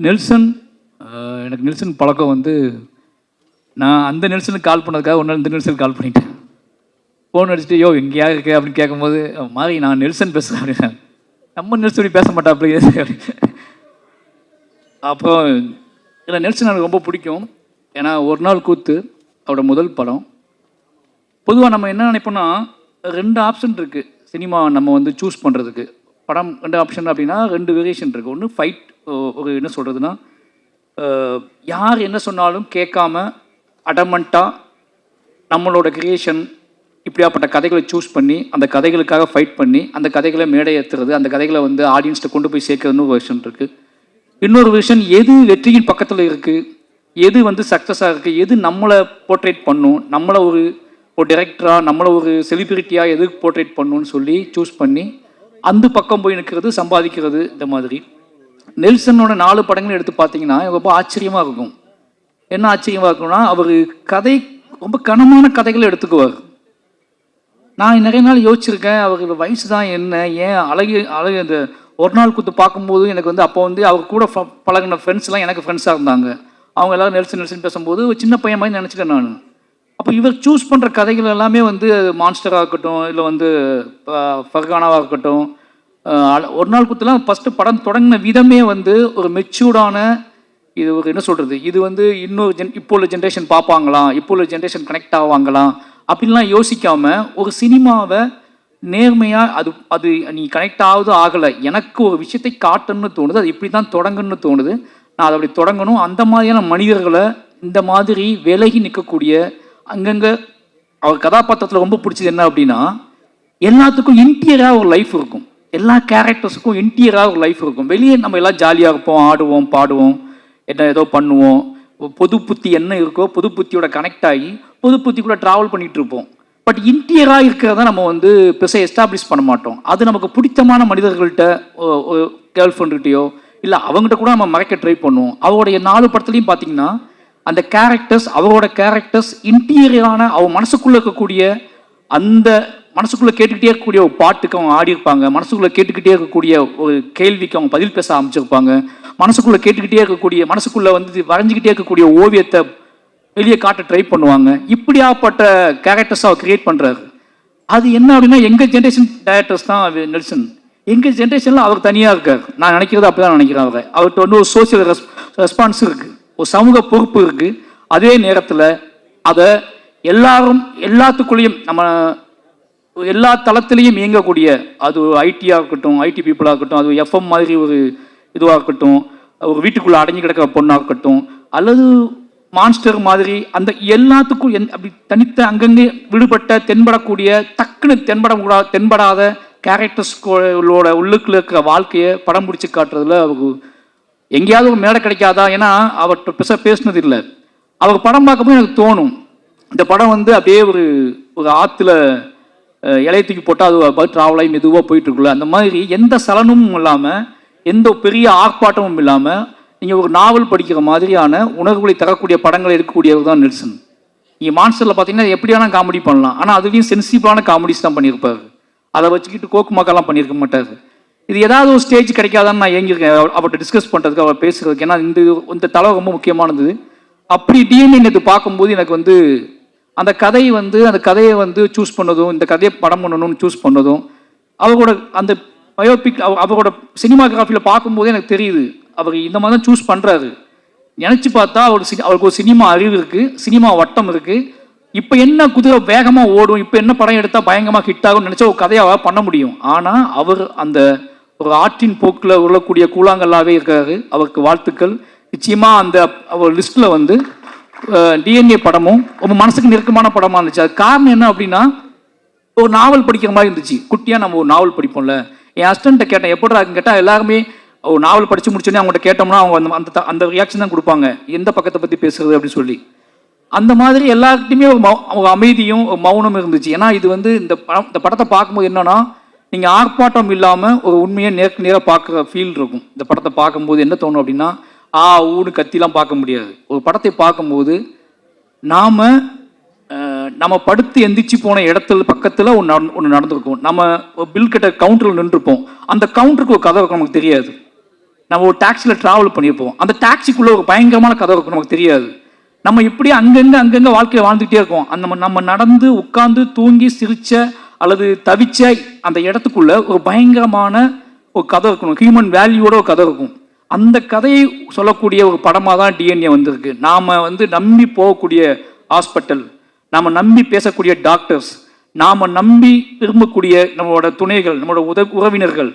நெல்சன், எனக்கு நெல்சன் பழக்கம் வந்து நான் அந்த நெல்சனுக்கு கால் பண்ணதுக்காக ஒரு நாள் இந்த நெல்சனுக்கு கால் பண்ணிட்டேன். ஃபோன் அடிச்சுட்டு யோ எங்கேயா இருக்கு அப்படின்னு கேட்கும்போது மாதிரி நான் நெல்சன் பேசுகிறேன் அப்படின்னா நம்ம நெல்சன் பேச மாட்டா அப்படி. அப்போ இதில் நெல்சன் எனக்கு ரொம்ப பிடிக்கும். ஏன்னா ஒரு நாள் கூத்து அவரோட முதல் படம். பொதுவாக நம்ம என்ன நினைப்போம்னா 2 ஆப்ஷன் இருக்குது சினிமா நம்ம வந்து சூஸ் பண்ணுறதுக்கு. படம் 2 ஆப்ஷன் அப்படின்னா 2 வேரியேஷன் இருக்குது. ஒன்று ஃபைட், ஒரு என்ன சொல்கிறதுனா யார் என்ன சொன்னாலும் கேட்காம அடமெண்ட்டாக நம்மளோட கிரியேஷன் இப்படியாப்பட்ட கதைகளை சூஸ் பண்ணி அந்த கதைகளுக்காக ஃபைட் பண்ணி அந்த கதைகளை மேடை ஏற்றுறது, அந்த கதைகளை வந்து ஆடியன்ஸ்ட்டை கொண்டு போய் சேர்க்கறதுன்னு ஒரு வெர்ஷன் இருக்குது. இன்னொரு வெர்ஷன் எது வெற்றியின் பக்கத்தில் இருக்குது, எது வந்து சக்ஸஸாக இருக்குது, எது நம்மளை போர்ட்ரேட் பண்ணும், நம்மளை ஒரு டைரக்டராக, நம்மளை ஒரு செலிபிரிட்டியாக எது போர்ட்ரேட் பண்ணணும்னு சொல்லி சூஸ் பண்ணி அந்த பக்கம் போய் நிற்கிறது, சம்பாதிக்கிறது. இந்த மாதிரி நெல்சனோட 4 படங்களும் எடுத்து பார்த்தீங்கன்னா ரொம்ப ஆச்சரியமாக இருக்கும். என்ன ஆச்சரியமாக இருக்கும்னா, அவர் கதை ரொம்ப கனமான கதைகளை எடுத்துக்குவார். நான் நிறைய நாள் யோசிச்சிருக்கேன், அவருக்கு வயசு தான் என்ன, ஏன் அழகு அந்த ஒரு நாள் குத்து பார்க்கும்போது எனக்கு வந்து அப்போ வந்து அவர் கூட பழகின ஃப்ரெண்ட்ஸ்லாம் எனக்கு ஃப்ரெண்ட்ஸாக இருந்தாங்க. அவங்க எல்லோரும் நெல்சன் பேசும்போது சின்ன பையன் மாதிரி நினச்சிட்டேன் நான். அப்போ இவர் சூஸ் பண்ணுற கதைகள் எல்லாமே வந்து மான்ஸ்டராக இருக்கட்டும், இல்லை வந்து ஃபர்கானாவாக இருக்கட்டும், ஒரு நாள் குத்துலாம் ஃபஸ்ட்டு படம் தொடங்கின விதமே வந்து ஒரு மெச்சூர்டான, இது ஒரு என்ன சொல்கிறது, இது வந்து இன்னொரு இப்போ உள்ள ஜென்ரேஷன் பார்ப்பாங்களா, இப்போ உள்ள ஜென்ரேஷன் கனெக்ட் ஆவாங்களாம் அப்படின்லாம் யோசிக்காமல் ஒரு சினிமாவை நேர்மையாக அது நீ கனெக்ட் ஆகுது ஆகலை, எனக்கு ஒரு விஷயத்தை காட்டணும்னு தோணுது, அது இப்படி தான் தொடங்கணும்னு தோணுது, நான் அதை அப்படி தொடங்கணும். அந்த மாதிரியான மனிதர்களை இந்த மாதிரி விலகி நிற்கக்கூடிய அங்கங்கே அவர் கதாபாத்திரத்தில் ரொம்ப பிடிச்சது என்ன அப்படின்னா, எல்லாத்துக்கும் இன்டீரியராக ஒரு லைஃப் இருக்கும், எல்லா கேரக்டர்ஸுக்கும் இன்டீரியராக ஒரு லைஃப் இருக்கும். வெளியே நம்ம எல்லாம் ஜாலியாக இருப்போம், ஆடுவோம், பாடுவோம், என்ன ஏதோ பண்ணுவோம், பொது புத்தி என்ன இருக்கோ பொது புத்தியோட கனெக்ட் ஆகி பொது புத்தி கூட ட்ராவல் பண்ணிகிட்டு இருப்போம். பட் இன்டீரியராக இருக்கிறத நம்ம வந்து பெருசாக எஸ்டாப்ளிஷ் பண்ண மாட்டோம். அது நமக்கு பிடித்தமான மனிதர்கள்ட்ட, கேர்ள் ஃப்ரெண்டுகிட்டையோ இல்லை அவங்ககிட்ட கூட நம்ம மறைக்க ட்ரை பண்ணுவோம். அவருடைய 4 படத்துலையும் பார்த்தீங்கன்னா அந்த கேரக்டர்ஸ், அவரோட கேரக்டர்ஸ் இன்டீரியரான அவங்க மனசுக்குள்ளே இருக்கக்கூடிய, அந்த மனசுக்குள்ளே கேட்டுக்கிட்டே இருக்கக்கூடிய ஒரு பாட்டுக்கு அவங்க ஆடியிருப்பாங்க, மனசுக்குள்ளே கேட்டுக்கிட்டே இருக்கக்கூடிய ஒரு கேள்விக்கு அவங்க பதில் பேச ஆரம்பிச்சிருப்பாங்க, மனசுக்குள்ளே கேட்டுக்கிட்டே இருக்கக்கூடிய, மனசுக்குள்ளே வந்து வரைஞ்சிக்கிட்டே இருக்கக்கூடிய ஓவியத்தை வெளியே காட்ட ட்ரை பண்ணுவாங்க. இப்படியாப்பட்ட கேரக்டர்ஸ் அவர் கிரியேட் பண்ணுறாரு. அது என்ன அப்படின்னா, எங்கள் ஜென்ரேஷன் டைரக்டர்ஸ் தான் நெல்சன். எங்கள் ஜென்ரேஷனில் அவர் தனியாக இருக்கார். நான் நினைக்கிறது அப்படி தான் நினைக்கிறேன். அவர்கிட்ட வந்து ஒரு சோசியல் ரெஸ்பான்ஸ் இருக்குது, ஒரு சமூக பொறுப்பு இருக்குது. அதே நேரத்தில் அதை எல்லாத்துக்குள்ளேயும் நம்ம எல்லா தளத்திலையும் இயங்கக்கூடிய, அது ஐடியாக இருக்கட்டும், ஐடி பீப்புளாக இருக்கட்டும், அது எஃப்எம் மாதிரி ஒரு இதுவாக இருக்கட்டும், ஒரு வீட்டுக்குள்ளே அடங்கி கிடக்கிற பொண்ணாக இருக்கட்டும், அல்லது மான்ஸ்டர் மாதிரி அந்த எல்லாத்துக்கும் அப்படி தனித்த அங்கங்கே விடுபட்ட தென்படக்கூடிய, டக்குன்னு தென்படாத கேரக்டர்ஸ்களோட உள்ளுக்குள்ள இருக்கிற வாழ்க்கையை படம் பிடிச்சி காட்டுறதுல அவருக்கு எங்கேயாவது ஒரு மேடை கிடைக்காதா? ஏன்னா அவர்கிட்ட பேசினது இல்லை. அவர் படம் பார்க்கும்போது எனக்கு தோணும், இந்த படம் வந்து அப்படியே ஒரு ஆற்றுல இலையத்துக்கு போட்டால் அது ட்ராவலாகி மெதுவாக போயிட்டுருக்குள்ள, அந்த மாதிரி எந்த சலனமும் இல்லாமல், எந்த பெரிய ஆர்ப்பாட்டமும் இல்லாமல் நீங்கள் ஒரு நாவல் படிக்கிற மாதிரியான உணர்வுகளை தரக்கூடிய படங்களை எடுக்கக்கூடியவர் தான் நெல்சன். நீங்கள் மான்ஸ்டரில் பார்த்தீங்கன்னா எப்படியான காமெடி பண்ணலாம், ஆனால் அதுலேயும் சென்சிட்டிவான காமெடிஸ் தான் பண்ணியிருப்பார். அதை வச்சுக்கிட்டு கோக்குமாக்கெல்லாம் பண்ணியிருக்க மாட்டார். இது ஏதாவது ஒரு ஸ்டேஜ் கிடைக்காதான்னு நான் ஏங்கியிருக்கேன் அவர்கிட்ட டிஸ்கஸ் பண்ணுறதுக்கு, அவர் பேசுகிறதுக்கு. ஏன்னா இந்த தலை ரொம்ப முக்கியமானது. அப்படி டிஎன்ஏ நேற்று பார்க்கும்போது எனக்கு வந்து அந்த கதையை வந்து சூஸ் பண்ணதும், இந்த கதையை படம் பண்ணணும்னு சூஸ் பண்ணதும், அவரோட அந்த பயோபிக் அவரோட சினிமாகிராஃபியில் பார்க்கும்போது எனக்கு தெரியுது அவர் இந்த மாதிரி தான் சூஸ் பண்ணுறாரு. நினச்சி பார்த்தா அவருக்கு ஒரு சினிமா அறிவு இருக்குது, சினிமா வட்டம் இருக்குது. இப்போ என்ன குதிரை வேகமாக ஓடும், இப்போ என்ன படம் எடுத்தால் பயங்கரமாக ஹிட் ஆகும்னு நினச்சா ஒரு கதையை அவர் பண்ண முடியும். ஆனால் அவர் அந்த ஒரு ஆற்றின் போக்கில் உருளக்கூடிய கூழாங்கல்லாவே இருக்காரு. அவருக்கு வாழ்த்துக்கள். நிச்சயமாக அந்த அவர் லிஸ்ட்டில் வந்து டிஎன்ஏ படமும் ரொம்ப மனசுக்கு நெருக்கமான படமாக இருந்துச்சு. அது காரணம் என்ன அப்படின்னா, ஒரு நாவல் படிக்கிற மாதிரி இருந்துச்சு. குட்டியாக நம்ம ஒரு நாவல் படிப்போம்ல. என் ஹஸ்பண்ட்டை கேட்டேன், எப்படா கேட்டால் எல்லாருமே ஒரு நாவல் படித்து முடிச்சோன்னே அவங்கள்ட்ட கேட்டோம்னா அவங்க அந்த ரியாக்ஷன் தான் கொடுப்பாங்க, எந்த பக்கத்தை பற்றி பேசுறது அப்படின்னு சொல்லி. அந்த மாதிரி எல்லாருக்கிட்டையுமே ஒரு அமைதியும் ஒரு மௌனம் இருந்துச்சு. ஏன்னா இது வந்து இந்த படத்தை பார்க்கும்போது என்னன்னா, நீங்கள் ஆர்ப்பாட்டம் இல்லாமல் ஒரு உண்மையை நேராக பார்க்குற ஃபீல் இருக்கும். இந்த படத்தை பார்க்கும்போது என்ன தோணும் அப்படின்னா, ஊன்னு கத்திலாம் பார்க்க முடியாது. ஒரு படத்தை பார்க்கும்போது நம்ம படுத்து எந்திரிச்சு போன இடத்துல பக்கத்தில் ஒன்று நடந்திருக்கும். நம்ம பில் கட்ட கவுண்டரில் நின்றுருப்போம். அந்த கவுண்டருக்கு ஒரு கதை இருக்கும், நமக்கு தெரியாது. நம்ம ஒரு டாக்ஸியில் ட்ராவல் பண்ணியிருப்போம், அந்த டாக்ஸிக்குள்ளே ஒரு பயங்கரமான கதை இருக்கும், நமக்கு தெரியாது. நம்ம இப்படி அங்கங்கே வாழ்க்கையை வாழ்ந்துகிட்டே இருக்கோம். நம்ம நடந்து உட்காந்து தூங்கி சிரிச்ச அல்லது தவிச்ச அந்த இடத்துக்குள்ள ஒரு பயங்கரமான ஒரு கதை இருக்கணும், ஹியூமன் வேல்யூவோட ஒரு கதை இருக்கும். அந்த கதையை சொல்லக்கூடிய ஒரு படமாக தான் டிஎன்ஏ வந்திருக்கு. நாம் வந்து நம்பி போகக்கூடிய ஹாஸ்பிட்டல், நாம் நம்பி பேசக்கூடிய டாக்டர்ஸ், நாம் நம்பி விரும்பக்கூடிய நம்மளோட துணைகள், நம்மளோட உறவினர்கள்,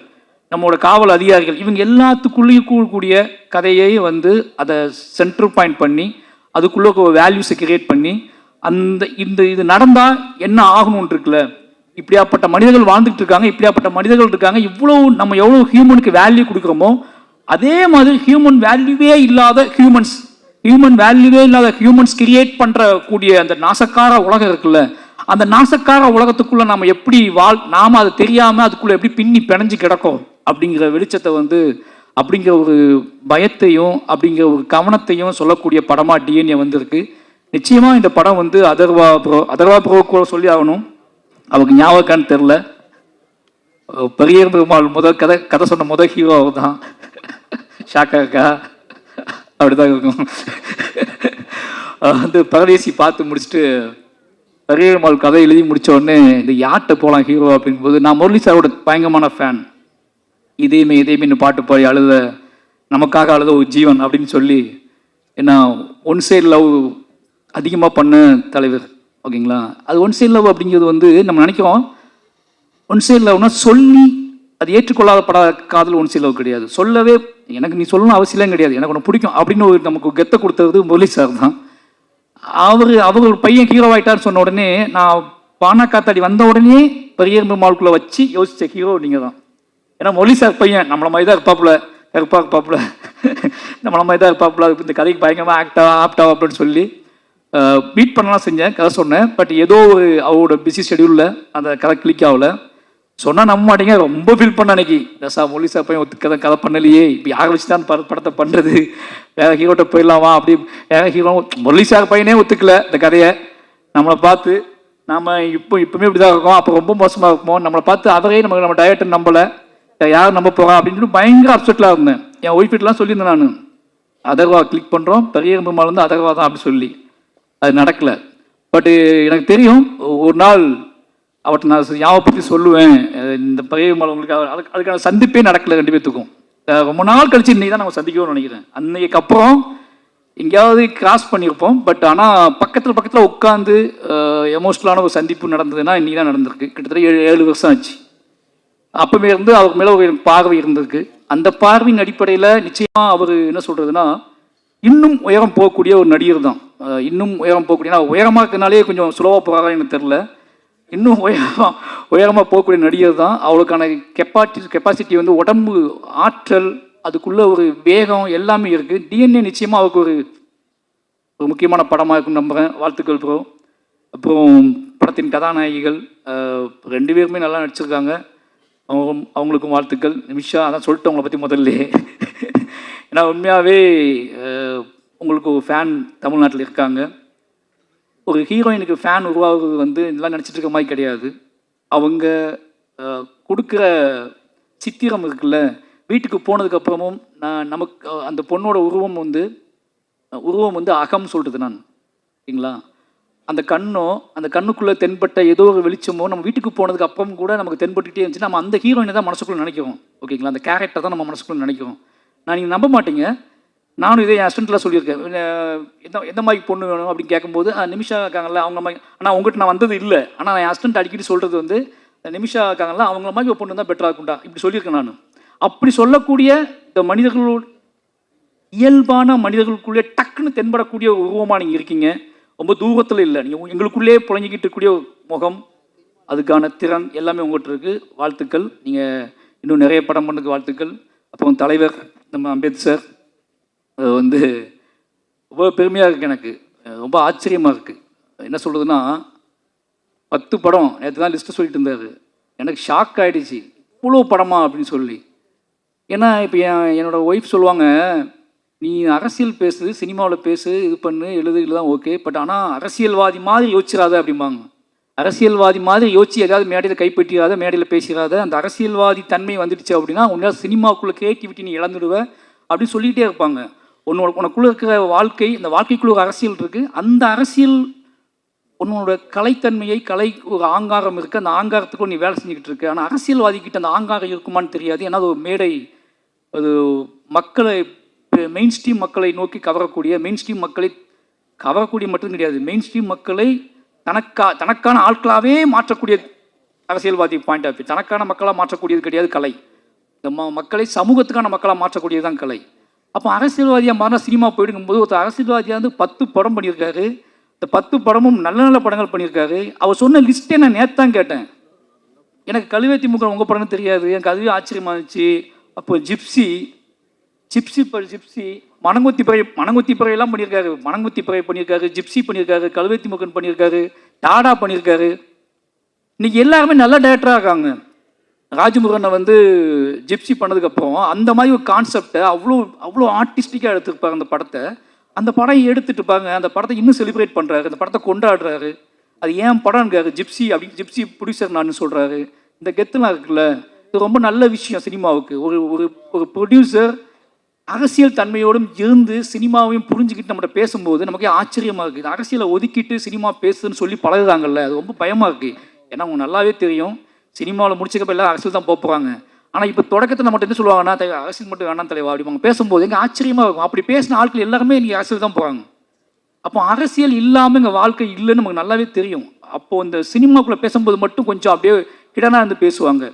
நம்மளோட காவல் அதிகாரிகள், இவங்க எல்லாத்துக்குள்ளேயும் கூடக்கூடிய கதையை வந்து அதை சென்டர் பாயிண்ட் பண்ணி அதுக்குள்ளே வேல்யூஸை கிரியேட் பண்ணி இது நடந்தால் என்ன ஆகணும்னு இருக்குல்ல, இப்படியாப்பட்ட மனிதர்கள் வாழ்ந்துட்டு இருக்காங்க, இப்படியாப்பட்ட மனிதர்கள் இருக்காங்க, நம்ம எவ்வளோ ஹியூமனுக்கு வேல்யூ கொடுக்குறோமோ அதே மாதிரி ஹியூமன் வேல்யூவே இல்லாத ஹியூமன்ஸ் கிரியேட் பண்ணுறக்கூடிய அந்த நாசக்கார உலகம் இருக்குல்ல, அந்த நாசக்கார உலகத்துக்குள்ளே நம்ம எப்படி நாம் அதை தெரியாமல் அதுக்குள்ளே எப்படி பின்னி பிணைஞ்சு கிடக்கும் அப்படிங்கிற வெளிச்சத்தை வந்து, அப்படிங்கிற ஒரு பயத்தையும் அப்படிங்கிற ஒரு கவனத்தையும் சொல்லக்கூடிய படமாக டிஎன்ஏ வந்திருக்கு. நிச்சயமாக இந்த படம் வந்து அதர்வா ப்ரோ கூட சொல்லி ஆகணும், அவருக்கு ஞாபகம்னு தெரில. பெரிய பெருமாள் கதை சொன்ன முதல் ஹீரோ அவர் தான். ஷாக்காக்கா அப்படிதான் இருக்கும். வந்து பரதேசி பார்த்து முடிச்சுட்டு பெரிய பெருமாள் கதை எழுதி முடித்த உடனே இந்த யார்கிட்ட போகலாம் ஹீரோ அப்படிங்கும்போது, நான் முரளி சாரோட பயங்கரமான ஃபேன். இதேமே பாட்டு பாடி அழுத, நமக்காக அழுத ஒரு ஜீவன் அப்படின்னு சொல்லி, ஏன்னா ஒன் சைடு லவ் அதிகமாக பண்ண தலைவர். ஓகேங்களா, அது ஒன் சைடு லவ் அப்படிங்கிறது வந்து நம்ம நினைக்கிறோம் ஒன் சைடு லவ்னா சொல்லி அது ஏற்றுக்கொள்ளாத காதல் ஒன் சைடு லவ் கிடையாது. சொல்லவே எனக்கு நீ சொல்லணும் அவசியம் கிடையாது, எனக்கு ஒன்று பிடிக்கும் அப்படின்னு ஒரு நமக்கு கெத்தை கொடுத்தது முரளி சார் தான். அவர் ஒரு பையன் ஹீரோ ஆகிட்டார்னு சொன்ன உடனே, நான் பானா காத்தாடி வந்த உடனே பெரிய பெருமாளுக்குள்ளே வச்சு யோசித்த ஹீரோ நீங்கள் தான். ஏன்னா முரளி சார் பையன் நம்மள மாதிரி தான் இருப்பாப்புல, நம்மள மாதிரி தான் இருப்பாப்புல, இந்த கதைக்கு பயங்கரமாக ஆப்டா அப்படின்னு சொல்லி பீட் பண்ணலாம் செஞ்சேன், கதை சொன்னேன். பட் ஏதோ ஒரு அவரோட பிஸி ஷெடியூலில் அந்த கதை கிளிக் ஆகல. சொன்னால் நம்ப மாட்டேங்க, ரொம்ப ஃபீல் பண்ண அன்னைக்கு. தசா முரளி சார் பையன் கதை பண்ணலையே, இப்போ யாரை வச்சு தான் படத்தை பண்ணுறது, வேற ஹீரோட்ட போயிடலாமா அப்படி. வேற ஹீரோ முரளி சார் பையனே ஒத்துக்கல இந்த கதையை. நம்மளை பார்த்து நாம் இப்போவுமே இப்படி தான் இருக்கோம், அப்போ ரொம்ப மோசமாக இருக்குமோ, நம்மளை பார்த்து அவரே நம்ம டைரக்டர் நம்பலை, யார் நம்ப போகிறோம் அப்படின்னு சொல்லி பயங்கர அப்செட்டில் இருந்தேன். என் ஒய்ஃபிட்லாம் சொல்லியிருந்தேன் நான், அதர்வா கிளிக் பண்ணுறோம், பெரிய பெருமாள் வந்து அதர்வா தான் அப்படி சொல்லி. அது நடக்கலை. பட்டு எனக்கு தெரியும் ஒரு நாள் அவர்கிட்ட நான் யாவை பற்றி சொல்லுவேன், இந்த பெரிய பெருமாள் உங்களுக்கு அதுக்கான சந்திப்பே நடக்கலை ரெண்டு பேர்த்துக்கும். ரொம்ப நாள் கழிச்சு இன்னைக்கு தான் நம்ம சந்திக்கணும்னு நினைக்கிறேன். அன்னைக்கு அப்புறம் எங்கேயாவது கிராஸ் பண்ணியிருப்போம், பட் ஆனால் பக்கத்தில் உட்காந்து எமோஷ்னலான ஒரு சந்திப்பு நடந்ததுன்னா இன்றைக்கி தான் நடந்திருக்கு. கிட்டத்தட்ட 7 வருஷம் ஆச்சு. அப்போவே இருந்து அவருக்கு மேலே ஒரு பார்வை இருந்திருக்கு. அந்த பார்வையின் அடிப்படையில் நிச்சயமாக அவர் என்ன சொல்கிறதுனா, இன்னும் உயரம் போகக்கூடிய ஒரு நடிகர் தான். இன்னும் உயரம் போகக்கூடிய, உயரமாக இருக்கிறனாலே கொஞ்சம் சுலவாக போகிறாரா எனக்கு தெரில, இன்னும் உயரமாக போகக்கூடிய நடிகர் தான். அவளுக்கான கெப்பாசிட்டி வந்து உடம்பு ஆற்றல், அதுக்குள்ளே ஒரு வேகம் எல்லாமே இருக்குது. டிஎன்ஏ நிச்சயமாக அவருக்கு ஒரு முக்கியமான படமாக இருக்குன்னு நம்புகிறேன். வாழ்த்துக்கள் ப்ரோ. அப்புறம் படத்தின் கதாநாயகிகள் 2 பேருமே நல்லா நடிச்சிருக்காங்க, அவங்களுக்கும் வாழ்த்துக்கள். நிமிஷா அதான் சொல்லிட்டு அவங்கள பற்றி முதல்ல. ஏன்னா உண்மையாகவே உங்களுக்கு ஒரு ஃபேன் தமிழ்நாட்டில் இருக்காங்க. ஒரு ஹீரோயினுக்கு ஃபேன் உருவாகுறது வந்து இதெல்லாம் நினச்சிட்டு இருக்க மாதிரி கிடையாது. அவங்க கொடுக்குற சித்திரம் இருக்குல்ல, வீட்டுக்கு போனதுக்கப்புறமும் நமக்கு அந்த பொண்ணோட உருவம் வந்து அகம் சொல்கிறது நான். சரிங்களா, அந்த கண்ணுக்குள்ளே தென்பட்ட ஏதோ ஒரு வெளிச்சமோ நம்ம வீட்டுக்கு போனதுக்கு அப்புறம் கூட நமக்கு தென்பட்டுகிட்டே இருந்துச்சு. நம்ம அந்த ஹீரோயினை தான் மனசுக்குள்ளே நினைக்கிறோம். ஓகேங்களா, அந்த கேரக்டர் தான் நம்ம மனசுக்குள்ளே நினைக்கிறோம். நான் நீங்கள் நம்ப மாட்டீங்க, நானும் இதே என் அசிஸ்டண்ட்டில் சொல்லியிருக்கேன். எந்த மாதிரி பொண்ணு வேணும் அப்படின்னு கேட்கும்போது, நிமிஷா இருக்காங்கல்ல அவங்க மாதிரி. ஆனால் உங்கள்கிட்ட நான் வந்தது இல்லை, ஆனால் என் அசிஸ்டண்ட் அடிக்கடி சொல்கிறது வந்து, நிமிஷா இருக்காங்கல்ல அவங்கள மாதிரி ஒரு பொண்ணு தான் பெட்டராக இருக்கும்டா இப்படி சொல்லியிருக்கேன் நான். அப்படி சொல்லக்கூடிய இந்த மனிதர்களோட இயல்பான மனிதர்களுக்குள்ளே டக்குன்னு தென்படக்கூடிய ஒரு உருவமாக நீங்கள் இருக்கீங்க. ரொம்ப தூரத்தில் இல்லை, நீங்கள் எங்களுக்குள்ளே புழங்கிக்கிட்டு இருக்கக்கூடிய முகம், அதுக்கான திறன் எல்லாமே உங்கள்கிட்ட இருக்குது. வாழ்த்துக்கள். நீங்கள் இன்னும் நிறைய படம் பண்ணதுக்கு வாழ்த்துக்கள். அப்புறம் தலைவர் நம்ம அம்பேத் சார் வந்து ரொம்ப பெருமையாக இருக்குது, எனக்கு ரொம்ப ஆச்சரியமாக இருக்குது. என்ன சொல்கிறதுனா, 10 படம் நேற்று தான் லிஸ்ட்டு சொல்லிட்டு இருந்தார். எனக்கு ஷாக் ஆகிடுச்சு, இவ்வளோ படமா அப்படின்னு சொல்லி. ஏன்னா இப்போ என்னோடய ஒய்ஃப் சொல்லுவாங்க, நீ அரசியல் பேசு, சினிமாவில் பேசு, இது பண்ணு, எழுதுதான் ஓகே, பட் ஆனால் அரசியல்வாதி மாதிரி யோசிச்சிடாத அப்படிம்பாங்க. அரசியல்வாதி மாதிரி யோசிச்சு ஏதாவது மேடையில் கைப்பற்றிடாத, மேடையில் பேசிடாத. அந்த அரசியல்வாதி தன்மை வந்துடுச்சு அப்படின்னா உன்னால் சினிமாவுக்குள்ளே கிரியேட்டிவிட்டி நீ இழந்துடுவ அப்படின்னு சொல்லிகிட்டே இருப்பாங்க. உனக்குள்ளே இருக்கிற வாழ்க்கை, இந்த வாழ்க்கைக்குள்ள ஒரு அரசியல் இருக்குது. அந்த அரசியல் உன்னோட கலைத்தன்மையை, ஒரு ஆங்காரம் இருக்குது, அந்த ஆங்காரத்துக்கு நீ வேலை செஞ்சுக்கிட்டு இருக்கு. ஆனால் அரசியல்வாதிக்கிட்ட அந்த ஆங்காரம் இருக்குமான்னு தெரியாது. ஏன்னா அது ஒரு மேடை, அது மக்களை மெயின் ஸ்ட்ரீம் மக்களை நோக்கி கவரக்கூடிய, மெயின் ஸ்ட்ரீம் மக்களை கவரக்கூடிய மட்டும் கிடையாது, மெயின் ஸ்ட்ரீம் மக்களை தனக்கான ஆட்களாகவே மாற்றக்கூடிய அரசியல்வாதி பாயிண்ட் ஆஃப் வியூ. தனக்கான மக்களாக மாற்றக்கூடியது கிடையாது கலை. இந்த மக்களை சமூகத்துக்கான மக்களாக மாற்றக்கூடியது தான் கலை. அப்போ அரசியல்வாதியாக மாறினா சினிமா போயிடுங்கும்போது ஒருத்தர் அரசியல்வாதியாக வந்து 10 படம் பண்ணியிருக்காரு. இந்த 10 படமும் நல்ல நல்ல படங்கள் பண்ணியிருக்காரு. அவர் சொன்ன லிஸ்ட்டே நான் நேற்று தான் கேட்டேன். எனக்கு கழுவேத்தி முகம் உங்கள் படம்னு தெரியாது. எனக்கு அதுவே ஆச்சரியமாக இருந்துச்சு. அப்போ ஜிப்சி மணங்குத்தி பிறையெல்லாம் பண்ணியிருக்காரு. மணங்குத்தி பிறை பண்ணியிருக்காரு, ஜிப்சி பண்ணியிருக்காரு, கழுவேத்தி முகன் பண்ணியிருக்காரு, டாடா பண்ணியிருக்காரு. இன்னைக்கு எல்லாருமே நல்ல டேரக்டராக இருக்காங்க. ராஜமுருகனை வந்து ஜிப்சி பண்ணதுக்கப்புறம் அந்த மாதிரி ஒரு கான்செப்டை அவ்வளோ ஆர்டிஸ்டிக்காக எடுத்துருப்பாங்க அந்த படத்தை. அந்த படம் எடுத்துட்டு பாங்க, அந்த படத்தை இன்னும் செலிப்ரேட் பண்ணுறாரு, அந்த படத்தை கொண்டாடுறாரு. அது ஏன் படம்ங்காரு ஜிப்சி அப்படின்னு, ஜிப்சி ப்ரொடியூசர் நான் சொல்கிறாரு. இந்த கெத்துலாம் இருக்குல்ல, இது ரொம்ப நல்ல விஷயம் சினிமாவுக்கு. ஒரு ஒரு ஒரு ப்ரொடியூசர் அரசியல் தன்மையோடும் இருந்து சினிமாவையும் புரிஞ்சுக்கிட்டு நம்மகிட்ட பேசும்போது நமக்கே ஆச்சரியமாக இருக்குது. அரசியலை ஒதுக்கிட்டு சினிமா பேசுன்னு சொல்லி பழகுறாங்கல்ல, அது ரொம்ப பயமாக இருக்குது. ஏன்னா அவங்க நல்லாவே தெரியும் சினிமாவில் முடிச்சக்கப்போ எல்லாம் அரசியல் தான் போகிறாங்க. ஆனால் இப்போ தொடக்கத்தை நம்மகிட்ட என்ன சொல்லுவாங்கன்னா, அரசியல் மட்டும் வேணாம் தலைவா அப்படிம்பாங்க. பேசும்போது எங்கள் ஆச்சரியமாக இருக்கும். அப்படி பேசின ஆட்கள் எல்லாருமே இன்றைக்கி அரசியல் தான் போகிறாங்க. அப்போ அரசியல் இல்லாமல் எங்கள் வாழ்க்கை இல்லைன்னு நமக்கு நல்லாவே தெரியும். அப்போது இந்த சினிமாக்குள்ளே பேசும்போது மட்டும் கொஞ்சம் அப்படியே கிடனா இருந்து பேசுவாங்க.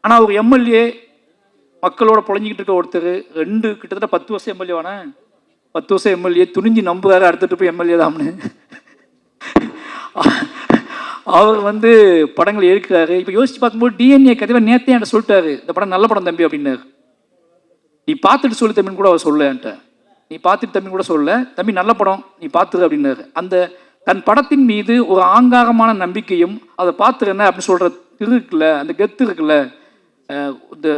ஆனால் ஒரு எம்எல்ஏ மக்களோட புழஞ்சிக்கிட்டு இருக்க ஒருத்தர் கிட்டத்தட்ட 10 வருஷம் எம்எல்ஏவானே, 10 வருஷம் எம்எல்ஏ துணிஞ்சு நம்புறாரு அடுத்துட்டு போய் எம்எல்ஏ தான்னு. அவர் வந்து படங்கள் எடுக்கிறாரு. இப்போ யோசிச்சு பார்க்கும்போது டிஎன்ஏ கதைவை நேற்றே என்கிட்ட சொல்லிட்டாரு, இந்த படம் நல்ல படம் தம்பி அப்படின்னாரு. நீ பார்த்துட்டு சொல்லு தம்பின்னு கூட அவர் சொல்ல என்கிட்ட. நீ பார்த்துட்டு தம்பி கூட சொல்ல, தம்பி நல்ல படம் நீ பார்த்துரு அப்படின்னாரு. அந்த தன் படத்தின் மீது ஒரு ஆங்காரமான நம்பிக்கையும் அதை பார்த்துருஎன்ன அப்படின்னு சொல்கிற இருக்குல்ல, அந்த கெத்து இருக்குல்ல, இந்த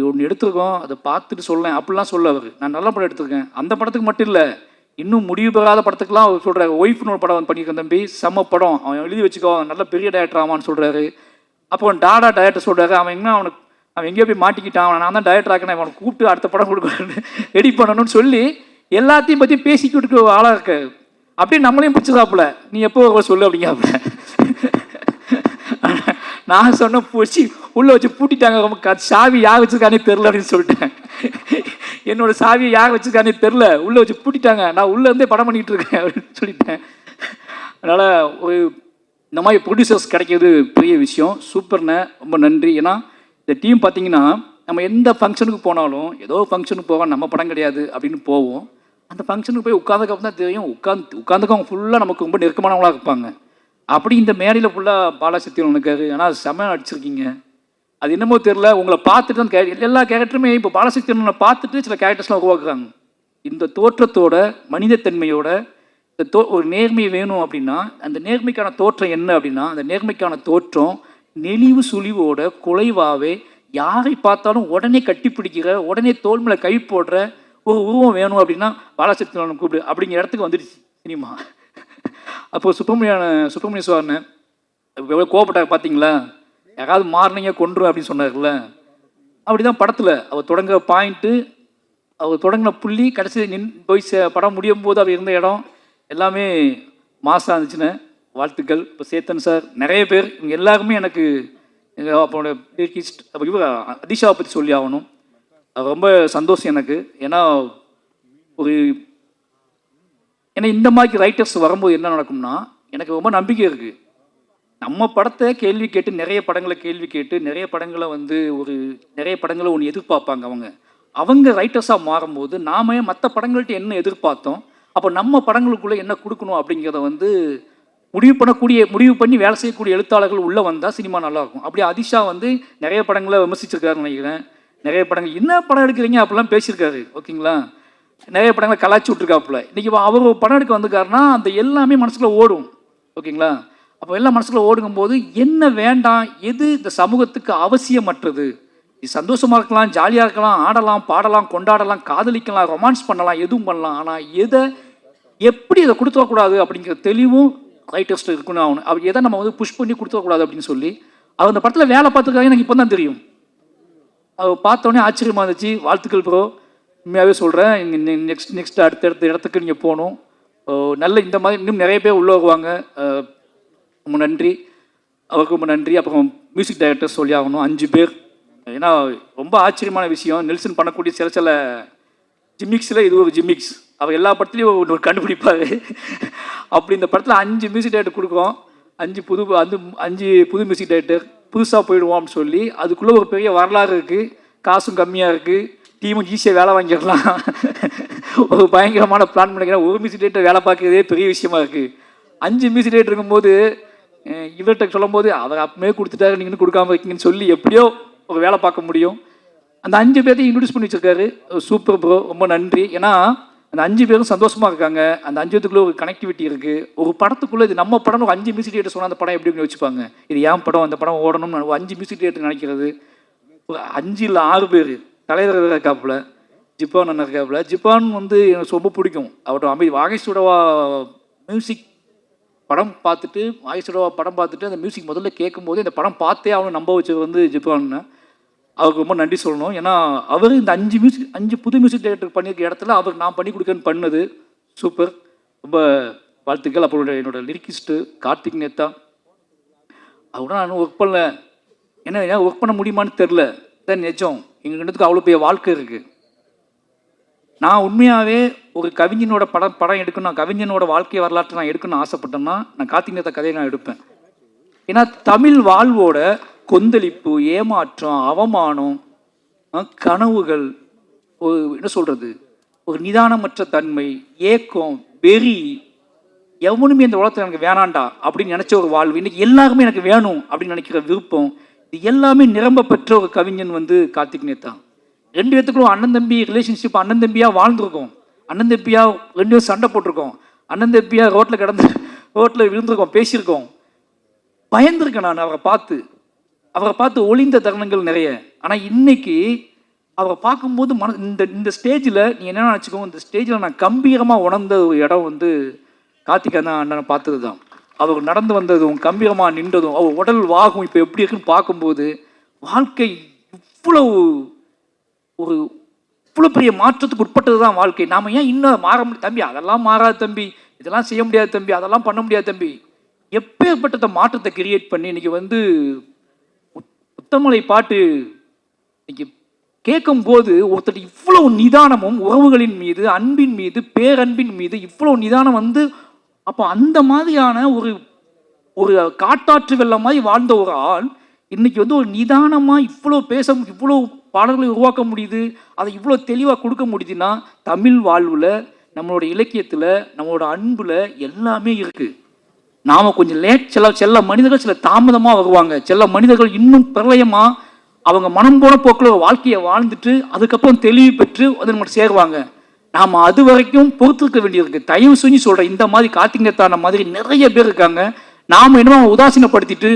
ஒன்று எடுத்துருக்கோம் அதை பார்த்துட்டு சொல்லேன் அப்படிலாம் சொல்ல அவர். நான் நல்ல படம் எடுத்திருக்கேன். அந்த படத்துக்கு மட்டும் இல்லை, இன்னும் முடிவு பெறாத படத்துக்குலாம் அவர் சொல்கிறாரு. ஒய்ஃப்னு ஒரு படம் வந்து பண்ணியிருக்கேன் தம்பி, செம்ம படம், அவன் எழுதி வச்சுக்கோ, நல்ல பெரிய டேரக்டர் ஆமான்னு சொல்கிறாரு. அப்போ டாடா டேரக்டர் சொல்கிறாரு, அவன் எங்கேயோ போய் மாட்டிக்கிட்டான், நான் தான் டேரக்டர் ஆக்கினேன், அவனை கூப்பிட்டு அடுத்த படம் கொடுக்கணும்னு ரெடி பண்ணணும்னு சொல்லி எல்லாத்தையும் பற்றி பேசிக்கிட்டு ஆளாக இருக்க. அப்படியே நம்மளையும் பிடிச்சதாப்புல, நீ எப்போ சொல்லு அப்படிங்காப்புல. நான் சொன்ன பூச்சி உள்ளே வச்சு பூட்டிட்டாங்க, சாவி யார் வச்சுருக்கானே தெரில அப்படின்னு சொல்லிட்டேன். என்னோட சாவியை யார் வச்சுருக்கானே தெரில, உள்ளே வச்சு பூட்டிட்டாங்க, நான் உள்ளேருந்தே படம் பண்ணிக்கிட்டு இருக்கேன் அப்படின்னு சொல்லிட்டேன். அதனால் ஒரு இந்த மாதிரி ப்ரொடியூசர்ஸ் கிடைக்கிறது பெரிய விஷயம். சூப்பர்ண்ணே, ரொம்ப நன்றி. ஏன்னா இந்த டீம் பார்த்தீங்கன்னா நம்ம எந்த ஃபங்க்ஷனுக்கு போனாலும், ஏதோ ஃபங்க்ஷனுக்கு போவோம், நம்ம படம் கிடையாது அப்படின்னு போவோம். அந்த ஃபங்க்ஷனுக்கு போய் உட்காந்துக்கப்புறம் தான் தெரியும், உட்காந்துக்கவங்க ஃபுல்லாக நமக்கு ரொம்ப நெருக்கமானவங்களாக இருப்பாங்க. அப்படி இந்த மேடையில் ஃபுல்லாக பாலாசக்திவன் இருக்காரு. ஆனால் செம்மையாக நடிச்சிருக்கீங்க. அது என்னமோ தெரில, உங்களை பார்த்துட்டு தான் எல்லா கேரக்டருமே இப்போ பாலாசக்திவனை பார்த்துட்டு சில கேரக்டர்ஸ்லாம் உருவாக்குறாங்க. இந்த தோற்றத்தோட மனிதத்தன்மையோட இந்த ஒரு நேர்மை வேணும் அப்படின்னா, அந்த நேர்மைக்கான தோற்றம் என்ன அப்படின்னா, அந்த நேர்மைக்கான தோற்றம் நெளிவு சுழிவோட குலைவாகவே யாரை பார்த்தாலும் உடனே கட்டிப்பிடிக்கிற, உடனே தோல் மேலே கை போடுற ஒரு உருவம் வேணும் அப்படின்னா பாலாசக்திவனை கூப்பிடு அப்படிங்கிற இடத்துக்கு வந்துடுச்சு சினிமா. அப்போது சுப்பிரமணிய சுவாமி எவ்வளோ கோபப்பட்டாங்க பார்த்தீங்களா, யாராவது மாறினீங்க கொன்றும் அப்படின்னு சொன்னார்ல. அப்படி தான் படத்தில் அவர் தொடங்குற பாயிண்ட்டு, அவர் தொடங்கின புள்ளி, கடைசி போய் படம் முடியும் போது அவர் இருந்த இடம் எல்லாமே மாசாக இருந்துச்சுன்னு வாழ்த்துக்கள். இப்போ சேத்தன் சார், நிறைய பேர், இவங்க எல்லாருமே எனக்கு எங்கள் அப்போட டேக்கிஸ்ட் இவர் அதிஷாவை பற்றி சொல்லி ஆகணும். அது ரொம்ப சந்தோஷம் எனக்கு. ஏன்னா இந்த மாதிரி ரைட்டர்ஸ் வரும்போது என்ன நடக்கும்னா, எனக்கு ரொம்ப நம்பிக்கை இருக்குது. நம்ம படத்தை கேள்வி கேட்டு, நிறைய படங்களை கேள்வி கேட்டு, நிறைய படங்களை ஒன்று எதிர்பார்ப்பாங்க. அவங்க ரைட்டர்ஸாக மாறும்போது நாம மற்ற படங்கள்ட்ட என்ன எதிர்பார்த்தோம், அப்போ நம்ம படங்களுக்குள்ளே என்ன கொடுக்கணும் அப்படிங்கிறத முடிவு பண்ணி வேலை செய்யக்கூடிய எழுத்தாளர்கள் உள்ளே வந்தால் சினிமா நல்லாயிருக்கும். அப்படி அதிஷா நிறைய படங்களை விமர்சிச்சிருக்காருன்னு நினைக்கிறேன். நிறைய படங்கள் என்ன படம் எடுக்கிறீங்க அப்படிலாம் பேசியிருக்காரு. ஓகேங்களா, நிறைய படங்களை கலாச்சி விட்ருக்காப்புல. இன்றைக்கி அவர் படம் எடுக்க வந்துக்காருன்னா அந்த எல்லாமே மனசுக்குள்ளே ஓடும். ஓகேங்களா, அப்போ எல்லாம் மனசுக்குள்ளே ஓடுங்கும்போது என்ன வேண்டாம், எது இந்த சமூகத்துக்கு அவசியமற்றது, இது சந்தோஷமாக இருக்கலாம், ஜாலியாக இருக்கலாம், ஆடலாம், பாடலாம், கொண்டாடலாம், காதலிக்கலாம், ரொமான்ஸ் பண்ணலாம், எதுவும் பண்ணலாம். ஆனால் எப்படி இதை கொடுத்துடக்கூடாது அப்படிங்கிற தெளிவும் ரைட்டர்ஸ்ட்டு இருக்குன்னு ஆகணும். அவர் எதை நம்ம புஷ் பண்ணி கொடுத்துடக்கூடாது அப்படின்னு சொல்லி அவர் அந்த படத்தில் வேலை பார்த்துருக்காங்க. எனக்கு இப்போ தான் தெரியும். அவர் பார்த்தோன்னே ஆச்சரியமாக இருந்துச்சு. வாழ்த்துக்கள் ப்ரோ, உண்மையாகவே சொல்கிறேன். நெக்ஸ்ட் அடுத்த இடத்துக்கு நீங்கள் போகணும். நல்ல இந்த மாதிரி இன்னும் நிறைய பேர் உள்ளே வருவாங்க. ரொம்ப நன்றி, அவருக்கு ரொம்ப நன்றி. அப்புறம் மியூசிக் டைரக்டர் சொல்லி ஆகணும், 5 பேர். ஏன்னா ரொம்ப ஆச்சரியமான விஷயம், நெல்சன் பண்ணக்கூடிய சில ஜிமிக்ஸில் இது ஒரு ஜிமிக்ஸ். அவர் எல்லா படத்துலையும் ஒரு கண்டுபிடிப்பார். அப்படி இந்த படத்தில் 5 மியூசிக் டைரக்டர் கொடுக்குறோம். 5 புது மியூசிக் டைரக்டர் புதுசாக போயிடுவோம் அப்படின்னு சொல்லி அதுக்குள்ளே ஒரு பெரிய வரலாறு இருக்குது. காசும் கம்மியாக இருக்குது, டீமும் ஈஸியாக வேலை வாங்கிடலாம். ஒரு பயங்கரமான பிளான் பண்ணிக்கிறேன். ஒரு மியூசிக் டைரக்டர் வேலை பார்க்குறதே பெரிய விஷயமா இருக்குது. 5 மியூசிக் டைரக்டர் இருக்கும்போது இவர்கிட்ட சொல்லும் போது அவர் அப்பவே கொடுத்துட்டாரு, நீங்கள் இன்னும் கொடுக்காம இருக்கீங்கன்னு சொல்லி எப்படியோ ஒரு வேலை பார்க்க முடியும். அந்த 5 பேர்த்தையும் இன்ட்ரடியூஸ் பண்ணி வச்சிருக்காரு. சூப்பர் ப்ரோ, ரொம்ப நன்றி. ஏன்னா அந்த 5 பேரும் சந்தோஷமாக இருக்காங்க. அந்த 5 பேத்துக்குள்ளே ஒரு கனெக்டிவிட்டி இருக்குது. ஒரு படத்துக்குள்ளே இது நம்ம படம், ஒரு 5 மியூசிக் டைரக்டர் சொன்னால் அந்த படம் எப்படி வச்சுப்பாங்க, இது ஏன் படம், அந்த படம் ஓடணும்னு 5 மியூசிக் டைரக்டர் நினைக்கிறது. ஒரு 5 இல்லை 6 பேர். தலைவர் இருக்காப்புல, ஜிப்பான் அண்ணன் இருக்காப்புல. ஜிப்பான் வந்து எனக்கு ரொம்ப பிடிக்கும். அவரோட வாகேஷோடவா மியூசிக் படம் பார்த்துட்டு அந்த மியூசிக் முதல்ல கேட்கும் போது இந்த படம் பார்த்தே அவனை நம்ப வச்சது வந்து ஜிப்பான். அவருக்கு ரொம்ப நன்றி சொல்லணும். ஏன்னா அவர் இந்த 5 புது மியூசிக் டைரக்டர் பண்ணியிருக்க இடத்துல அவருக்கு நான் பண்ணி கொடுக்கன்னு பண்ணது சூப்பர், ரொம்ப வாழ்த்துக்கள். அப்புறம் என்னோட லிரிக்கிஸ்ட்டு கார்த்திக் நேத்தா, அவரோட நான் ஒர்க் பண்ணல. ஏன்னா ஒர்க் பண்ண முடியுமான்னு தெரில, தான் நிஜம். எங்கள் ரெண்டுத்துக்கு அவ்வளோ பெரிய வாழ்க்கை இருக்குது. நான் உண்மையாகவே ஒரு கவிஞனோட படம் எடுக்கணும், நான் கவிஞனோட வாழ்க்கை வரலாற்றை நான் எடுக்கணும்னு ஆசைப்பட்டேன்னா நான் கார்த்திக் நேத்தா கதையை நான் எடுப்பேன். ஏன்னா தமிழ் வாழ்வோட கொந்தளிப்பு, ஏமாற்றம், அவமானம், கனவுகள், ஒரு என்ன சொல்கிறது, ஒரு நிதானமற்ற தன்மை, ஏக்கம், வெறி, எவனுமே இந்த உலகத்தில் எனக்கு வேணாண்டா அப்படின்னு நினச்ச ஒரு வாழ்வு, இன்றைக்கி எல்லாருமே எனக்கு வேணும் அப்படின்னு நினைக்கிற விருப்பம், இது எல்லாமே நிரம்ப பெற்ற ஒரு கவிஞன் வந்து கார்த்திக் நேத்தா. 2 பேத்துக்குள்ளும் அண்ணன் தம்பி ரிலேஷன்ஷிப், அண்ணன் தம்பியாக வாழ்ந்துருக்கோம், அண்ணன் தம்பியாக 2 பேரும் சண்டை போட்டிருக்கோம், அண்ணன் தம்பியாக ரோட்டில் விழுந்திருக்கோம், பேசியிருக்கோம். பயந்துருக்கேன் நான் அவரை பார்த்து ஒளிந்த தருணங்கள் நிறைய. ஆனால் இன்னைக்கு அவரை பார்க்கும்போது இந்த ஸ்டேஜில் நீ என்ன நினச்சிக்கோ, இந்த ஸ்டேஜில் நான் கம்பீரமாக உணர்ந்த ஒரு இடம் வந்து கார்த்திகா தான் அண்ணனை பார்த்தது தான். அவர் நடந்து வந்ததும், கம்பீரமாக நின்றதும், அவர் உடல் வாகும் இப்போ எப்படி இருக்குன்னு பார்க்கும்போது வாழ்க்கை இவ்வளோ பெரிய மாற்றத்துக்கு உட்பட்டது தான் வாழ்க்கை. நாம் ஏன் இன்னும் மாற முடியும் தம்பி, அதெல்லாம் மாறாது தம்பி, இதெல்லாம் செய்ய முடியாது தம்பி, அதெல்லாம் பண்ண முடியாது தம்பி. எப்பேற்பட்ட மாற்றத்தை கிரியேட் பண்ணி இன்னைக்கு வந்து முத்தமலை பாட்டு இன்னைக்கு கேட்கும்போது ஒருத்தர் இவ்வளவு நிதானமும் உறவுகளின் மீது, அன்பின் மீது, பேரன்பின் மீது இவ்வளவு நிதானம் வந்து, அப்போ அந்த மாதிரியான ஒரு காட்டாற்று வெள்ளம் மாதிரி வாழ்ந்த ஒரு ஆள் இன்னைக்கு வந்து ஒரு நிதானமாக இவ்வளோ பாடல்களை உருவாக்க முடியுது, அதை இவ்வளோ தெளிவாக கொடுக்க முடியுதுன்னா தமிழ் வாழ்வில், நம்மளோட இலக்கியத்தில், நம்மளோட அன்பில் எல்லாமே இருக்குது. நாம் கொஞ்சம் சில மனிதர்கள் சில தாமதமாக வருவாங்க, சில மனிதர்கள் இன்னும் பிரளயமாக அவங்க மனம் போன போக்கில் ஒரு வாழ்க்கையை வாழ்ந்துட்டு அதுக்கப்புறம் தெளிவு பெற்று அது நம்ம சேருவாங்க. நாம் அது வரைக்கும் பொறுத்திருக்க வேண்டியிருக்கு. தயவு செஞ்சு சொல்கிறேன், இந்த மாதிரி கார்த்திக் நேத்தான மாதிரி நிறைய பேர் இருக்காங்க. நாம் என்னமோ உதாசீனப்படுத்திட்டு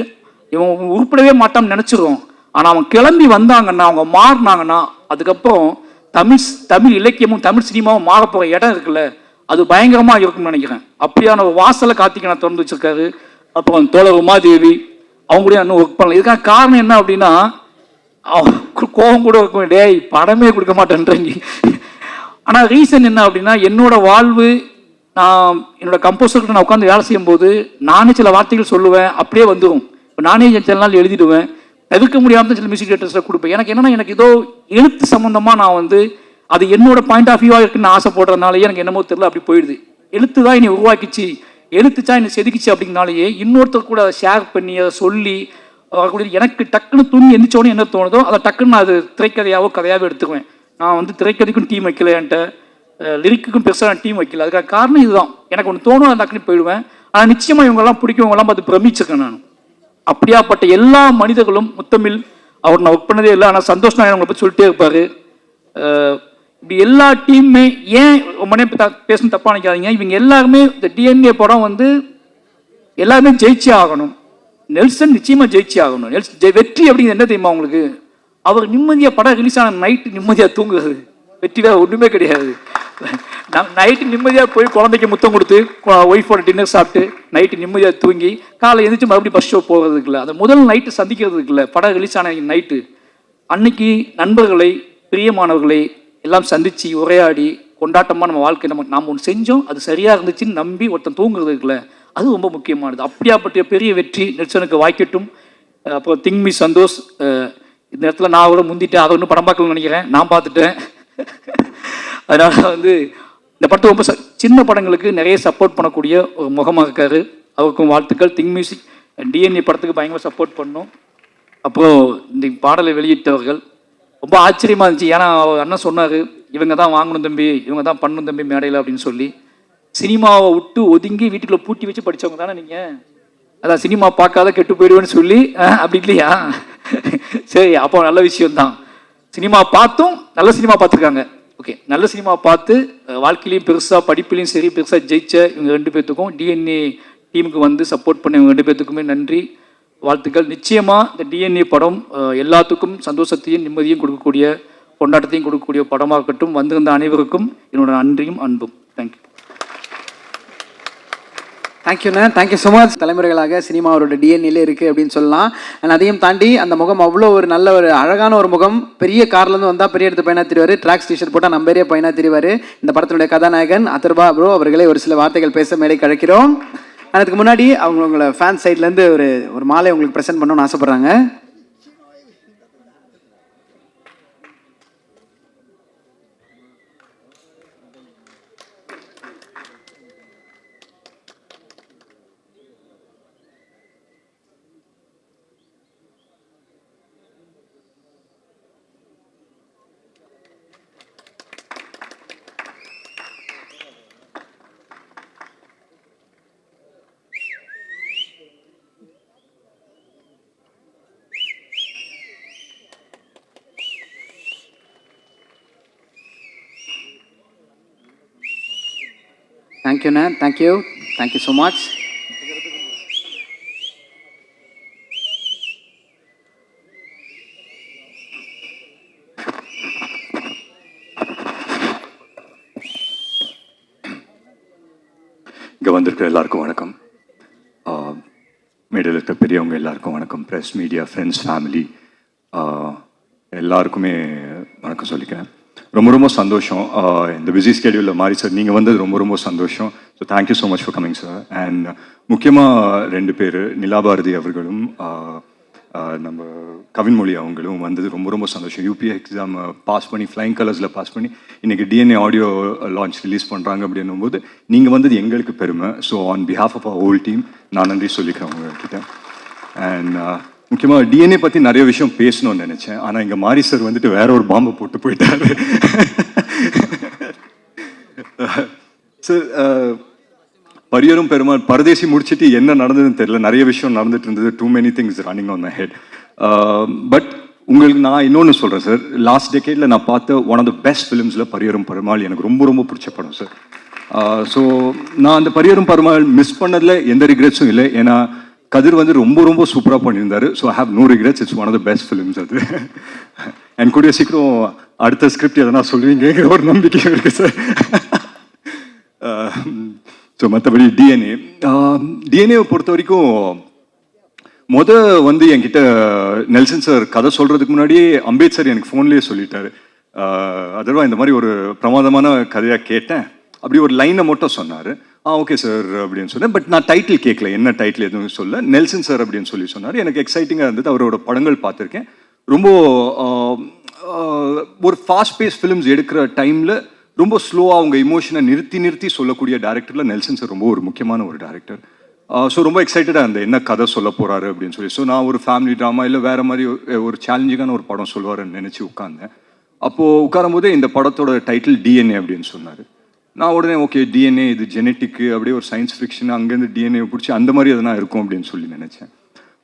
இவன் உருப்படவே மாட்டான்னு நினச்சிடுறோம். ஆனால் அவங்க கிளம்பி வந்தாங்கன்னா, அவங்க மாறினாங்கன்னா, அதுக்கப்புறம் தமிழ் இலக்கியமும் தமிழ் சினிமாவும் மாற போகிற இடம் இருக்குல்ல, அது பயங்கரமாக இருக்கும்னு நினைக்கிறேன். அப்படியான ஒரு வாசலை கார்த்திகை திறந்து வச்சிருக்காரு. அப்புறம் தோழர் உமாதேவி, அவங்க கூட இன்னும் ஒர்க் பண்ணலாம். இதுக்கான காரணம் என்ன அப்படின்னா, கோபம் கூட இருக்கும், டேய் படமே கொடுக்க மாட்டேன்றீங்க. ஆனால் ரீசன் என்ன அப்படின்னா, என்னோட வாழ்வு, நான் என்னோட கம்போசர்கிட்ட நான் உட்காந்து வேலை செய்யும்போது நானே சில வார்த்தைகள் சொல்லுவேன், அப்படியே வந்துடும். இப்போ நானே சில நாள் எழுதிடுவேன், தவிர்க்க முடியாமல் சில மியூசிக் டேரக்டர்ஸில் கொடுப்பேன். எனக்கு என்னன்னா, எனக்கு ஏதோ எழுத்து சம்மந்தமாக நான் வந்து அது என்னோட பாயிண்ட் ஆஃப் வியூவாக இருக்குன்னு ஆசைப்படுறதுனாலேயே எனக்கு என்னமோ தெரியல, அப்படி போயிடுது. எழுத்து தான் என்னை உருவாக்கிச்சு, எழுத்துச்சா என்னை செதுக்கிச்சு அப்படிங்கனாலேயே இன்னொருத்தர் கூட அதை ஷேர் பண்ணி அதை சொல்லி வரக்கூடிய எனக்கு டக்குன்னு தூங்கி எந்திரிச்சோன்னு என்ன தோணுதோ அதை டக்குன்னு நான் அது திரைக்கதையாவோ கதையாகவோ எடுத்துக்குவேன். நான் வந்து திரைக்கதைக்கும் டீம் வைக்கல, என்கிட்ட லிரிக்குக்கும் பெருசாக நான் டீம் வைக்கல. அதுக்காக காரணம் இதுதான். எனக்கு ஒன்று தோணும், அதை டக்குன்னு போயிடுவேன். ஆனால் நிச்சயமாக இவங்கெல்லாம் பிடிக்கும், பார்த்து பிரமிச்சிருக்கேன் நான். அப்படியாப்பட்ட எல்லா மனிதர்களும் முத்தமிழ் அவர் நான் ஒர்க் பண்ணதே இல்லை, ஆனால் சந்தோஷ் நான் அவங்களை பற்றி சொல்லிட்டே இருப்பார். இப்படி எல்லா டீமுமே ஏன் ரொம்ப நேரம் பேசணும் தப்பாக நினைக்காதீங்க. இவங்க எல்லாருமே இந்த டிஎன்ஏ படம் வந்து எல்லாருமே ஜெயிச்சே ஆகணும். நெல்சன் நிச்சயமாக ஜெயிச்சே ஆகணும். வெற்றி அப்படிங்கிறது என்ன தெரியுமா உங்களுக்கு? அவர் நிம்மதியாக படம் ரிலீஸ் ஆன நைட்டு நிம்மதியாக தூங்குறது வெற்றி வேறு ஒன்றுமே கிடையாது. நைட்டு நிம்மதியாக போய் குழந்தைக்கு முத்தம் கொடுத்து ஒய்ஃபோட டின்னர் சாப்பிட்டு நைட்டு நிம்மதியாக தூங்கி காலை எழுந்திரிச்சு மறுபடியும் பஸ் ஷோ போகிறதுக்கு இல்லை, அந்த முதல் நைட்டு சந்திக்கிறதுக்கு இல்லை, படம் ரிலீஸ் ஆன நைட்டு அன்னைக்கு நண்பர்களை, பிரியமானவர்களை எல்லாம் சந்தித்து உரையாடி கொண்டாட்டமாக நம்ம வாழ்க்கை நாம் ஒன்று செஞ்சோம், அது சரியாக இருந்துச்சுன்னு நம்பி ஒருத்தன் தூங்குறதுக்குல, அது ரொம்ப முக்கியமானது. அப்படியாப்பட்ட பெரிய வெற்றி நெல்சனுக்கு வாய்க்கட்டும். அப்புறம் திங்மி சந்தோஷ், இந்த இடத்துல நான் கூட முந்திட்டேன், அதை ஒன்றும் படம் பார்க்கலன்னு நினைக்கிறேன், நான் பார்த்துட்டேன். அதனால் வந்து இந்த படத்தை ரொம்ப சின்ன படங்களுக்கு நிறைய சப்போர்ட் பண்ணக்கூடிய ஒரு முகமாக இருக்காரு. அவருக்கும் வாழ்த்துக்கள். திங் மியூசிக் டிஎன்ஏ படத்துக்கு பயங்கரமாக சப்போர்ட் பண்ணோம். அப்புறம் இந்த பாடலை வெளியிட்டவர்கள் ரொம்ப ஆச்சரியமாக இருந்துச்சு. ஏன்னா அவர் அண்ணன் சொன்னார், இவங்க தான் வாங்கணும் தம்பி, இவங்க தான் பண்ணணும் தம்பி மேடையில் அப்படின்னு சொல்லி. சினிமாவை விட்டு ஒதுங்கி வீட்டுக்குள்ளே பூட்டி வச்சு படித்தவங்க தானே நீங்கள்? அதான் சினிமா பார்க்காத கெட்டு போயிடுவேன்னு சொல்லி அப்படி இல்லையா? சரி, அப்போ நல்ல விஷயம்தான். சினிமா பார்த்தும் நல்ல சினிமா பார்த்துருக்காங்க. ஓகே, நல்ல சினிமா பார்த்து வாழ்க்கையிலையும் பெருசாக படிப்புலையும் சரி பெருசாக ஜெயிச்ச இவங்க 2 பேர்த்துக்கும் டிஎன்ஏ டீமுக்கு வந்து சப்போர்ட் பண்ண இவங்க 2 பேர்த்துக்குமே நன்றி, வாழ்த்துக்கள். நிச்சயமாக இந்த டிஎன்ஏ படம் எல்லாத்துக்கும் சந்தோஷத்தையும் நிம்மதியும் கொடுக்கக்கூடிய, கொண்டாட்டத்தையும் கொடுக்கக்கூடிய படமாக இருக்கட்டும். வந்திருந்த அனைவருக்கும் என்னோட நன்றியும் அன்பும். தேங்க்யூ. தேங்க்யூண்ணே, தேங்க்யூ ஸோ மச். தலைமுறைகளாக சினிமா அவரோட டிஎன்ஏல இருக்குது அப்படின்னு சொல்லலாம். அண்ட் அதையும் தாண்டி அந்த முகம் அவ்வளோ ஒரு நல்ல ஒரு அழகான ஒரு முகம். பெரிய கார்லேருந்து வந்தால் பெரிய இடத்து பையனாக தெரிவார், ட்ராக்ஸ் டிஷர்ட் போட்டால் நம்ம பெரிய பையனாக தெரிவார். இந்த படத்தினுடைய கதாநாயகன் அதர்வா ப்ரோ அவர்களை ஒரு சில வார்த்தைகள் பேச மேடைக்கு அழைக்கிறோம். அதுக்கு முன்னாடி அவங்களோட ஃபேன் சைட்லேருந்து ஒரு மாலை உங்களுக்கு ப்ரெசென்ட் பண்ணணும்னு ஆசைப்பட்றாங்க. தேங்க்யூண்ணே, தேங்க்யூ ஸோ மச். இங்கே வந்திருக்கிற எல்லாருக்கும் வணக்கம். மேடையில் இருக்க பெரியவங்க எல்லாருக்கும் வணக்கம். ப்ரெஸ், மீடியா, ஃப்ரெண்ட்ஸ், ஃபேமிலி எல்லாருக்குமே வணக்கம் சொல்லிக்கிறேன். ரொம்ப ரொம்ப சந்தோஷம். இந்த பிஸி ஸ்கெடியூலில் மாறி சார் நீங்கள் வந்தது ரொம்ப ரொம்ப சந்தோஷம். So thank you so much for coming sir. And முக்கியமாக 2 பேர், நிலாபாரதி அவர்களும் நம்ம கவின்மொழி அவங்களும் வந்தது ரொம்ப ரொம்ப சந்தோஷம். யூபிஏ எக்ஸாம் பாஸ் பண்ணி ஃப்ளைங் கலர்ஸில் பாஸ் பண்ணி இன்றைக்கி டிஎன்ஏ ஆடியோ லான்ச் ரிலீஸ் பண்ணுறாங்க அப்படின்னும் போது நீங்கள் வந்தது எங்களுக்கு பெருமை. So on behalf of whole team நான் நன்றி சொல்லிக்கிறேன் உங்கள்கிட்ட. அண்ட் முக்கியமாக டிஎன்ஏ பற்றி நிறைய விஷயம் பேசணும்னு நினச்சேன். ஆனால் இங்கே மாரி சார் வந்துட்டு வேற ஒரு பாம்பை போட்டு போயிட்டாரு. சார் பரியரும் பெருமாள் பரதேசி முடிச்சுட்டு என்ன நடந்ததுன்னு தெரியல. நிறைய விஷயம் நடந்துட்டு இருந்தது. Too many things running on my head. But உங்களுக்கு நான் இன்னொன்று சொல்கிறேன் சார். லாஸ்ட் டெக்கேடில் நான் பார்த்த ஒன் ஆஃப் த பெஸ்ட் ஃபிலிம்ஸில் பரியரும் பெருமாள் எனக்கு ரொம்ப ரொம்ப பிடிச்ச படம் சார். ஸோ நான் அந்த பரியரும் பெருமாள் மிஸ் பண்ணதில் எந்த ரிக்ரெட்ஸும் இல்லை. ஏன்னா கதிர் வந்து ரொம்ப ரொம்ப சூப்பராக பண்ணியிருந்தாரு. So I have no regrets. It's one of the best films அது. என் கூடிய சீக்கிரம் அடுத்த ஸ்கிரிப்ட் எதனா சொல்லுவீங்கிற ஒரு நம்பிக்கை இருக்குது சார். ஸோ மற்றபடி டிஎன்ஏவை பொறுத்த வரைக்கும் வந்து என்கிட்ட நெல்சன் சார் கதை சொல்கிறதுக்கு முன்னாடியே அம்பேத் சார் எனக்கு ஃபோன்லேயே சொல்லிட்டாரு, அதர்வா இந்த மாதிரி ஒரு பிரமாதமான கதையாக கேட்டேன், அப்படி ஒரு லைனை மட்டும் சொன்னார். ஓகே சார் அப்படின்னு சொன்னேன். பட் நான் டைட்டில் கேட்கல, என்ன டைட்டில் எதுவும் சொல்ல. நெல்சன் சார் அப்படின்னு சொல்லி சொன்னார். எனக்கு எக்ஸைட்டிங்காக இருந்தது. அவரோட படங்கள் பார்த்துருக்கேன். ரொம்ப ஒரு ஃபாஸ்ட் பேஸ் ஃபிலிம்ஸ் எடுக்கிற டைமில் ரொம்ப ஸ்லோவாக அவங்க இமோஷனை நிறுத்தி சொல்லக்கூடிய டேரக்டரில் நெல்சன் சார் ரொம்ப ஒரு முக்கியமான ஒரு டேரக்டர். ஸோ ரொம்ப எக்ஸைட்டடாக இருந்தேன் என்ன கதை சொல்ல போகிறாரு அப்படின்னு சொல்லி. ஸோ நான் ஒரு ஃபேமிலி ட்ராமா இல்லை வேறு மாதிரி ஒரு சேலஞ்சிங்கான ஒரு படம் சொல்லுவாருன்னு நினச்சி உட்காந்தேன். அப்போது உட்காரும் போதே இந்த படத்தோட டைட்டில் டிஎன்ஏ அப்படின்னு சொன்னார். நான் உடனே ஓகே டிஎன்ஏ இது ஜெனட்டிக்கு அப்படியே ஒரு சயின்ஸ் ஃபிக்ஷன், அங்கேருந்து டிஎன்ஏ பிடிச்சி அந்த மாதிரி எதனா இருக்கும் அப்படின்னு சொல்லி நினச்சேன்.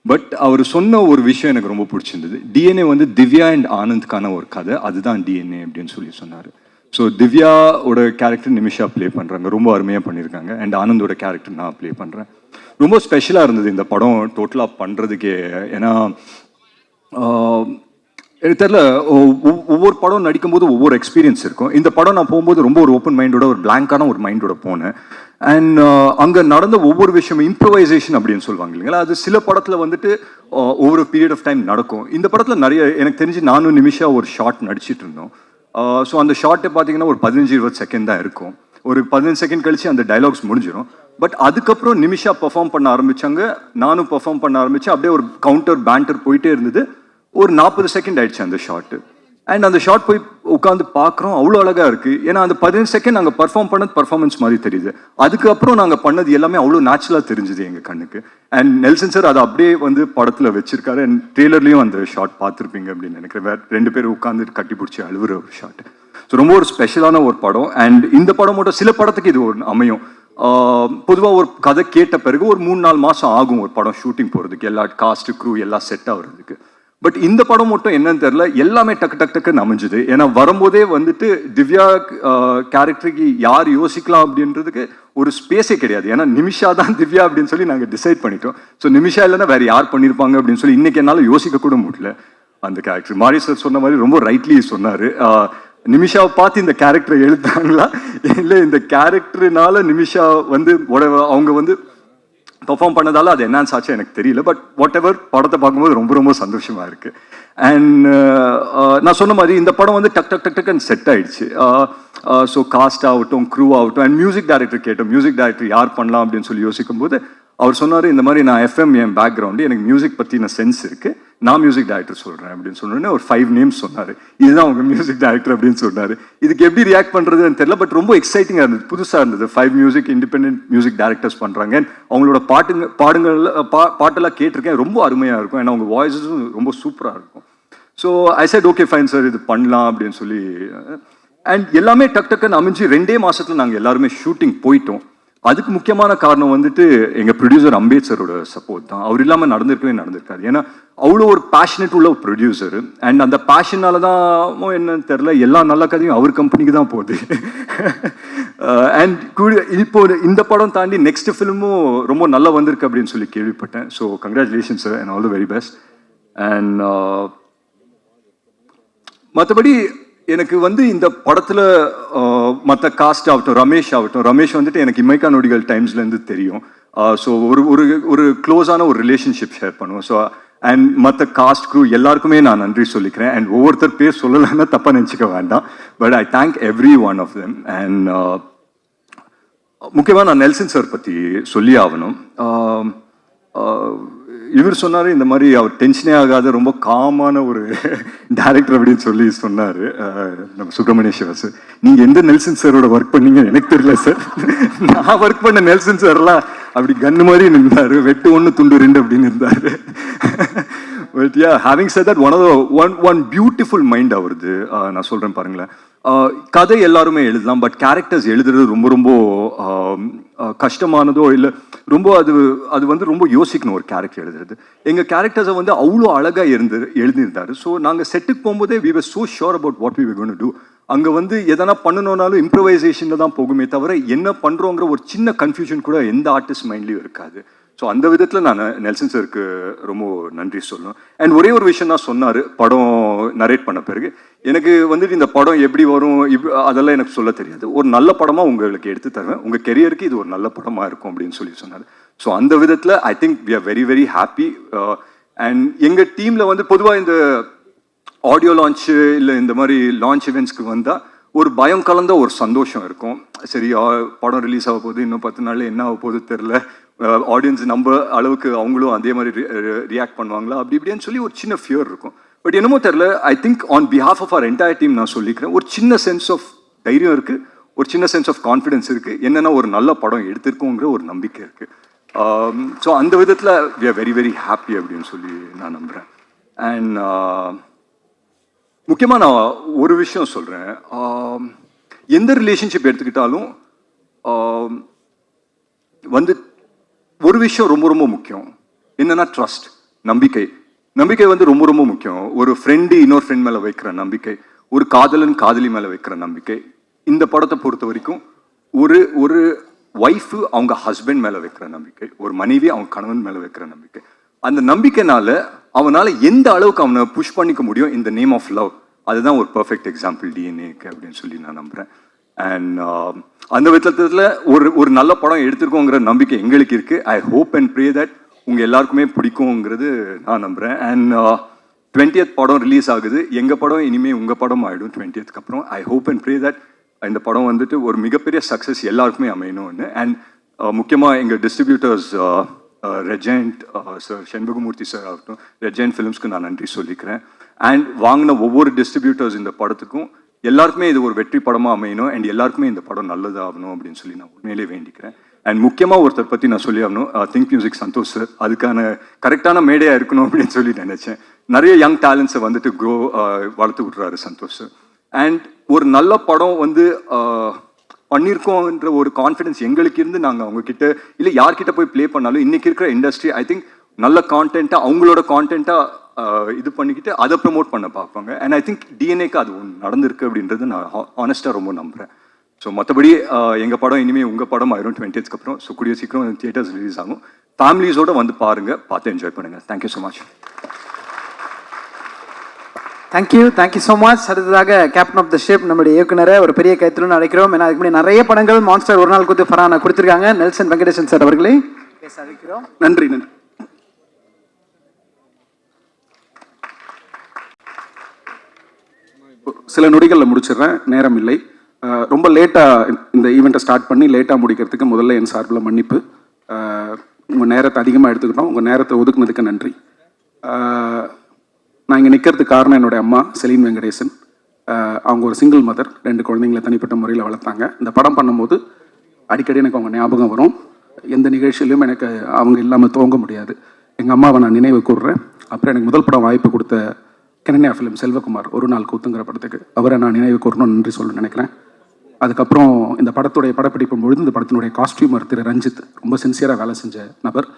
பட் அவர் சொன்ன ஒரு விஷயம் எனக்கு ரொம்ப பிடிச்சிருந்தது. டிஎன்ஏ வந்து திவ்யா அண்ட் ஆனந்த்கான ஒரு கதை, அதுதான் டிஎன்ஏ அப்படின்னு சொல்லி சொன்னார். ஸோ திவ்யாவோட கேரக்டர் நிமிஷா ப்ளே பண்ணுறாங்க, ரொம்ப அருமையாக பண்ணியிருக்காங்க. அண்ட் ஆனந்தோட கேரக்டர் நான் ப்ளே பண்ணுறேன். ரொம்ப ஸ்பெஷலாக இருந்தது இந்த படம் டோட்டலாக பண்ணுறதுக்கே. ஏன்னா எனக்கு தெரியல, ஒவ்வொரு படம் நடிக்கும்போது ஒவ்வொரு எக்ஸ்பீரியன்ஸ் இருக்கும். இந்த படம் நான் போகும்போது ரொம்ப ஒரு ஓப்பன் மைண்டோட ஒரு பிளாங்கான ஒரு மைண்டோட போனேன். அண்ட் அங்கே நடந்த ஒவ்வொரு விஷயமும் இம்ப்ரவைசேஷன் அப்படின்னு சொல்லுவாங்க இல்லைங்களா, அது சில படத்தில் வந்துட்டு ஒவ்வொரு பீரியட் ஆஃப் டைம் நடக்கும். இந்த படத்தில் நிறைய எனக்கு தெரிஞ்சு நானும் நிமிஷா ஒரு ஷார்ட் நடிச்சிட்டு இருந்தோம். ஸோ அந்த ஷார்ட்டை பார்த்தீங்கன்னா ஒரு 15-20 செகண்ட் தான் இருக்கும். ஒரு 15 செகண்ட் கழிச்சு அந்த டைலாக்ஸ் முடிஞ்சிடும். பட் அதுக்கப்புறம் நிமிஷா பெர்ஃபார்ம் பண்ண ஆரம்பித்தாங்க, நானும் பெர்ஃபார்ம் பண்ண ஆரம்பித்தேன். அப்படியே ஒரு கவுண்டர் பேண்டர் போயிட்டே இருந்தது. ஒரு 40 செகண்ட் ஆயிடுச்சு அந்த ஷார்ட்டு. அண்ட் அந்த ஷாட் போய் உட்காந்து பார்க்குறோம், அவ்வளோ அழகாக இருக்குது. ஏன்னா அந்த 15 செகண்ட் நாங்கள் பர்ஃபார்ம் பண்ணது பர்ஃபார்மன்ஸ் மாதிரி தெரியுது. அதுக்கப்புறம் நாங்கள் பண்ணது எல்லாமே அவ்வளோ நேச்சுரலாக தெரிஞ்சுது எங்கள் கண்ணுக்கு. அண்ட் நெல்சன் சார் அதை அப்படியே வந்து படத்தில் வச்சிருக்காரு. அண்ட் ட்ரெய்லர்லேயும் அந்த ஷாட் பார்த்துருப்பீங்க அப்படின்னு நினைக்கிறேன். வேறு 2 பேர் உட்காந்து கட்டி பிடிச்சி அழுவுற ஒரு ஷாட். ஸோ ரொம்ப ஒரு ஸ்பெஷலான ஒரு படம். அண்ட் இந்த படம் மட்டும் சில படத்துக்கு இது ஒரு அமையும். பொதுவாக ஒரு கதை கேட்ட பிறகு ஒரு 3-4 மாதம் ஆகும் ஒரு படம் ஷூட்டிங் போகிறதுக்கு, எல்லா காஸ்ட்டு க்ரூ எல்லாம் செட் ஆகுறதுக்கு. பட் இந்த படம் மட்டும் என்னன்னு தெரியல, எல்லாமே டக்குன்னு அமைஞ்சுது. ஏன்னா வரும்போதே வந்துட்டு திவ்யா கேரக்டருக்கு யார் யோசிக்கலாம் அப்படின்றதுக்கு ஒரு ஸ்பேஸே கிடையாது. ஏன்னா நிமிஷா தான் திவ்யா அப்படின்னு சொல்லி நாங்கள் டிசைட் பண்ணிட்டோம். ஸோ நிமிஷா இல்லைன்னா வேறு யார் பண்ணியிருப்பாங்க அப்படின்னு சொல்லி இன்னைக்கு என்னால் யோசிக்க கூட முடியல அந்த கேரக்டர். மாரி சார் சொன்ன மாதிரி ரொம்ப ரைட்லி சொன்னார். நிமிஷாவை பார்த்து இந்த கேரக்டரை எழுத்தாங்களா இல்லை இந்த கேரக்டர்னால நிமிஷா வந்து அவங்க வந்து பெர்ஃபார்ம் பண்ணதால அது என்னன்னு ஆச்சு எனக்கு தெரியல. பட் வாட் எவர் படத்தை பார்க்கும்போது ரொம்ப ரொம்ப சந்தோஷமா இருக்கு. அண்ட் நான் சொன்ன மாதிரி இந்த படம் வந்து டக்குன்னு செட் ஆயிடுச்சு. ஸோ காஸ்ட் ஆகட்டும், க்ரூ ஆகட்டும், அண்ட் மியூசிக் டைரக்டர் கேட்டோம். மியூசிக் டைரக்டர் யார் பண்ணலாம் அப்படின்னு சொல்லி யோசிக்கும் போது அவர் சொன்னார், இந்த மாதிரி நான் FM என் பேக்ரவுண்டு, எனக்கு மியூசிக் பற்றின சென்ஸ் இருக்குது, நான் மியூசிக் டைரக்டர் சொல்கிறேன் அப்படின்னு சொன்னோன்னே ஒரு 5 நேம்ஸ் சொன்னார். இதுதான் அவங்க மியூசிக் டைரக்டர் அப்படின்னு சொன்னார். இதுக்கு எப்படி ரியாக்ட் பண்ணுறதுன்னு தெரியல. பட் ரொம்ப எக்ஸைட்டிங்காக இருந்தது, புதுசாக இருந்தது. 5 மியூசிக் இண்டிபெண்டன்ட் மியூசிக் டைரக்டர்ஸ் பண்ணுறாங்க. அவங்களோட பாட்டெல்லாம் கேட்டிருக்கேன், ரொம்ப அருமையாக இருக்கும். ஏன்னா அவங்க வாய்ஸஸும் ரொம்ப சூப்பராக இருக்கும். So I set okay fine sir, இது பண்ணலாம் அப்படின்னு சொல்லி. அண்ட் எல்லாமே டக்குன்னு அமைஞ்சு 2 மாதத்தில் நாங்கள் எல்லாருமே ஷூட்டிங் போயிட்டோம். அதுக்கு முக்கியமான காரணம் வந்துட்டு எங்கள் ப்ரொடியூசர் அம்பேத் சரோட சப்போர்ட் தான். அவர் இல்லாமல் நடந்திருக்காது. ஏன்னா அவ்வளோ ஒரு பேஷனேட் உள்ள ஒரு ப்ரொடியூசர். அண்ட் அந்த பேஷனால தான் என்னன்னு தெரில, எல்லா நல்ல கதையும் அவர் கம்பெனிக்கு தான் போகுது. அண்ட் இப்போ இந்த படம் தாண்டி நெக்ஸ்ட் ஃபிலிமும் ரொம்ப நல்லா வந்திருக்கு அப்படின்னு சொல்லி கேள்விப்பட்டேன். So congratulations sir and all the very best. And மற்றபடி எனக்கு வந்து இந்த படத்தில் மற்ற காஸ்ட் ஆகட்டும், ரமேஷ் வந்துட்டு எனக்கு இமைக்கா நொடிகள் டைம்ஸ்லேருந்து தெரியும். ஸோ ஒரு க்ளோஸான ஒரு ரிலேஷன்ஷிப் ஷேர் பண்ணுவோம். ஸோ அண்ட் மற்ற காஸ்ட் க்ரூ எல்லாருக்குமே நான் நன்றி சொல்லிக்கிறேன். அண்ட் ஒவ்வொருத்தர் பேர் சொல்லலைன்னா தப்பாக நினச்சிக்க வேண்டாம். But I thank every one of them. And முக்கியமாக நான் நெல்சன் சார் பற்றி சொல்லி ஆகணும். இவர் சொன்னார், இந்த மாதிரி அவர் டென்ஷனே ஆகாத ரொம்ப காமான ஒரு டைரக்டர் அப்படின்னு சொல்லி சொன்னார் நம்ம சுப்பிரமணிய சிவா சார். நீங்கள் எந்த நெல்சன் சாரோட ஒர்க் பண்ணீங்க எனக்கு தெரியல சார். நான் ஒர்க் பண்ண நெல்சன் சார்லாம் அப்படி கன்னு மாதிரி நின்றார், வெட்டு 1 துண்டு 2 அப்படின்னு இருந்தார். But yeah, having said that one beautiful mind அவருது. நான் சொல்கிறேன் பாருங்களேன், கதை எல்லாருமே எழுதலாம், பட் கேரக்டர்ஸ் எழுதுறது ரொம்ப ரொம்ப கஷ்டமானதோ இல்லை, ரொம்ப அது வந்து ரொம்ப யோசிக்கணும் ஒரு கேரக்டர் எழுதுறது. எங்கள் கேரக்டர்ஸை வந்து அவ்வளோ அழகாக எழுதியிருந்தாரு. ஸோ நாங்கள் செட்டுக்கு போகும்போதே we were so sure about what we were going to do. அங்கே வந்து எதனா பண்ணணுன்னாலும் இம்ப்ரவைசேஷனில் தான் போகுமே தவிர என்ன பண்ணுறோங்கிற ஒரு சின்ன கன்ஃபியூஷன் கூட எந்த ஆர்டிஸ்ட் மைண்ட்லேயும் இருக்காது. ஸோ அந்த விதத்தில் நான் நெல்சன் சாருக்கு ரொம்ப நன்றி சொல்லணும். அண்ட் ஒரே ஒரு விஷயம் தான் சொன்னார் படம் நரேட் பண்ண பிறகு, எனக்கு வந்துட்டு இந்த படம் எப்படி வரும் அதெல்லாம் எனக்கு சொல்ல தெரியாது, ஒரு நல்ல படமாக உங்களுக்கு எடுத்து தருவேன், உங்கள் கெரியருக்கு இது ஒரு நல்ல படமாக இருக்கும் அப்படின்னு சொல்லி சொன்னார். ஸோ அந்த விதத்தில் I think we are very very happy. And எங்கள் டீமில் வந்து பொதுவாக இந்த ஆடியோ லான்ச்சு இல்லை இந்த மாதிரி லான்ச் இவெண்ட்ஸ்க்கு வந்தால் ஒரு பயம் கலந்த ஒரு சந்தோஷம் இருக்கும். சரி, படம் ரிலீஸ் ஆக போகுது, இன்னும் 10 நாளில் என்ன ஆக போகுது தெரில, ஆடியன்ஸ் நம்ம அளவுக்கு அவங்களும் அதே மாதிரி ரியாக்ட் பண்ணுவாங்களா அப்படி இப்படின்னு சொல்லி ஒரு சின்ன ஃபியர் இருக்கும். பட் என்னமோ தெரில, I think on behalf of our entire team நான் சொல்லிக்கிறேன், ஒரு சின்ன சென்ஸ் ஆஃப் தைரியம் இருக்குது, ஒரு சின்ன சென்ஸ் ஆஃப் கான்ஃபிடென்ஸ் இருக்குது. என்னென்னா ஒரு நல்ல படம் எடுத்திருக்கோங்கிற ஒரு நம்பிக்கை இருக்குது. ஸோ அந்த விதத்தில் we are very very happy அப்படின்னு சொல்லி நான் நம்புகிறேன். அண்ட் முக்கியமாக நான் ஒரு விஷயம் சொல்கிறேன், எந்த ரிலேஷன்ஷிப் எடுத்துக்கிட்டாலும் வந்து ஒரு விஷயம் ரொம்ப ரொம்ப முக்கியம், என்னன்னா ட்ரஸ்ட், நம்பிக்கை வந்து ரொம்ப ரொம்ப முக்கியம். ஒரு ஃப்ரெண்டு இன்னொரு ஃப்ரெண்ட் மேலே வைக்கிற நம்பிக்கை, ஒரு காதலி மேலே வைக்கிற நம்பிக்கை. இந்த படத்தை பொறுத்த வரைக்கும் ஒரு ஒய்ஃபு அவங்க ஹஸ்பண்ட் மேலே வைக்கிற நம்பிக்கை, ஒரு மனைவி அவங்க கணவன் மேலே வைக்கிற நம்பிக்கை. அந்த நம்பிக்கைனால அவனால் எந்த அளவுக்கு அவனை புஷ் பண்ணிக்க முடியும் இந்த நேம் ஆஃப் லவ். அதுதான் ஒரு பர்ஃபெக்ட் எக்ஸாம்பிள் டிஎன்ஏக்கு அப்படின்னு சொல்லி நான் நம்புகிறேன். அண்ட் அந்த விதத்தில் ஒரு நல்ல படம் எடுத்திருக்கோங்கிற நம்பிக்கை எங்களுக்கு இருக்குது. I hope and pray that உங்கள் எல்லாருக்குமே பிடிக்குங்கிறது நான் நம்புகிறேன். அண்ட் 20th படம் ரிலீஸ் ஆகுது, எங்கள் படம் இனிமேல் உங்கள் படம் ஆகிடும் 20th அப்புறம். I hope and pray that இந்த படம் வந்துட்டு ஒரு மிகப்பெரிய சக்ஸஸ் எல்லாருக்குமே அமையணும்னு. அண்ட் முக்கியமாக எங்கள் distributors Regent sir, Shenbagamoorthy sir ஆகட்டும், ரெஜெண்ட் ஃபிலிம்ஸ்க்கு நான் நன்றி சொல்லிக்கிறேன். அண்ட் வாங்கின ஒவ்வொரு டிஸ்ட்ரிபியூட்டர்ஸ் இந்த படத்துக்கும் எல்லாருக்குமே இது ஒரு வெற்றி படமாக அமையணும் அண்ட் எல்லாருக்குமே இந்த படம் நல்லதாகணும் அப்படின்னு சொல்லி நான் உண்மையிலே வேண்டிக்கிறேன். அண்ட் முக்கியமாக ஒருத்தர் பற்றி நான் சொல்லி ஆகணும், திங்க் மியூசிக் சந்தோஷ் சார். அதுக்கான கரெக்டான மேடையாக இருக்கணும் அப்படின்னு சொல்லி நினச்சேன். நிறைய யங் டேலண்ட்ஸை வந்துட்டு வளர்த்து விட்றாரு சந்தோஷ் சார். அண்ட் ஒரு நல்ல படம் வந்து பண்ணியிருக்கோன்ற ஒரு கான்ஃபிடன்ஸ் எங்களுக்கு இருந்து நாங்கள் அவங்கக்கிட்ட இல்லை யார்கிட்ட போய் ப்ளே பண்ணாலும் இன்றைக்கி இருக்கிற இண்டஸ்ட்ரி ஐ திங்க் நல்ல கான்டென்ட்டாக அவங்களோட கான்டென்ட்டாக இது பண்ணிக்கிட்டு அதை ப்ரமோட் பண்ண பார்ப்பாங்க. அண்ட் ஐ திங்க் டிஎன்ஏக்கு அது ஒன்று நடந்திருக்கு அப்படின்றது நான் ஆனஸ்ட்டாக ரொம்ப நம்புகிறேன். ஸோ மற்றபடி எங்கள் படம் இனிமேல் உங்கள் படம் ஆயிரும் 20th அப்புறம். ஸோ கூடிய சீக்கிரம் தியேட்டர்ஸ் ரிலீஸ் ஆகும். ஃபேமிலிஸோடு வந்து பாருங்கள், பார்த்து என்ஜாய் பண்ணுங்கள். Thank you so much. Thank you so much. அடுத்ததாக கேப்டன் ஆஃப் த ஷிப் நம்முடைய இயக்குனரை ஒரு பெரிய கைத்துடன் அழைக்கிறோம். ஏன்னா அதுக்கு முன்னாடி நிறைய படங்கள் மான்ஸ்டர் ஒரு நாள் குத்து ஃபரானா கொடுத்துருக்காங்க. நெல்சன் வெங்கடேசன் சார் அவர்களை பேச அழைக்கிறோம். நன்றி. சில நொடிகளில் முடிச்சிடுறேன், நேரம் இல்லை. ரொம்ப லேட்டாக இந்த ஈவெண்ட்டை ஸ்டார்ட் பண்ணி லேட்டாக முடிக்கிறதுக்கு முதல்ல என் சார்பில் மன்னிப்பு. உங்கள் நேரத்தை அதிகமாக எடுத்துக்கிட்டோம், உங்கள் நேரத்தை ஒதுக்குனதுக்கு நன்றி. நான் இங்கே நிற்கிறதுக்கு காரணம் என்னுடைய அம்மா செலீன் வெங்கடேசன். அவங்க ஒரு சிங்கிள் மதர், 2 குழந்தைங்களை தனிப்பட்ட முறையில் வளர்த்தாங்க. இந்த படம் பண்ணும்போது அடிக்கடி எனக்கு அவங்க ஞாபகம் வரும். எந்த நிகழ்ச்சியிலையும் எனக்கு அவங்க இல்லாமல் துவங்க முடியாது. எங்கள் அம்மாவை நான் நினைவு கூறுறேன். அப்புறம் எனக்கு முதல் படம் வாய்ப்பு கொடுத்த கனன்யா ஃபிலிம் செல்வகுமார் ஒரு நாள் கூத்துங்கிற படத்துக்கு அவரை நான் நினைவு கூறணும்னு நன்றி சொல்ல நினைக்கிறேன். அதுக்கப்புறம் இந்த படத்துடைய படப்பிடிக்கும் பொழுது இந்த படத்தினுடைய காஸ்டியூமர் திரு ரஞ்சித் ரொம்ப சின்சியராக வேலை செஞ்ச நபர்.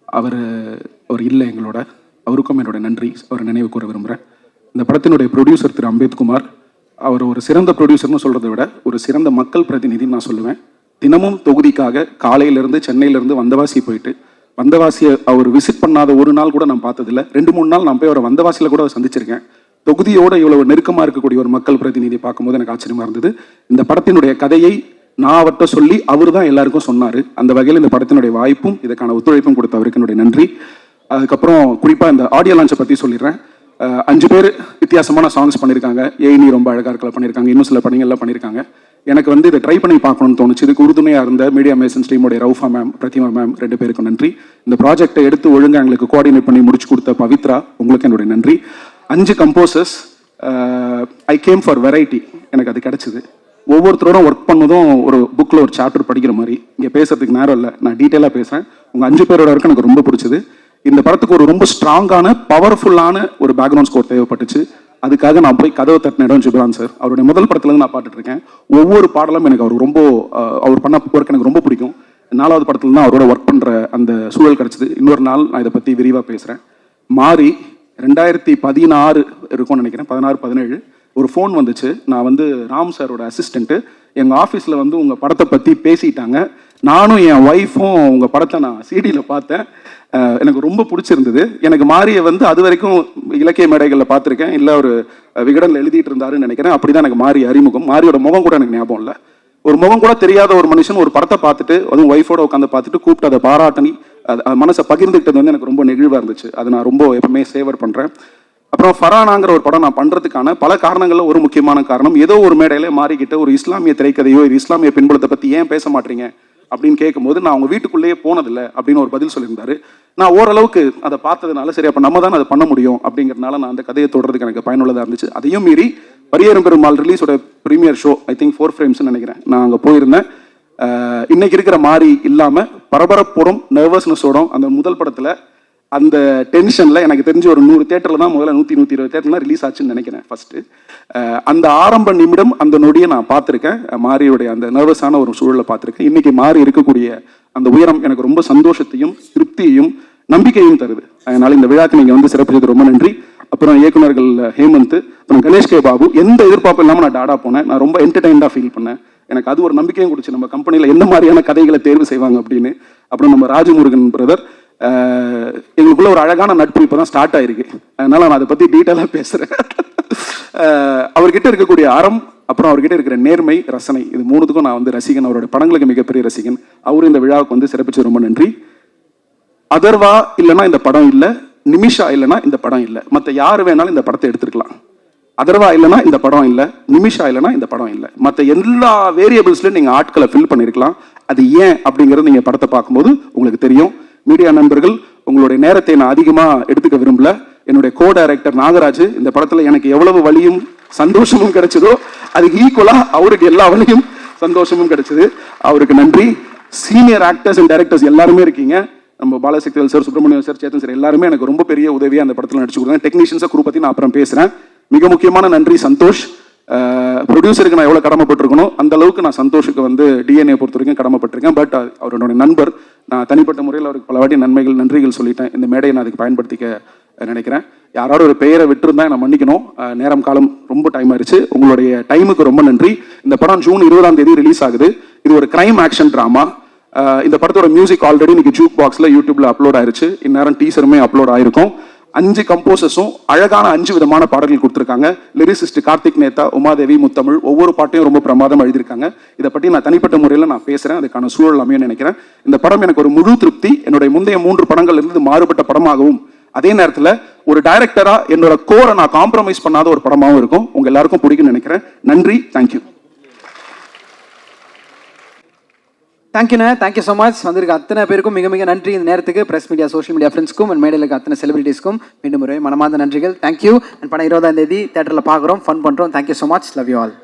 அவர் இல்லை எங்களோட, அவருக்கும் என்னோட நன்றி, அவரை நினைவு கூற விரும்புகிறேன். இந்த படத்தினுடைய ப்ரொடியூசர் திரு அம்பேத்குமார், அவர் ஒரு சிறந்த ப்ரொடியூசர்னு சொல்கிறத விட ஒரு சிறந்த மக்கள் பிரதிநிதின்னு நான் சொல்லுவேன். தினமும் தொகுதிக்காக காலையிலேருந்து சென்னையிலேருந்து வந்தவாசி போயிட்டு வந்தவாசியை அவர் விசிட் பண்ணாத ஒரு நாள் கூட நான் பார்த்ததில்லை. 2-3 நாள் நான் போய் அவரை வந்தவாசியில் கூட சந்திச்சிருக்கேன். தொகுதியோடு இவ்வளவு நெருக்கமாக இருக்கக்கூடிய ஒரு மக்கள் பிரதிநிதி பார்க்கும்போது எனக்கு ஆச்சரியமாக இருந்தது. இந்த படத்தினுடைய கதையை நான் அவர்கிட்ட சொல்லி அவர் தான் எல்லாருக்கும் சொன்னார். அந்த வகையில் இந்த படத்தினுடைய வாய்ப்பும் இதுக்கான ஒத்துழைப்பும் கொடுத்த அவருக்கு என்னுடைய நன்றி. அதுக்கப்புறம் குறிப்பாக இந்த ஆடியோ லான்ச்சை பற்றி சொல்லிடுறேன். 5 பேர் வித்தியாசமான சாங்ஸ் பண்ணியிருக்காங்க. ஏனி ரொம்ப அழகாக இருக்கல பண்ணியிருக்காங்க, இன்னும் சில பணிகள்லாம் பண்ணியிருக்காங்க. எனக்கு வந்து இதை ட்ரை பண்ணி பார்க்கணும்னு தோணுச்சு. இதுக்கு உறுதுணையாக இருந்த மீடியா மேசன்ஸ் டீமோடைய ரவுஃபா மேம், பிரதிமா மேம் 2 பேருக்கும் நன்றி. இந்த ப்ராஜெக்டை எடுத்து ஒழுங்காக எங்களுக்கு கோஆர்டினேட் பண்ணி முடிச்சு கொடுத்த பவித்ரா, உங்களுக்கு என்னுடைய நன்றி. 5 composers. I came for variety, எனக்கு அது கிடச்சிது. ஒவ்வொருத்தரோடும் ஒர்க் பண்ணதும் ஒரு புக்கில் ஒரு சாப்டர் படிக்கிற மாதிரி. இங்கே பேசுறதுக்கு நேரம் இல்லை, நான் டீட்டெயிலாக பேசுகிறேன். உங்கள் 5 பேரோட ஒர்க் எனக்கு ரொம்ப பிடிச்சது. இந்த படத்துக்கு ஒரு ரொம்ப ஸ்ட்ராங்கான பவர்ஃபுல்லான ஒரு பேக்ரவுண்ட் ஸ்கோர் தேவைப்பட்டுச்சு. அதுக்காக நான் போய் கதவை தட்டின இடம் ஜிப்ரான் சார். அவருடைய முதல் படத்துலேருந்து நான் பாட்டுட்டு இருக்கேன். ஒவ்வொரு பாடலும் எனக்கு அவர் ரொம்ப அவர் பண்ண ஒர்க் எனக்கு ரொம்ப பிடிக்கும். 4வது படத்துல தான் அவரோட ஒர்க் பண்ணுற அந்த சூழல் கிடச்சிது. இன்னொரு நாள் நான் இதை பற்றி விரிவாக பேசுகிறேன். மாறி 2016 இருக்கும்னு நினைக்கிறேன், 16-17 ஒரு ஃபோன் வந்துச்சு. நான் வந்து ராம் சாரோட அசிஸ்டண்ட்டு. எங்கள் ஆஃபீஸில் வந்து உங்கள் படத்தை பற்றி பேசிட்டாங்க. நானும் என் ஒய்ஃபும் உங்கள் படத்தை நான் சிடியில் பார்த்தேன். எனக்கு ரொம்ப பிடிச்சிருந்தது. எனக்கு மாரியை வந்து அது வரைக்கும் இலக்கிய மேடைகளில் பார்த்துருக்கேன், இல்லை ஒரு விகடனில் எழுதிட்டு இருந்தாருன்னு நினைக்கிறேன். அப்படி தான் எனக்கு மாறி அறிமுகம். மாரியோட முகம் கூட எனக்கு ஞாபகம் இல்லை. ஒரு முகம் கூட தெரியாத ஒரு மனுஷன் ஒரு படத்தை பார்த்துட்டு, அதுவும் ஒய்ஃபோட உட்காந்து பார்த்துட்டு கூப்பிட்டு அதை பாராட்டணி மனசை பகிர்ந்துக்கிட்டது வந்து எனக்கு ரொம்ப நெகிழ்வாக இருந்துச்சு. அதை நான் ரொம்ப எப்பவுமே சேவர் பண்ணுறேன். அப்புறம் ஃபரானாங்கிற ஒரு படம் நான் பண்ணுறதுக்கான பல காரணங்களில் ஒரு முக்கியமான காரணம், ஏதோ ஒரு மேடையில் மாறிக்கிட்ட ஒரு இஸ்லாமிய திரைக்கதையோ ஒரு இஸ்லாமிய பின்புலத்தை பற்றி ஏன் பேச மாட்டீங்க அப்படின்னு கேட்கும்போது, நான் அவங்க வீட்டுக்குள்ளேயே போனதில்லை அப்படின்னு ஒரு பதில் சொல்லியிருந்தாரு. நான் ஓரளவுக்கு அதை பார்த்ததுனால சரி அப்போ நம்ம தான் அதை பண்ண முடியும் அப்படிங்கிறதுனால நான் அந்த கதையை தொடர்றதுக்கு எனக்கு பயனுள்ளதாக இருந்துச்சு. அதையும் மீறி பரியேறும் பெருமாள் ரிலீஸோட ப்ரீமியர் ஷோ, ஐ திங்க் 4 ஃப்ரேம்ஸ்னு நினைக்கிறேன், நான் அங்கே போயிருந்தேன். இன்னைக்கு இருக்கிற மாதிரி இல்லாமல் பரபரப்போடும் நர்வஸ்னஸோடும் அந்த முதல் படத்தில் அந்த டென்ஷனில் எனக்கு தெரிஞ்சு ஒரு 100 தேட்டரில் தான் முதல்ல 100-120 தேட்டர்லாம் ரிலீஸ் ஆச்சுன்னு நினைக்கிறேன் ஃபஸ்ட்டு. அந்த ஆரம்ப நிமிடம் அந்த நொடியை நான் பார்த்துருக்கேன். மாரியோடைய அந்த நர்வஸான ஒரு சூழலை பார்த்துருக்கேன். இன்றைக்கி மாறி இருக்கக்கூடிய அந்த உயரம் எனக்கு ரொம்ப சந்தோஷத்தையும் திருப்தியையும் நம்பிக்கையும் தருது. அதனால் இந்த விழாக்கு நீங்கள் வந்து சிறப்பிச்சது ரொம்ப நன்றி. அப்புறம் இயக்குநர்கள் ஹேமந்த், அப்புறம் கணேஷ் கே பாபு, எந்த எதிர்பார்ப்பும் இல்லாமல் நான் டாடா போனேன். நான் ரொம்ப என்டர்டைன்டாக ஃபீல் பண்ணேன். எனக்கு அது ஒரு நம்பிக்கையும் கொடுச்சு, நம்ம கம்பெனியில் எந்த மாதிரியான கதைகளை தேர்வு செய்வாங்க அப்படின்னு. அப்புறம் நம்ம ராஜமுருகன் பிரதர், எங்களுக்குள்ள ஒரு அழகான நட்பு இப்போ தான் ஸ்டார்ட் ஆயிருக்கு. அதனால நான் அதை பற்றி டீட்டெயிலாக பேசுகிறேன். அவர்கிட்ட இருக்கக்கூடிய அறம், அப்புறம் அவர்கிட்ட இருக்கிற நேர்மை, ரசனை, இது 3த்துக்கும் நான் வந்து ரசிகன். அவரோட படங்களுக்கு மிகப்பெரிய ரசிகன். அவரும் இந்த விழாவுக்கு வந்து சிறப்பிச்சு ரொம்ப நன்றி. அதர்வா இல்லைன்னா இந்த படம் இல்லை, நிமிஷா இல்லைன்னா இந்த படம் இல்லை, மற்ற யார் வேணாலும் இந்த படத்தை எடுத்துருக்கலாம். அதர்வா இல்லைன்னா இந்த படம் இல்லை, நிமிஷா இல்லைன்னா இந்த படம் இல்லை, மற்ற எல்லா வேரியபிள்ஸ்லையும் நீங்கள் ஆட்களை ஃபில் பண்ணியிருக்கலாம். அது ஏன் அப்படிங்கிறது நீங்கள் படத்தை பார்க்கும்போது உங்களுக்கு தெரியும். மீடியா நண்பர்கள், உங்களுடைய நேரத்தை நான் அதிகமாக எடுத்துக்க விரும்பல. என்னுடைய கோ டைரக்டர் நாகராஜ், இந்த படத்தில் எனக்கு எவ்வளவு வலியும் சந்தோஷமும் கிடைச்சதோ அதுக்கு ஈக்குவலாக அவருக்கு எல்லா வலியும் சந்தோஷமும் கிடைச்சது. அவருக்கு நன்றி. சீனியர் ஆக்டர்ஸ் அண்ட் டைரக்டர்ஸ் எல்லாருமே இருக்கீங்க. நம்ம Balasakthivel sir, Subramaniam sir, Chetan sir எல்லாருமே எனக்கு ரொம்ப பெரிய உதவியாக அந்த படத்தில் நடிச்சு கொடுத்தாங்க. டெக்னீஷியன்ஸை குரூப் பற்றி நான் அப்புறம் பேசுகிறேன். மிக முக்கியமான நன்றி சந்தோஷ். ப்ரொடியூசருக்கு நான் எவ்வளோ கடமைப்பட்டிருக்கணும் அந்த அளவுக்கு நான் சந்தோஷுக்கு வந்து டிஎன்ஏ பொறுத்த வரைக்கும் கடமைப்பட்டிருக்கேன். பட் அவரோட நண்பர், நான் தனிப்பட்ட முறையில் அவருக்கு பல வாட்டி நன்றிகள் சொல்லிட்டேன். இந்த மேடையை நான் அதுக்கு பயன்படுத்திக்க நினைக்கிறேன். யாராவது ஒரு பெயரை விட்டுருந்தா நான் மன்னிக்கணும். நேரம் காலம் ரொம்ப டைம் ஆயிடுச்சு. உங்களுடைய டைமுக்கு ரொம்ப நன்றி. இந்த படம் ஜூன் 20 ரிலீஸ் ஆகுது. இது ஒரு கிரைம் ஆக்ஷன் ட்ராமா. இந்த படத்தோட மியூசிக் ஆல்ரெடி இன்னைக்கு ஜூக் பாக்ஸில் யூடியூப்ல அப்லோட் ஆயிருச்சு. இந்நேரம் டீசருமே அப்லோட் ஆயிருக்கும். 5 கம்போசர்ஸும் அழகான 5 விதமான பாடல்கள் கொடுத்துருக்காங்க. லிரிசிஸ்ட் கார்த்திக் நேதா, உமாதேவி, முத்தமிழ் ஒவ்வொரு பாட்டையும் ரொம்ப பிரமாதம் எழுதியிருக்காங்க. இதை பற்றி நான் தனிப்பட்ட முறையில் நான் பேசுகிறேன். அதுக்கான சூழல் அமையும் நினைக்கிறேன். இந்த படம் எனக்கு ஒரு முழு திருப்தி. என்னுடைய முந்தைய 3 படங்கள் இருந்து மாறுபட்ட படமாகவும், அதே நேரத்தில் ஒரு டைரக்டரா என்னோட கோரை நான் காம்ப்ரமைஸ் பண்ணாத ஒரு படமாகவும் இருக்கும். உங்க எல்லாருக்கும் பிடிக்கும்னு நினைக்கிறேன். நன்றி, தேங்க்யூ. தேங்க்யூண்ணே, தேங்க்யூ ஸோ மச். வந்திருக்க அத்தனை பேருக்கும் மிக மிக நன்றி. இந்த நேரத்துக்கு பிரஸ் மீடியா, சோஷியல் மீடியா ஃப்ரெண்ட்ஸ்க்கும் அண்ட் மேடையில் இருக்க அத்தனை செலிபிரிட்டிஸ்க்கும் மீண்டும் ஒரு மனமார்ந்த நன்றிகள். தேங்க்யூ. அண்ட் படம் 20ஆம் தேதி தேட்டரில் பார்க்குறோம், ஃபன் பண்ணுறோம். Thank you so much. Love you all.